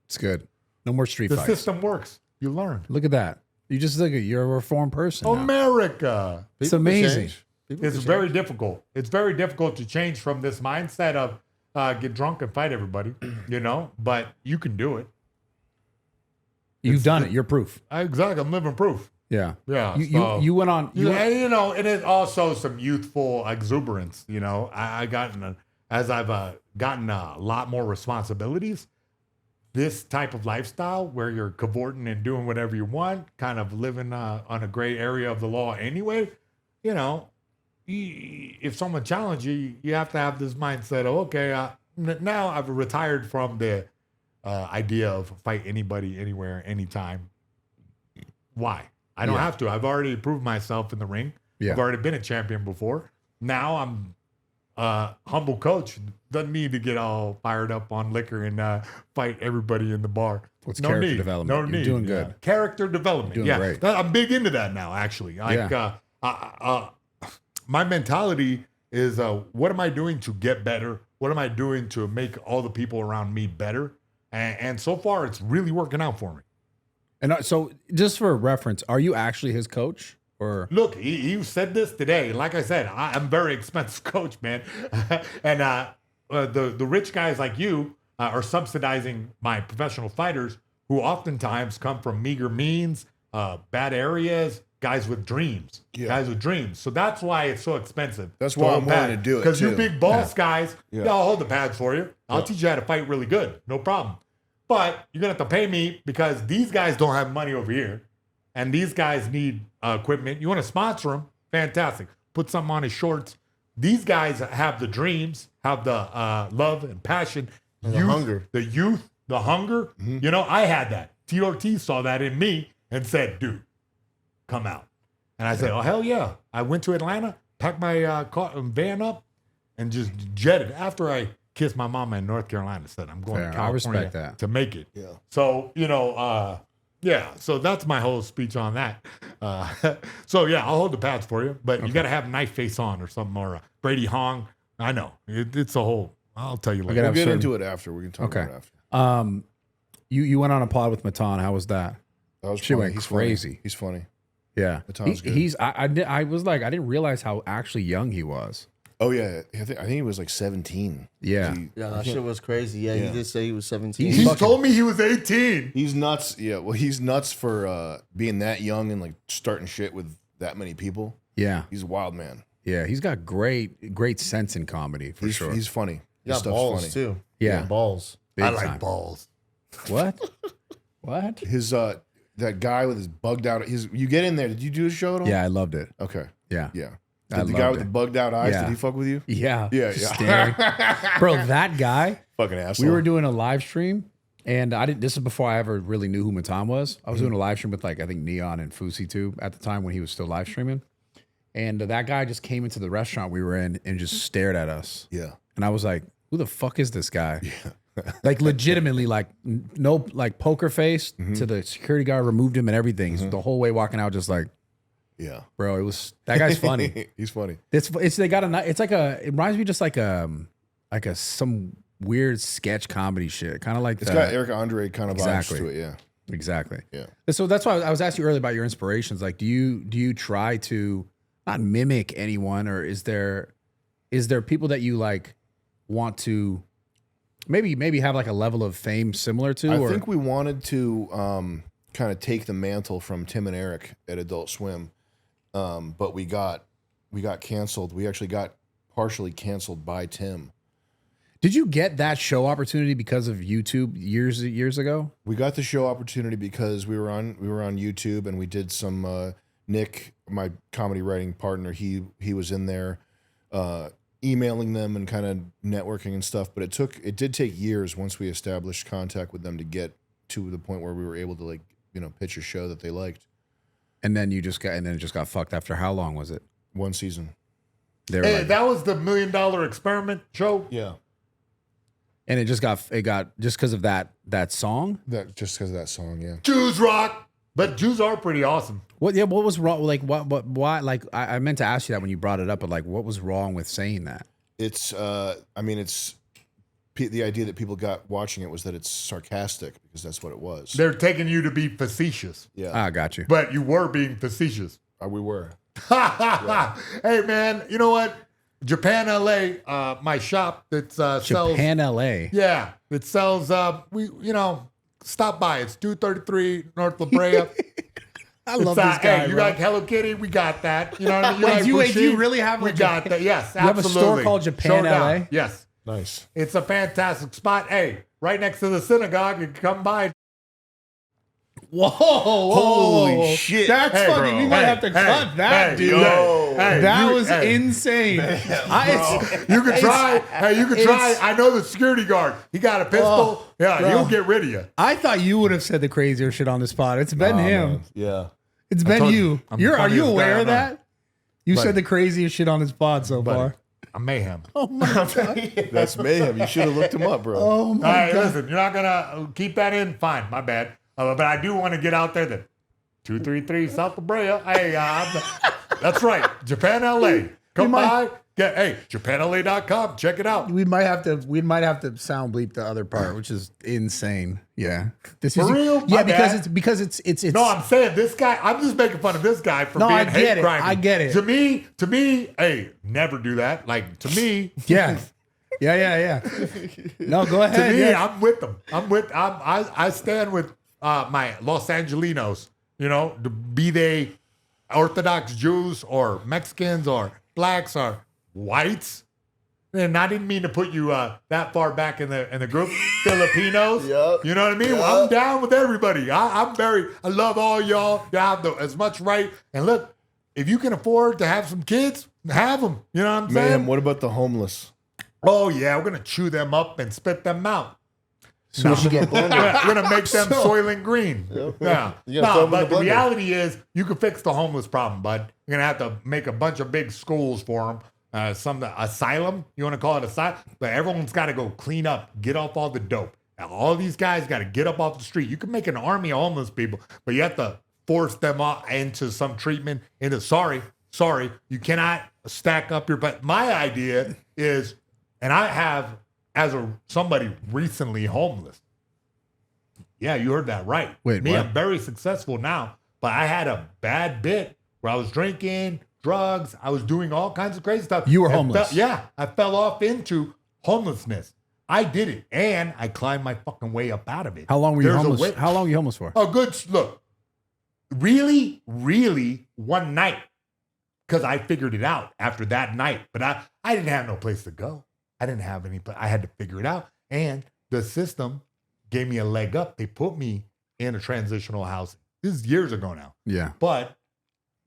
Speaker 2: It's good. No more street
Speaker 3: The
Speaker 2: fights.
Speaker 3: system works. You learn.
Speaker 2: Look at that. You just look at you're a reformed person. now.
Speaker 3: America.
Speaker 2: It's
Speaker 4: People can
Speaker 2: amazing.
Speaker 4: change. People
Speaker 3: It's
Speaker 4: can
Speaker 3: very
Speaker 4: change.
Speaker 3: difficult. It's very difficult to change from this mindset of get drunk and fight everybody, but you can do it.
Speaker 2: You've done it. You're proof.
Speaker 3: Exactly. I'm living proof.
Speaker 2: Yeah.
Speaker 3: Yeah.
Speaker 2: You went on.
Speaker 3: And it's also some youthful exuberance. As I've gotten a lot more responsibilities, this type of lifestyle where you're cavorting and doing whatever you want, kind of living on a gray area of the law anyway, if someone challenges you, you have to have this mindset of, okay, now I've retired from the idea of fight anybody, anywhere, anytime. Why? I don't have to. I've already proved myself in the ring.
Speaker 2: Yeah.
Speaker 3: I've already been a champion before. Now I'm a humble coach. Doesn't need to get all fired up on liquor and fight everybody in the bar.
Speaker 2: What's
Speaker 3: no
Speaker 2: character
Speaker 3: need.
Speaker 2: development?
Speaker 3: No
Speaker 2: You're
Speaker 3: need.
Speaker 2: doing good.
Speaker 3: Character development.
Speaker 2: Doing
Speaker 3: yeah.
Speaker 2: great.
Speaker 3: I'm big into that now, actually. Like, my mentality is what am I doing to get better? What am I doing to make all the people around me better? And so far, it's really working out for me.
Speaker 2: And so, just for reference, are you actually his coach? Or
Speaker 3: Look, he said this today. Like I said, I'm a very expensive coach, man. And the rich guys like you are subsidizing my professional fighters who oftentimes come from meager means, bad areas, guys with dreams.
Speaker 1: Yeah.
Speaker 3: Guys with dreams. So that's why it's so expensive.
Speaker 1: That's why I'm willing to do it,
Speaker 3: Because you
Speaker 1: too.
Speaker 3: big boss guys,
Speaker 1: Yeah.
Speaker 3: yeah, I'll hold the pads for you. I'll teach you how to fight really good. No problem. But you're going to have to pay me because these guys don't have money over here. And these guys need equipment. You want to sponsor them? Fantastic. Put something on his shorts. These guys have the dreams, have the love and passion.
Speaker 4: And the hunger.
Speaker 3: The youth, the hunger. You know, I had that. Tito Ortiz saw that in me and said, dude, come out. And I said, oh, hell yeah. I went to Atlanta, packed my van up, and just jetted. After I kissed my mama in North Carolina, said, I'm going
Speaker 2: Fair.
Speaker 3: to
Speaker 2: I
Speaker 3: California
Speaker 2: respect that.
Speaker 3: to make it.
Speaker 1: Yeah.
Speaker 3: So, you know, yeah, so that's my whole speech on that. So, yeah, I'll hold the pads for you, but you got to have knife face on or something, or Brady Hong. I know. It's a whole, I'll tell you later.
Speaker 1: We'll
Speaker 2: have
Speaker 1: get
Speaker 2: certain-
Speaker 1: into it after. We can talk
Speaker 2: Okay.
Speaker 1: about it after.
Speaker 2: you went on a pod with Martyn. How was that?
Speaker 1: That was
Speaker 2: She
Speaker 1: funny.
Speaker 2: went
Speaker 1: He's
Speaker 2: crazy.
Speaker 1: Funny. He's funny.
Speaker 2: Yeah,
Speaker 1: Martyn's good.
Speaker 2: He's. I was like, I didn't realize how actually young he was.
Speaker 1: Oh yeah, I think he was like 17.
Speaker 2: Yeah.
Speaker 4: Yeah, that shit was crazy. Yeah,
Speaker 1: Yeah.
Speaker 4: he did say he was 17.
Speaker 3: He told me he was 18.
Speaker 1: He's nuts. Yeah, well, he's nuts for being that young and like starting shit with that many people.
Speaker 2: Yeah.
Speaker 1: He's a wild man.
Speaker 2: Yeah. He's got great sense in comedy for
Speaker 1: He's
Speaker 2: sure.
Speaker 1: he's funny.
Speaker 4: He
Speaker 1: His
Speaker 4: got
Speaker 1: stuff's
Speaker 4: balls
Speaker 1: funny.
Speaker 4: too.
Speaker 2: Yeah.
Speaker 4: He got balls.
Speaker 2: Big
Speaker 3: I like
Speaker 2: time.
Speaker 3: balls.
Speaker 2: What? What?
Speaker 1: His that guy with his bugged out. You get in there. Did you do a show at all?
Speaker 2: Yeah, I loved it.
Speaker 1: Okay.
Speaker 2: Yeah.
Speaker 1: Yeah.
Speaker 2: I
Speaker 1: Did the guy
Speaker 2: loved
Speaker 1: with
Speaker 2: it.
Speaker 1: the bugged out eyes?
Speaker 2: Yeah.
Speaker 1: Did he fuck with you?
Speaker 2: Yeah.
Speaker 1: Yeah,
Speaker 2: Just
Speaker 1: yeah.
Speaker 2: staring. Bro, that guy.
Speaker 1: Fucking asshole.
Speaker 2: We were doing a live stream, and I didn't. This is before I ever really knew who Martyn was. I was doing a live stream with like I think Neon and Fousey too at the time when he was still live streaming, and that guy just came into the restaurant we were in and just stared at us.
Speaker 1: Yeah.
Speaker 2: And I was like, "Who the fuck is this guy?" Like legitimately, like no, like poker face to the security guard removed him and everything. He's the whole way walking out, just like,
Speaker 1: Yeah.
Speaker 2: bro, it was that guy's funny.
Speaker 1: He's funny.
Speaker 2: It's they got a it's like it reminds me just like a some weird sketch comedy shit, kind of like
Speaker 1: It's got Eric Andre kind of
Speaker 2: Exactly.
Speaker 1: vibes to it. Yeah.
Speaker 2: exactly.
Speaker 1: Yeah.
Speaker 2: So that's why I was asking you earlier about your inspirations. Like, do you try to not mimic anyone, or is there people that you like want to maybe have like a level of fame similar to?
Speaker 1: I
Speaker 2: or
Speaker 1: think we wanted to kind of take the mantle from Tim and Eric at Adult Swim, but we got canceled. We actually got partially canceled by Tim.
Speaker 2: did you get that show opportunity because of YouTube years ago?
Speaker 1: We got the show opportunity because we were on YouTube and we did some Nick, my comedy writing partner, he was in there emailing them and kind of networking and stuff, but it did take years once we established contact with them to get to the point where we were able to like, pitch a show that they liked.
Speaker 2: And then it just got fucked after how long was it?
Speaker 1: One season.
Speaker 2: They were
Speaker 3: Hey,
Speaker 2: like,
Speaker 3: that was the $1 million experiment show.
Speaker 1: Yeah.
Speaker 2: and it got just because of that song.
Speaker 1: That just because of that song, yeah.
Speaker 3: Jews rock. But Jews are pretty awesome.
Speaker 2: What was wrong? Like why? Like I meant to ask you that when you brought it up, but like what was wrong with saying that?
Speaker 1: It's it's the idea that people got watching it was that it's sarcastic because that's what it was.
Speaker 3: They're taking you to be facetious.
Speaker 1: Yeah.
Speaker 2: Ah, got you.
Speaker 3: But you were being facetious.
Speaker 1: We were.
Speaker 3: Hey, man, you know what? Japan, LA, my shop that sells.
Speaker 2: Japan, LA.
Speaker 3: Yeah, it sells. Stop by. It's 233 North La Brea.
Speaker 2: I love this guy.
Speaker 3: Hey, you
Speaker 2: bro.
Speaker 3: like Hello Kitty? We got that. You know what I mean? You
Speaker 2: Wait,
Speaker 3: like
Speaker 2: do you
Speaker 3: Bushin?
Speaker 2: really have
Speaker 3: We
Speaker 2: a
Speaker 3: got that. Yes,
Speaker 2: You have a
Speaker 3: absolutely.
Speaker 2: store called Japan,
Speaker 3: Showdown.
Speaker 2: LA?
Speaker 3: Yes,
Speaker 1: Nice.
Speaker 3: it's a fantastic spot. Hey, right next to the synagogue. You can come by.
Speaker 2: Whoa,
Speaker 1: Holy shit.
Speaker 2: That's
Speaker 3: Hey,
Speaker 2: fucking.
Speaker 3: bro.
Speaker 2: We might
Speaker 3: Hey,
Speaker 2: have to
Speaker 3: hey,
Speaker 2: cut that,
Speaker 3: hey,
Speaker 2: dude.
Speaker 3: yo. Hey,
Speaker 2: that
Speaker 3: you-
Speaker 2: was
Speaker 3: hey.
Speaker 2: insane.
Speaker 3: You can try. Hey, you can try.
Speaker 2: it's-
Speaker 3: I know the security guard. He got a pistol.
Speaker 2: Oh,
Speaker 3: yeah,
Speaker 2: bro.
Speaker 3: he'll get rid of you.
Speaker 2: I thought you would have said the crazier shit on the spot. It's been him.
Speaker 1: Man. Yeah.
Speaker 2: It's been
Speaker 3: told
Speaker 2: you.
Speaker 3: you, I'm the
Speaker 2: Are you
Speaker 3: funniest
Speaker 2: aware
Speaker 3: guy
Speaker 2: of
Speaker 3: I know.
Speaker 2: that? You
Speaker 3: Buddy.
Speaker 2: said the craziest shit on his pod so
Speaker 3: Buddy,
Speaker 2: far.
Speaker 3: I'm Mayhem.
Speaker 1: That's mayhem. You should have looked him up, bro.
Speaker 2: Oh
Speaker 3: All
Speaker 2: my
Speaker 3: right,
Speaker 2: god.
Speaker 3: listen, you're not gonna keep that in. Fine, my bad. But I do want to get out there that 233 South La Brea. Hey, that's right, Japan, LA. Come by. Hey, JapanLA.com. Check it out.
Speaker 2: We might have to sound bleep the other part, which is insane. Yeah. This
Speaker 3: For real?
Speaker 2: Yeah,
Speaker 3: My
Speaker 2: because
Speaker 3: bad.
Speaker 2: it's
Speaker 3: No, I'm saying this guy. I'm just making fun of this guy for
Speaker 2: No,
Speaker 3: being
Speaker 2: I
Speaker 3: hate
Speaker 2: get it.
Speaker 3: crime.
Speaker 2: I get it.
Speaker 3: To me, hey, never do that. Like to me,
Speaker 2: yeah. Yeah. No, go
Speaker 3: to
Speaker 2: ahead.
Speaker 3: me,
Speaker 2: yeah.
Speaker 3: I'm with them. I stand with my Los Angelinos. You know, be they Orthodox Jews or Mexicans or blacks or whites. And I didn't mean to put you that far back in the group. Filipinos.
Speaker 4: Yep.
Speaker 3: You know what I mean?
Speaker 4: Yep.
Speaker 3: Well, I'm down with everybody. I love all y'all. You have as much right. And look, if you can afford to have some kids, have them. You know what I'm saying?
Speaker 1: Mayhem, what about the homeless?
Speaker 3: Oh, yeah, we're going to chew them up and spit them out.
Speaker 2: So we should get
Speaker 3: We're going to make them Soylent Green. Yeah.
Speaker 4: You gotta throw 'em in
Speaker 3: But
Speaker 4: the
Speaker 3: the
Speaker 4: blender.
Speaker 3: reality is you can fix the homeless problem, bud. You're going to have to make a bunch of big schools for them. Some asylum, you want to call it asylum? But everyone's got to go clean up, get off all the dope. Now, all these guys got to get up off the street. You can make an army of homeless people, but you have to force them into some treatment. Sorry, you cannot stack up your. But my idea is, and I have somebody recently homeless. Yeah, you heard that right.
Speaker 2: Wait,
Speaker 3: Me,
Speaker 2: what?
Speaker 3: I'm very successful now, but I had a bad bit where I was drinking, drugs, I was doing all kinds of crazy stuff.
Speaker 2: You were
Speaker 3: And
Speaker 2: homeless.
Speaker 3: I fell off into homelessness. I did it, and I climbed my fucking way up out of it.
Speaker 2: How long were you
Speaker 3: There's a
Speaker 2: homeless?
Speaker 3: way-
Speaker 2: How long were you homeless for?
Speaker 3: Oh, good. Look, really, one night, because I figured it out after that night. But I didn't have no place to go. I didn't have any. But I had to figure it out, and the system gave me a leg up. They put me in a transitional housing. This is years ago now,
Speaker 2: Yeah.
Speaker 3: but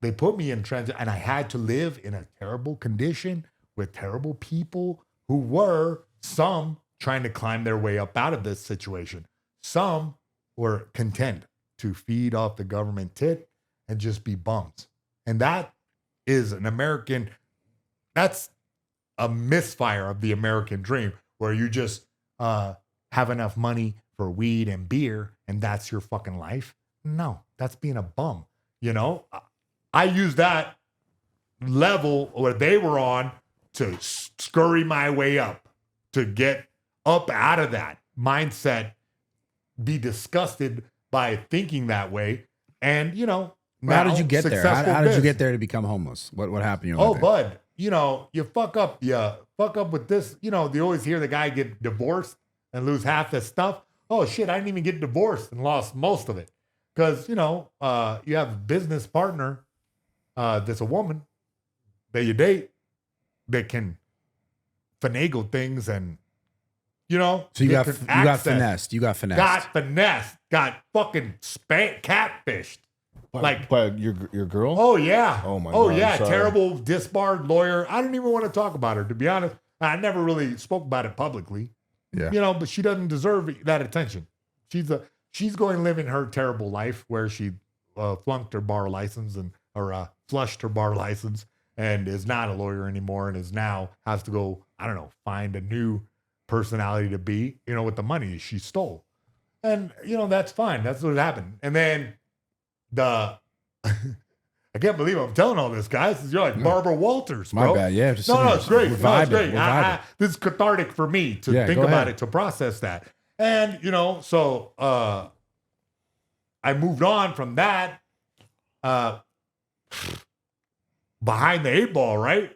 Speaker 3: they put me in transit, and I had to live in a terrible condition with terrible people who were some trying to climb their way up out of this situation. Some were content to feed off the government tit and just be bums. And that is that's a misfire of the American dream, where you just have enough money for weed and beer and that's your fucking life. No, that's being a bum. You know, I use that level where they were on to scurry my way up, to get up out of that mindset, be disgusted by thinking that way. And, you know,
Speaker 2: How
Speaker 3: now,
Speaker 2: did you get there?
Speaker 3: successful
Speaker 2: How did you
Speaker 3: biz.
Speaker 2: get there to become homeless? What happened?
Speaker 3: Oh, bud, you know, you fuck up with this. You know, you always hear the guy get divorced and lose half his stuff. Oh shit, I didn't even get divorced and lost most of it. Because, you know, you have a business partner that's a woman that you date that can finagle things and, you know.
Speaker 2: So you got
Speaker 3: access.
Speaker 2: finessed. You got finessed.
Speaker 3: Got finessed. Got fucking catfished.
Speaker 1: By your girl?
Speaker 3: Oh yeah.
Speaker 1: Oh, my
Speaker 3: Oh
Speaker 1: God,
Speaker 3: yeah.
Speaker 1: I'm sorry.
Speaker 3: Terrible, disbarred lawyer. I don't even want to talk about her, to be honest. I never really spoke about it publicly.
Speaker 2: Yeah.
Speaker 3: You know, but she doesn't deserve that attention. She's going living her terrible life where she flunked her bar license or flushed her bar license and is not a lawyer anymore and is now has to go, I don't know, find a new personality to be, you know, with the money she stole. And, you know, that's fine. That's what happened. And then I can't believe I'm telling all this, guys. You're like Barbara Walters, bro.
Speaker 2: My bad. Yeah. Just
Speaker 3: No, it's great.
Speaker 2: We're
Speaker 3: No, it's
Speaker 2: vibing.
Speaker 3: great.
Speaker 2: We're vibing.
Speaker 3: This is cathartic for me to
Speaker 2: Yeah,
Speaker 3: think
Speaker 2: go
Speaker 3: about
Speaker 2: ahead.
Speaker 3: it, to process that. And, you know, so I moved on from that behind the eight ball, right?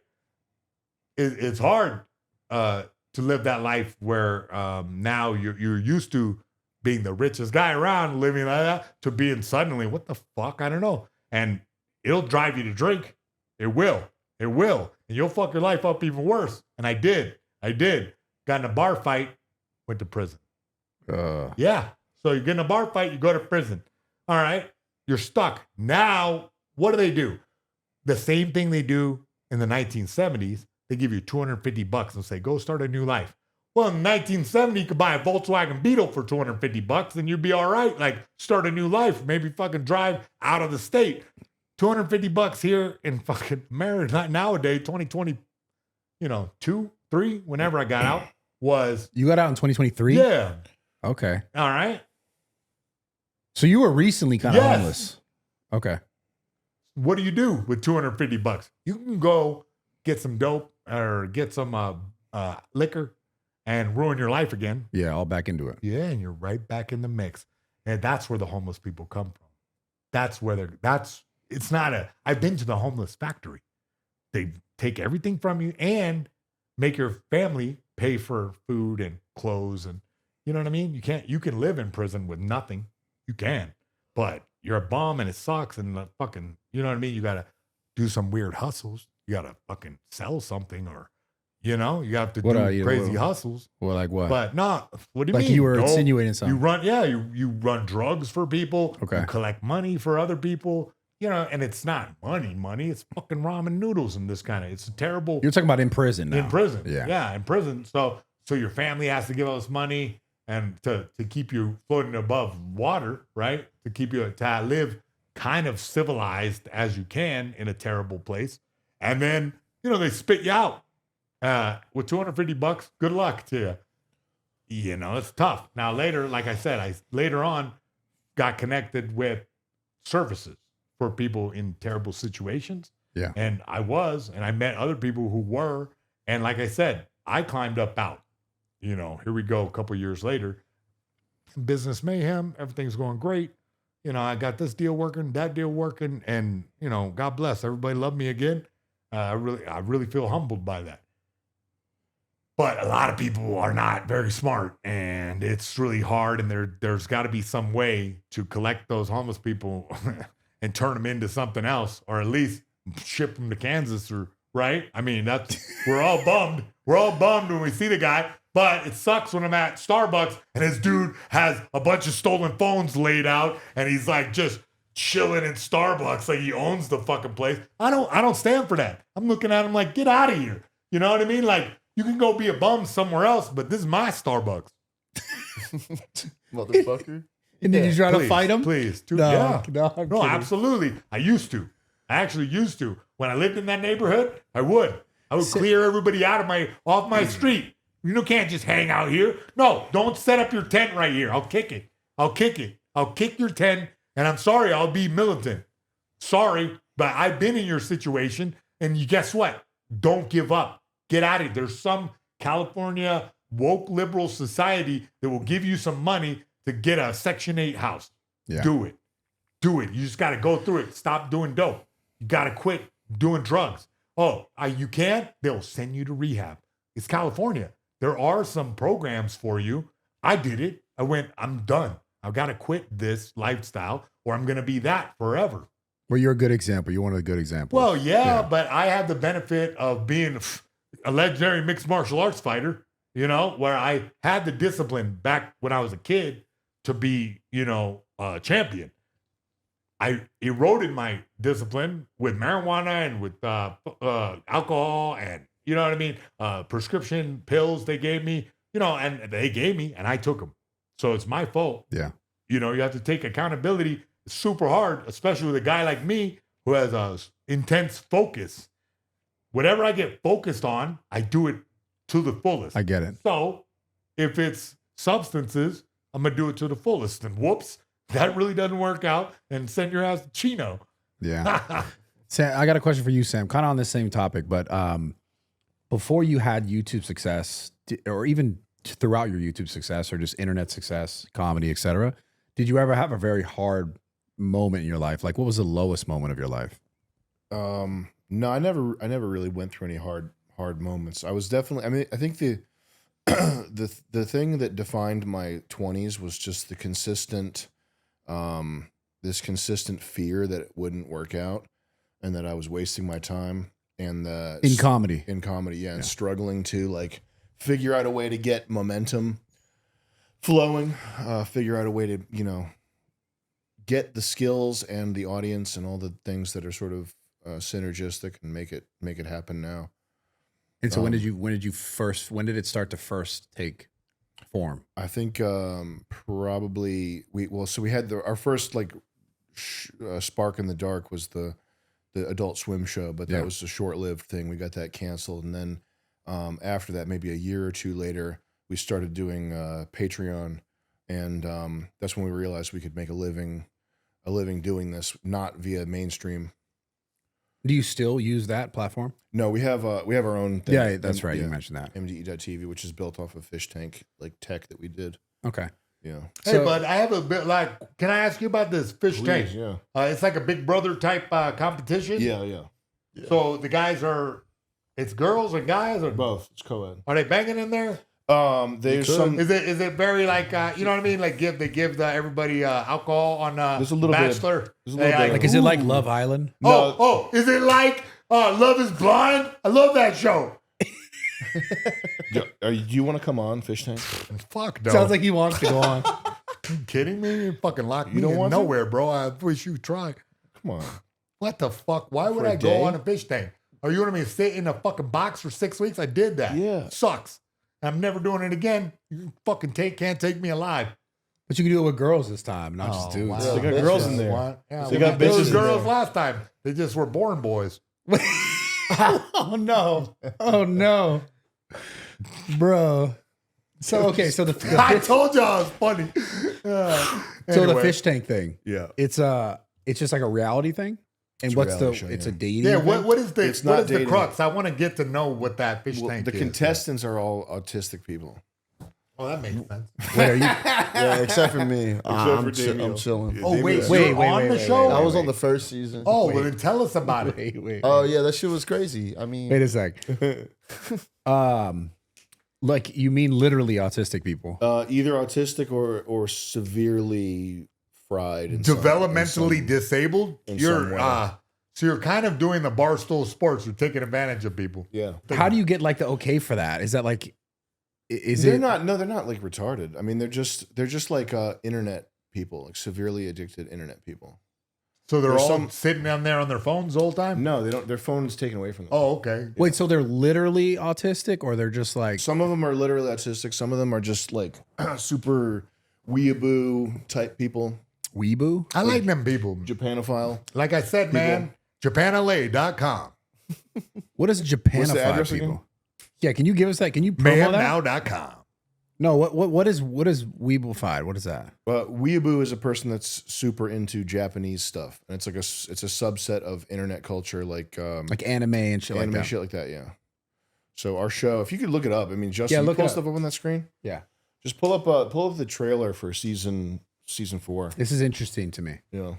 Speaker 3: It's hard to live that life where now you're used to being the richest guy around, living like that, to being suddenly, what the fuck? I don't know. And it'll drive you to drink. It will. It will. And you'll fuck your life up even worse. And I did. Got in a bar fight, went to prison. Yeah. So you get in a bar fight, you go to prison. All right. You're stuck. Now, what do? The same thing they do in the 1970s. They give you $250 and say, go start a new life. Well, in 1970, you could buy a Volkswagen Beetle for $250 and you'd be all right. Like, start a new life. Maybe fucking drive out of the state. $250 here in fucking America nowadays, 2020, 2, 3, whenever I got out, was.
Speaker 2: You got out in 2023?
Speaker 3: Yeah.
Speaker 2: Okay.
Speaker 3: All right.
Speaker 2: So you were recently kind of homeless. Okay.
Speaker 3: What do you do with $250? You can go get some dope or get some liquor and ruin your life again.
Speaker 2: Yeah, all back into it.
Speaker 3: Yeah, and you're right back in the mix. And that's where the homeless people come from. That's where I've been to the homeless factory. They take everything from you and make your family pay for food and clothes. And you know what I mean? You can live in prison with nothing. You can, but you're a bum and it sucks. And the fucking, you know what I mean? You got to do some weird hustles. You got to fucking sell something or, you have to do crazy hustles.
Speaker 2: Well, like what?
Speaker 3: But no, what do you mean?
Speaker 2: Like you were insinuating something.
Speaker 3: You run drugs for people.
Speaker 2: Okay.
Speaker 3: You collect money for other people. And it's not money. It's fucking ramen noodles and this kind of. It's a terrible.
Speaker 2: You're talking about in prison now.
Speaker 3: In prison,
Speaker 2: yeah,
Speaker 3: in prison. So your family has to give us money and to keep you floating above water, right? To keep you to live kind of civilized as you can in a terrible place, and then they spit you out. With $250, good luck to you. It's tough. Now later, like I said, I later on got connected with services for people in terrible situations.
Speaker 2: Yeah.
Speaker 3: And I met other people who were, and like I said, I climbed up out. Here we go a couple years later. Business mayhem, everything's going great. I got this deal working, that deal working, and God bless. Everybody loved me again. I really feel humbled by that. But a lot of people are not very smart, and it's really hard. And there's got to be some way to collect those homeless people and turn them into something else, or at least ship them to Kansas, or right. I mean, we're all bummed. We're all bummed when we see the guy. But it sucks when I'm at Starbucks and this dude has a bunch of stolen phones laid out, and he's like just chilling in Starbucks like he owns the fucking place. I don't stand for that. I'm looking at him like, get out of here. You know what I mean? Like, you can go be a bum somewhere else, but this is my Starbucks.
Speaker 4: Motherfucker.
Speaker 2: And did you try to fight him?
Speaker 3: Please.
Speaker 2: No,
Speaker 3: No, absolutely. I actually used to. When I lived in that neighborhood, I would clear everybody out of off my street. You can't just hang out here. No, don't set up your tent right here. I'll kick it. I'll kick your tent, and I'm sorry, I'll be militant. Sorry, but I've been in your situation, and guess what? Don't give up. Get at it. There's some California woke liberal society that will give you some money to get a Section 8 house.
Speaker 2: Yeah.
Speaker 3: Do it. You just got to go through it. Stop doing dope. You got to quit doing drugs. Oh, you can't? They'll send you to rehab. It's California. There are some programs for you. I did it. I went, I'm done. I've got to quit this lifestyle or I'm going to be that forever.
Speaker 2: Well, you're a good example. You're one of the good examples.
Speaker 3: Well, yeah, but I had the benefit of being a legendary mixed martial arts fighter, where I had the discipline back when I was a kid to be, a champion. I eroded my discipline with marijuana and with alcohol and, you know what I mean? Prescription pills they gave me, and I took them. So it's my fault.
Speaker 2: Yeah.
Speaker 3: You have to take accountability. It's super hard, especially with a guy like me who has a intense focus. Whatever I get focused on, I do it to the fullest.
Speaker 2: I get it.
Speaker 3: So if it's substances, I'm going to do it to the fullest. And whoops, that really doesn't work out. And send your ass to Chino.
Speaker 2: Yeah. Sam, I got a question for you, Sam, kind of on the same topic, but before you had YouTube success, or even throughout your YouTube success or just internet success, comedy, etc., did you ever have a very hard moment in your life? Like, what was the lowest moment of your life?
Speaker 1: No, I never really went through any hard moments. I was definitely, I think the the thing that defined my 20s was just the consistent this consistent fear that it wouldn't work out and that I was wasting my time and
Speaker 2: in comedy,
Speaker 1: yeah, and struggling to like figure out a way to get momentum flowing, figure out a way to, get the skills and the audience and all the things that are sort of synergistic and make it happen now.
Speaker 2: And so when did it start to first take form?
Speaker 1: I think probably we had our first like spark in the dark was the Adult Swim show, but that was a short-lived thing. We got that canceled, and then after that, maybe a year or two later, we started doing Patreon, and that's when we realized we could make a living doing this, not via mainstream.
Speaker 2: Do you still use that platform?
Speaker 1: No, we have our own thing.
Speaker 2: Yeah, that's right. You mentioned that.
Speaker 1: MDE.TV, which is built off of Fish Tank like tech that we did.
Speaker 2: Okay.
Speaker 1: Yeah.
Speaker 3: Hey, bud, I have a bit like. Can I ask you about this Fish Tank?
Speaker 1: Yeah.
Speaker 3: It's like a Big Brother type competition.
Speaker 1: Yeah.
Speaker 3: So the guys are. It's girls and guys, or
Speaker 1: Both. It's co-ed.
Speaker 3: are they banging in there?
Speaker 1: There's some.
Speaker 3: Is it very like you know what I mean? Like they give everybody alcohol on
Speaker 1: There's a little
Speaker 3: Bachelor.
Speaker 1: bit. There's a little bit.
Speaker 2: Like, is it like Love Island?
Speaker 3: Oh, is it like Love Is Blind? I love that show.
Speaker 1: Do you want to come on Fish Tank?
Speaker 3: Fuck no.
Speaker 2: Sounds like he wants to go on.
Speaker 3: You kidding me? You fucking lock me
Speaker 1: don't
Speaker 3: in
Speaker 1: want to?
Speaker 3: nowhere, bro. I wish you try.
Speaker 1: Come on.
Speaker 3: What the fuck? Why would
Speaker 1: For a
Speaker 3: I go
Speaker 1: day?
Speaker 3: on a fish tank? Are you want me to sit in a fucking box for 6 weeks? I did that.
Speaker 1: Yeah.
Speaker 3: Sucks. I'm never doing it again. You fucking can't take me alive.
Speaker 2: But you can do it with girls this time, not just dudes.
Speaker 3: wow.
Speaker 1: They got
Speaker 4: bitches.
Speaker 1: girls in there.
Speaker 3: What? Yeah,
Speaker 1: They got
Speaker 3: there
Speaker 1: bitches
Speaker 3: was
Speaker 1: in
Speaker 3: girls
Speaker 1: there.
Speaker 3: last time. They just were born boys.
Speaker 2: Oh no! Oh no, bro. So okay, so
Speaker 3: I told y'all it's funny.
Speaker 2: so the
Speaker 3: Anyway.
Speaker 2: Fish Tank thing.
Speaker 1: Yeah.
Speaker 2: It's just like a reality thing. And
Speaker 1: It's a
Speaker 2: what's the?
Speaker 1: reality show,
Speaker 2: It's
Speaker 1: yeah.
Speaker 2: a dating.
Speaker 3: Yeah,
Speaker 2: thing?
Speaker 3: what is the
Speaker 1: It's not
Speaker 3: the
Speaker 1: dating.
Speaker 3: crux? I want to get to know what that fish tank
Speaker 1: The
Speaker 3: is.
Speaker 1: contestants are all autistic people.
Speaker 3: Oh, that makes sense.
Speaker 2: Wait, are you?
Speaker 4: Yeah, except for me. I'm
Speaker 1: for Damiel.
Speaker 4: I'm chilling.
Speaker 1: Yeah.
Speaker 3: Oh, wait,
Speaker 2: Wait,
Speaker 3: you're
Speaker 2: wait,
Speaker 3: on
Speaker 2: wait,
Speaker 3: the
Speaker 2: wait,
Speaker 3: show?
Speaker 2: wait,
Speaker 4: I was on the first season.
Speaker 3: Oh, well, then tell us about it.
Speaker 2: Wait.
Speaker 4: Oh yeah, that shit was crazy. I mean,
Speaker 2: Wait a sec. Like you mean literally autistic people?
Speaker 1: Either autistic or severely fried. In some-
Speaker 3: Developmentally
Speaker 1: in some-
Speaker 3: disabled.
Speaker 1: in
Speaker 3: You're
Speaker 1: some way.
Speaker 3: so you're kind of doing the Barstool Sports. You're taking advantage of people.
Speaker 1: Yeah.
Speaker 2: How do you get like the okay for that? Is that like? Is
Speaker 1: They're
Speaker 2: it?
Speaker 1: not. No, they're not like retarded. I mean, they're just like internet people, like severely addicted internet people.
Speaker 3: So they're
Speaker 1: There's
Speaker 3: all
Speaker 1: some-
Speaker 3: sitting down there on their phones the whole time.
Speaker 1: No, they don't. Their phone's taken away from them.
Speaker 3: Oh, okay.
Speaker 2: Wait, so they're literally autistic, or they're just like?
Speaker 1: Some of them are literally autistic. Some of them are just like super weeaboo type people.
Speaker 2: Weeboo?
Speaker 3: I like them people.
Speaker 1: Japanophile.
Speaker 3: Like I said, man, JapanLA.com.
Speaker 2: What is
Speaker 1: What's the
Speaker 2: Japanify
Speaker 1: address
Speaker 2: people?
Speaker 1: again?
Speaker 2: Yeah, can you give us that? Can you promo that?
Speaker 3: MayhemNow.com.
Speaker 2: No, what is Weebified? What is that?
Speaker 1: Weeaboo is a person that's super into Japanese stuff, and it's like it's a subset of internet culture, like
Speaker 2: Like anime and shit
Speaker 1: anime
Speaker 2: like that.
Speaker 1: shit like that. Yeah. So our show, if you could look it up, I mean, Justin,
Speaker 2: Yeah,
Speaker 1: you
Speaker 2: look
Speaker 1: pull
Speaker 2: it up.
Speaker 1: stuff up on that screen.
Speaker 2: Yeah,
Speaker 1: Just pull up the trailer for season 4.
Speaker 2: this is interesting to me.
Speaker 1: You know.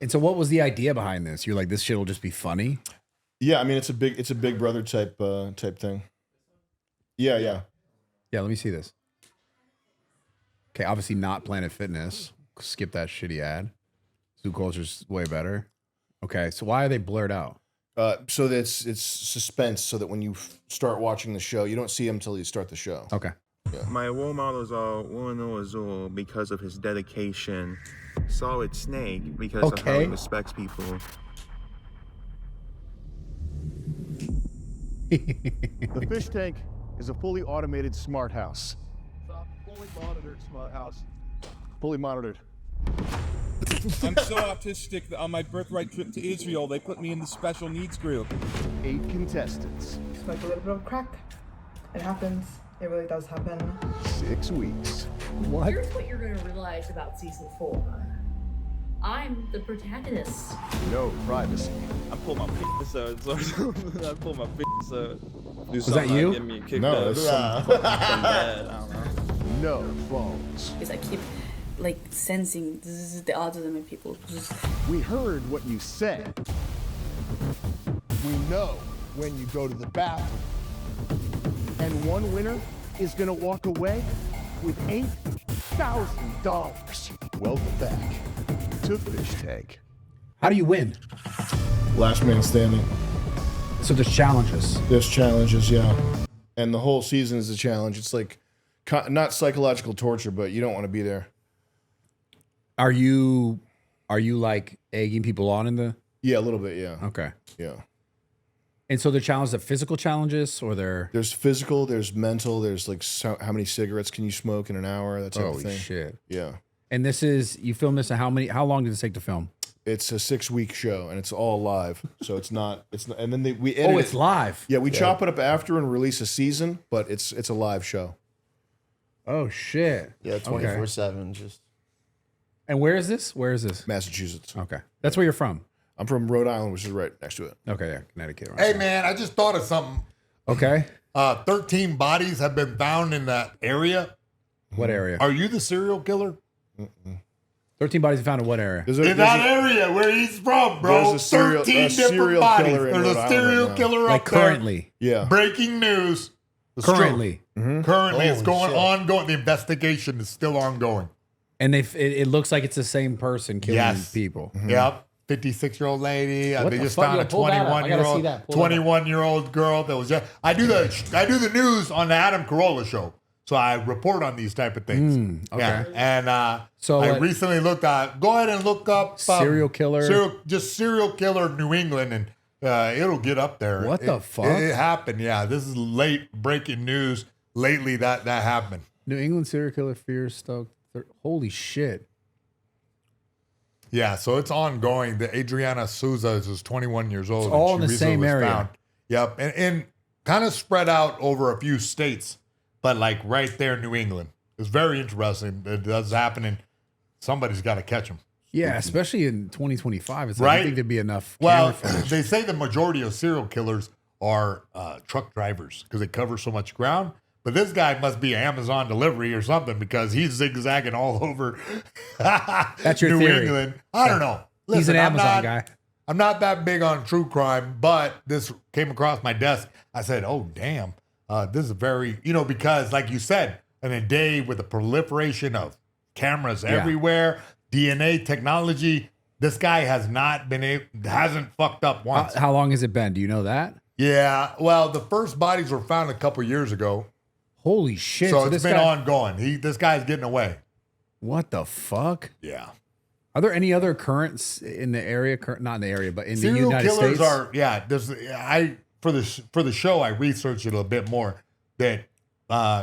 Speaker 2: And so, what was the idea behind this? You're like, this shit will just be funny.
Speaker 1: Yeah, I mean, it's a Big Brother type thing. Yeah.
Speaker 2: Yeah, let me see this. Okay, obviously not Planet Fitness. Skip that shitty ad. Zoo Culture's way better. Okay, so why are they blurred out?
Speaker 1: So that it's suspense, so that when you start watching the show, you don't see him until you start the show.
Speaker 2: Okay.
Speaker 5: My role models are Ueno Azul because of his dedication, Solid Snake because of how he
Speaker 2: Okay.
Speaker 5: respects people.
Speaker 6: The fish tank is a fully automated smart house.
Speaker 7: Fully monitored smart house.
Speaker 6: Fully monitored.
Speaker 7: I'm so autistic that on my birthright trip to Israel, they put me in the special needs group.
Speaker 6: 8 contestants.
Speaker 8: Smoke a little bit of crack. It happens. It really does happen.
Speaker 6: 6 weeks.
Speaker 9: Here's what you're going to realize about season 4. I'm the protagonist.
Speaker 6: No privacy.
Speaker 10: I pull my penis out. I pull my penis out. Do
Speaker 2: that
Speaker 10: something
Speaker 2: you?
Speaker 10: like get me kicked
Speaker 1: No,
Speaker 10: out.
Speaker 1: that's
Speaker 10: Something bad. I don't know.
Speaker 6: No phones.
Speaker 9: Because I keep like sensing the autism in people.
Speaker 6: We heard what you said. We know when you go to the bathroom. And one winner is gonna walk away with $8,000. Welcome back to Fish Tank.
Speaker 2: How do you win?
Speaker 1: Last man standing.
Speaker 2: So there's challenges.
Speaker 1: There's challenges, yeah. And the whole season is a challenge. It's like not psychological torture, but you don't want to be there.
Speaker 2: Are you Are you like egging people on in the?
Speaker 1: Yeah, a little bit. Yeah.
Speaker 2: Okay.
Speaker 1: Yeah.
Speaker 2: And so they're challenged at physical challenges, or they're
Speaker 1: There's physical, there's mental, there's like how many cigarettes can you smoke in an hour? That type of
Speaker 2: holy
Speaker 1: thing.
Speaker 2: shit.
Speaker 1: Yeah.
Speaker 2: And this is you film this. And how long did it take to film?
Speaker 1: It's a 6-week show and it's all live. So it's not, and then we edit
Speaker 2: It's
Speaker 1: it.
Speaker 2: live.
Speaker 1: Yeah, we chop it up after and release a season, but it's a live show.
Speaker 2: Oh shit.
Speaker 4: Yeah, 24/7. Just.
Speaker 2: And where is this? Where is this?
Speaker 1: Massachusetts.
Speaker 2: Okay, that's where you're from.
Speaker 1: I'm from Rhode Island, which is right next to it.
Speaker 2: Okay, yeah, Connecticut. Right.
Speaker 3: Hey, man, I just thought of something.
Speaker 2: Okay.
Speaker 3: 13 bodies have been found in that area.
Speaker 2: What area?
Speaker 3: Are you the serial killer?
Speaker 2: 13 bodies found in what area?
Speaker 3: In that area where he's from, bro.
Speaker 1: There's a serial-
Speaker 3: 13
Speaker 1: a
Speaker 3: different
Speaker 1: serial
Speaker 3: bodies.
Speaker 1: killer in
Speaker 3: There's
Speaker 1: Rhode
Speaker 3: a
Speaker 1: Island
Speaker 3: serial
Speaker 1: right now.
Speaker 3: killer
Speaker 2: Like
Speaker 3: up there.
Speaker 2: currently.
Speaker 1: Yeah.
Speaker 3: Breaking news. It's
Speaker 2: Currently.
Speaker 3: true. Currently, it's
Speaker 4: Holy
Speaker 3: going
Speaker 4: shit.
Speaker 3: ongoing. The investigation is still ongoing.
Speaker 2: And it looks like it's the same person killing
Speaker 3: Yes.
Speaker 2: people.
Speaker 3: Yep. 56-year-old lady.
Speaker 2: What
Speaker 3: they
Speaker 2: the
Speaker 3: just
Speaker 2: fuck?
Speaker 3: found
Speaker 2: Yo,
Speaker 3: a
Speaker 2: pull that up. I gotta see
Speaker 3: 21-year-old
Speaker 2: that. Pull that up.
Speaker 3: 21-year-old girl that was just. I do the news on the Adam Carolla show. So I report on these type of things.
Speaker 2: okay.
Speaker 3: Yeah. And
Speaker 2: So,
Speaker 3: I recently looked at. Go ahead and look up
Speaker 2: Serial killer.
Speaker 3: serial killer New England, and it'll get up there.
Speaker 2: What the fuck?
Speaker 3: It happened. Yeah, this is late breaking news. Lately, that happened.
Speaker 2: New England serial killer fears stoked. Holy shit.
Speaker 3: Yeah, so it's ongoing. The Adriana Souza is 21 years old.
Speaker 2: It's all
Speaker 3: and
Speaker 2: in
Speaker 3: she
Speaker 2: the same
Speaker 3: recently was
Speaker 2: area.
Speaker 3: found. Yep, and kind of spread out over a few states, but like right there in New England. It's very interesting. It does happen, and somebody's got to catch them.
Speaker 2: Yeah, especially in 2025. It's like,
Speaker 3: Right?
Speaker 2: I think there'd be enough
Speaker 3: Well,
Speaker 2: camera footage.
Speaker 3: they say the majority of serial killers are truck drivers because they cover so much ground. But this guy must be Amazon delivery or something because he's zigzagging all over
Speaker 2: That's your
Speaker 3: New
Speaker 2: theory.
Speaker 3: England. I don't know.
Speaker 2: He's an
Speaker 3: I'm
Speaker 2: Amazon
Speaker 3: not-
Speaker 2: guy.
Speaker 3: I'm not that big on true crime, but this came across my desk. I said, oh, damn. This is very, because like you said, in a day with the proliferation of cameras everywhere, DNA technology, this guy hasn't fucked up once.
Speaker 2: How long has it been? Do you know that?
Speaker 3: Yeah. Well, the first bodies were found a couple years ago.
Speaker 2: Holy shit.
Speaker 3: So it's
Speaker 2: this
Speaker 3: been
Speaker 2: guy,
Speaker 3: ongoing. This guy's getting away.
Speaker 2: What the fuck?
Speaker 3: Yeah.
Speaker 2: Are there any other currents in the area? Not in the area, but in the
Speaker 3: Serial
Speaker 2: United
Speaker 3: killers
Speaker 2: States?
Speaker 3: are for the show I researched it a bit more that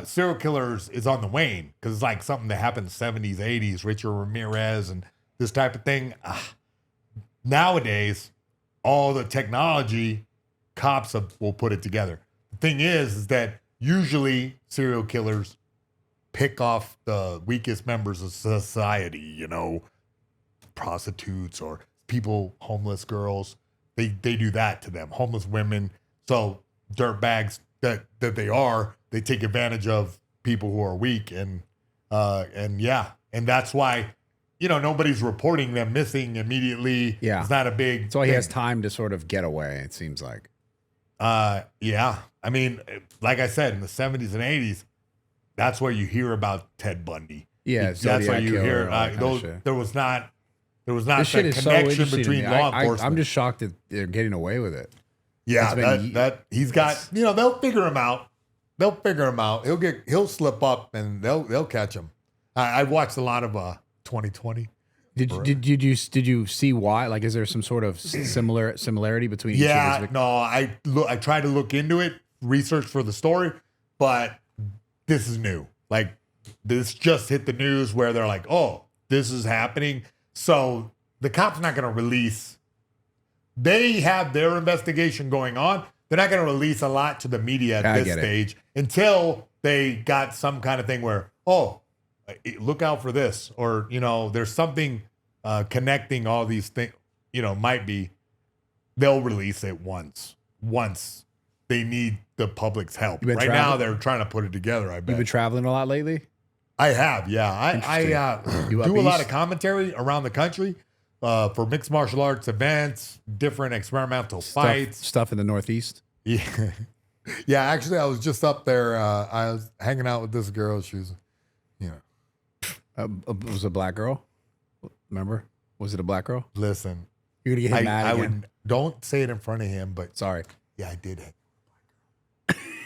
Speaker 3: serial killers is on the wane because it's like something that happened in the 70s, 80s, Richard Ramirez and this type of thing. Nowadays, all the technology cops will put it together. The thing is that usually serial killers pick off the weakest members of society, prostitutes or people, homeless girls. They do that to them, homeless women. So dirtbags that they are, they take advantage of people who are weak and that's why nobody's reporting them missing immediately.
Speaker 2: Yeah.
Speaker 3: It's not a big
Speaker 2: That's why he
Speaker 3: thing.
Speaker 2: has time to sort of get away, it seems like.
Speaker 3: Yeah. I mean, like I said, in the 70s and 80s, that's where you hear about Ted Bundy.
Speaker 2: Yeah,
Speaker 3: That's why
Speaker 2: Zodiac
Speaker 3: you
Speaker 2: Killer,
Speaker 3: hear
Speaker 2: all that kind of shit.
Speaker 3: there was not
Speaker 2: This
Speaker 3: that
Speaker 2: shit is so
Speaker 3: connection
Speaker 2: interesting to
Speaker 3: between
Speaker 2: me.
Speaker 3: law enforcement.
Speaker 2: I'm just shocked that they're getting away with it.
Speaker 3: Yeah,
Speaker 2: It's been
Speaker 3: that he's got. They'll figure him out. They'll figure him out. He'll slip up and they'll catch him. I watched a lot of 2020.
Speaker 2: Did you see why? Like, is there some sort of similarity between each of
Speaker 3: Yeah,
Speaker 2: his
Speaker 3: no. I tried to look into it, research for the story, but this is new. Like, this just hit the news where they're like, "Oh, this is happening." So the cops not going to release. They have their investigation going on. They're not going to release a lot to the media at this stage until they got some kind of thing where, oh, look out for this, or there's something connecting all these things. Might be. They'll release it once they need the public's help. Right now, they're trying to put it together. I bet.
Speaker 2: You've been traveling a lot lately?
Speaker 3: I have, yeah. I
Speaker 2: You up
Speaker 3: do a lot
Speaker 2: east?
Speaker 3: of commentary around the country for mixed martial arts events, different experimental fights.
Speaker 2: Stuff in the Northeast?
Speaker 3: Yeah. Yeah, actually, I was just up there. I was hanging out with this girl. She was,
Speaker 2: Was it a black girl? Remember? Was it a black girl?
Speaker 3: Listen.
Speaker 2: You're going to get him mad again?
Speaker 3: Don't say it in front of him, but.
Speaker 2: Sorry.
Speaker 3: Yeah, I did it.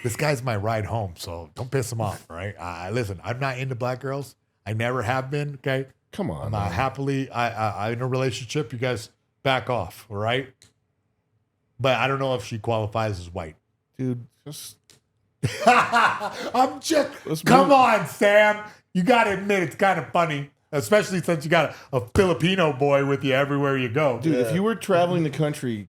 Speaker 3: This guy's my ride home, so don't piss him off, right? Listen, I'm not into black girls. I never have been, okay?
Speaker 1: Come on.
Speaker 3: I'm
Speaker 1: man.
Speaker 3: happily I in a relationship. You guys back off, all right? But I don't know if she qualifies as white.
Speaker 1: Dude, just
Speaker 3: I'm just.
Speaker 1: Let's
Speaker 3: Come
Speaker 1: move.
Speaker 3: on, Sam. You got to admit it's kind of funny, especially since you got a Filipino boy with you everywhere you go.
Speaker 1: dude, if you were traveling the country.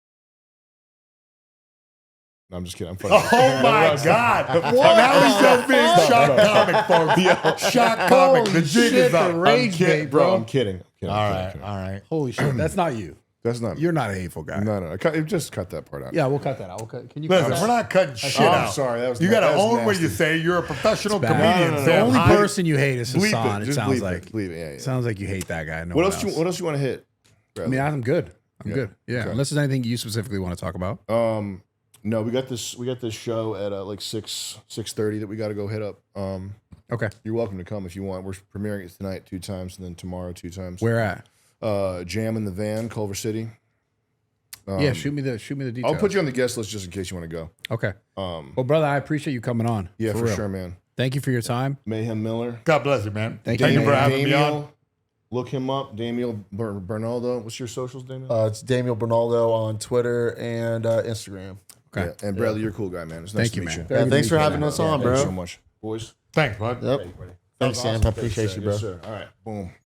Speaker 1: No, I'm just kidding. I'm fucking.
Speaker 3: Oh my God! Now he's just being shock comic, folks. Shock comic. The jig
Speaker 2: shit,
Speaker 3: is up.
Speaker 2: the rage
Speaker 1: I'm kidding,
Speaker 2: bait,
Speaker 1: bro.
Speaker 2: bro.
Speaker 1: I'm kidding.
Speaker 3: All right, all right.
Speaker 2: Holy shit. That's not you.
Speaker 1: That's not.
Speaker 2: You're not a hateful guy.
Speaker 1: No. Just cut that part out.
Speaker 2: Yeah, we'll cut that out. Can you
Speaker 3: Listen,
Speaker 2: cut
Speaker 3: we're
Speaker 2: that?
Speaker 3: not cutting shit
Speaker 1: I'm
Speaker 3: out.
Speaker 1: sorry. That was
Speaker 3: You got to
Speaker 1: that was
Speaker 3: own what you
Speaker 1: nasty.
Speaker 3: say. You're a professional
Speaker 2: Bad.
Speaker 3: comedian.
Speaker 1: No.
Speaker 2: The
Speaker 3: Sam
Speaker 2: only
Speaker 3: Hyde.
Speaker 2: person you hate is
Speaker 1: Bleep
Speaker 2: Hassan. It
Speaker 1: Just
Speaker 2: sounds
Speaker 1: bleep
Speaker 2: like.
Speaker 1: Bleep it. Yeah.
Speaker 2: Sounds like you hate that guy. No
Speaker 1: What
Speaker 2: one
Speaker 1: else? What else you want to hit?
Speaker 2: I mean, I'm good. I'm
Speaker 1: Yeah.
Speaker 2: good. Yeah.
Speaker 1: Okay.
Speaker 2: Unless there's anything you specifically want to talk about.
Speaker 1: No, we got this show at like 6:30 that we got to go hit up.
Speaker 2: Okay.
Speaker 1: You're welcome to come if you want. We're premiering it tonight 2 times and then tomorrow 2 times.
Speaker 2: Where at?
Speaker 1: Jam in the Van, Culver City.
Speaker 2: Yeah, shoot me the details.
Speaker 1: I'll put you on the guest list just in case you want to go.
Speaker 2: Okay. Well, brother, I appreciate you coming on.
Speaker 1: Yeah, for
Speaker 2: real.
Speaker 1: sure, man.
Speaker 2: Thank you for your time.
Speaker 1: Mayhem Miller.
Speaker 3: God bless you, man.
Speaker 2: Thank
Speaker 3: Thank
Speaker 2: you,
Speaker 3: you for
Speaker 2: man.
Speaker 3: having me on.
Speaker 1: Damiel, look him up. Damiel Bernaldo. What's your socials, Damiel?
Speaker 4: It's Damiel Bernaldo on Twitter and Instagram.
Speaker 2: Okay.
Speaker 1: Yeah. And Bradley, you're a cool guy, man. It's nice
Speaker 2: Thank
Speaker 1: to
Speaker 2: you,
Speaker 1: meet
Speaker 2: man.
Speaker 1: you.
Speaker 4: Yeah, thanks for having us on,
Speaker 1: Thanks
Speaker 4: bro.
Speaker 1: so much, boys.
Speaker 3: Thanks, bud.
Speaker 4: Yep. Thanks, Sam. I appreciate you, bro.
Speaker 1: Yes, sir. All right. Boom.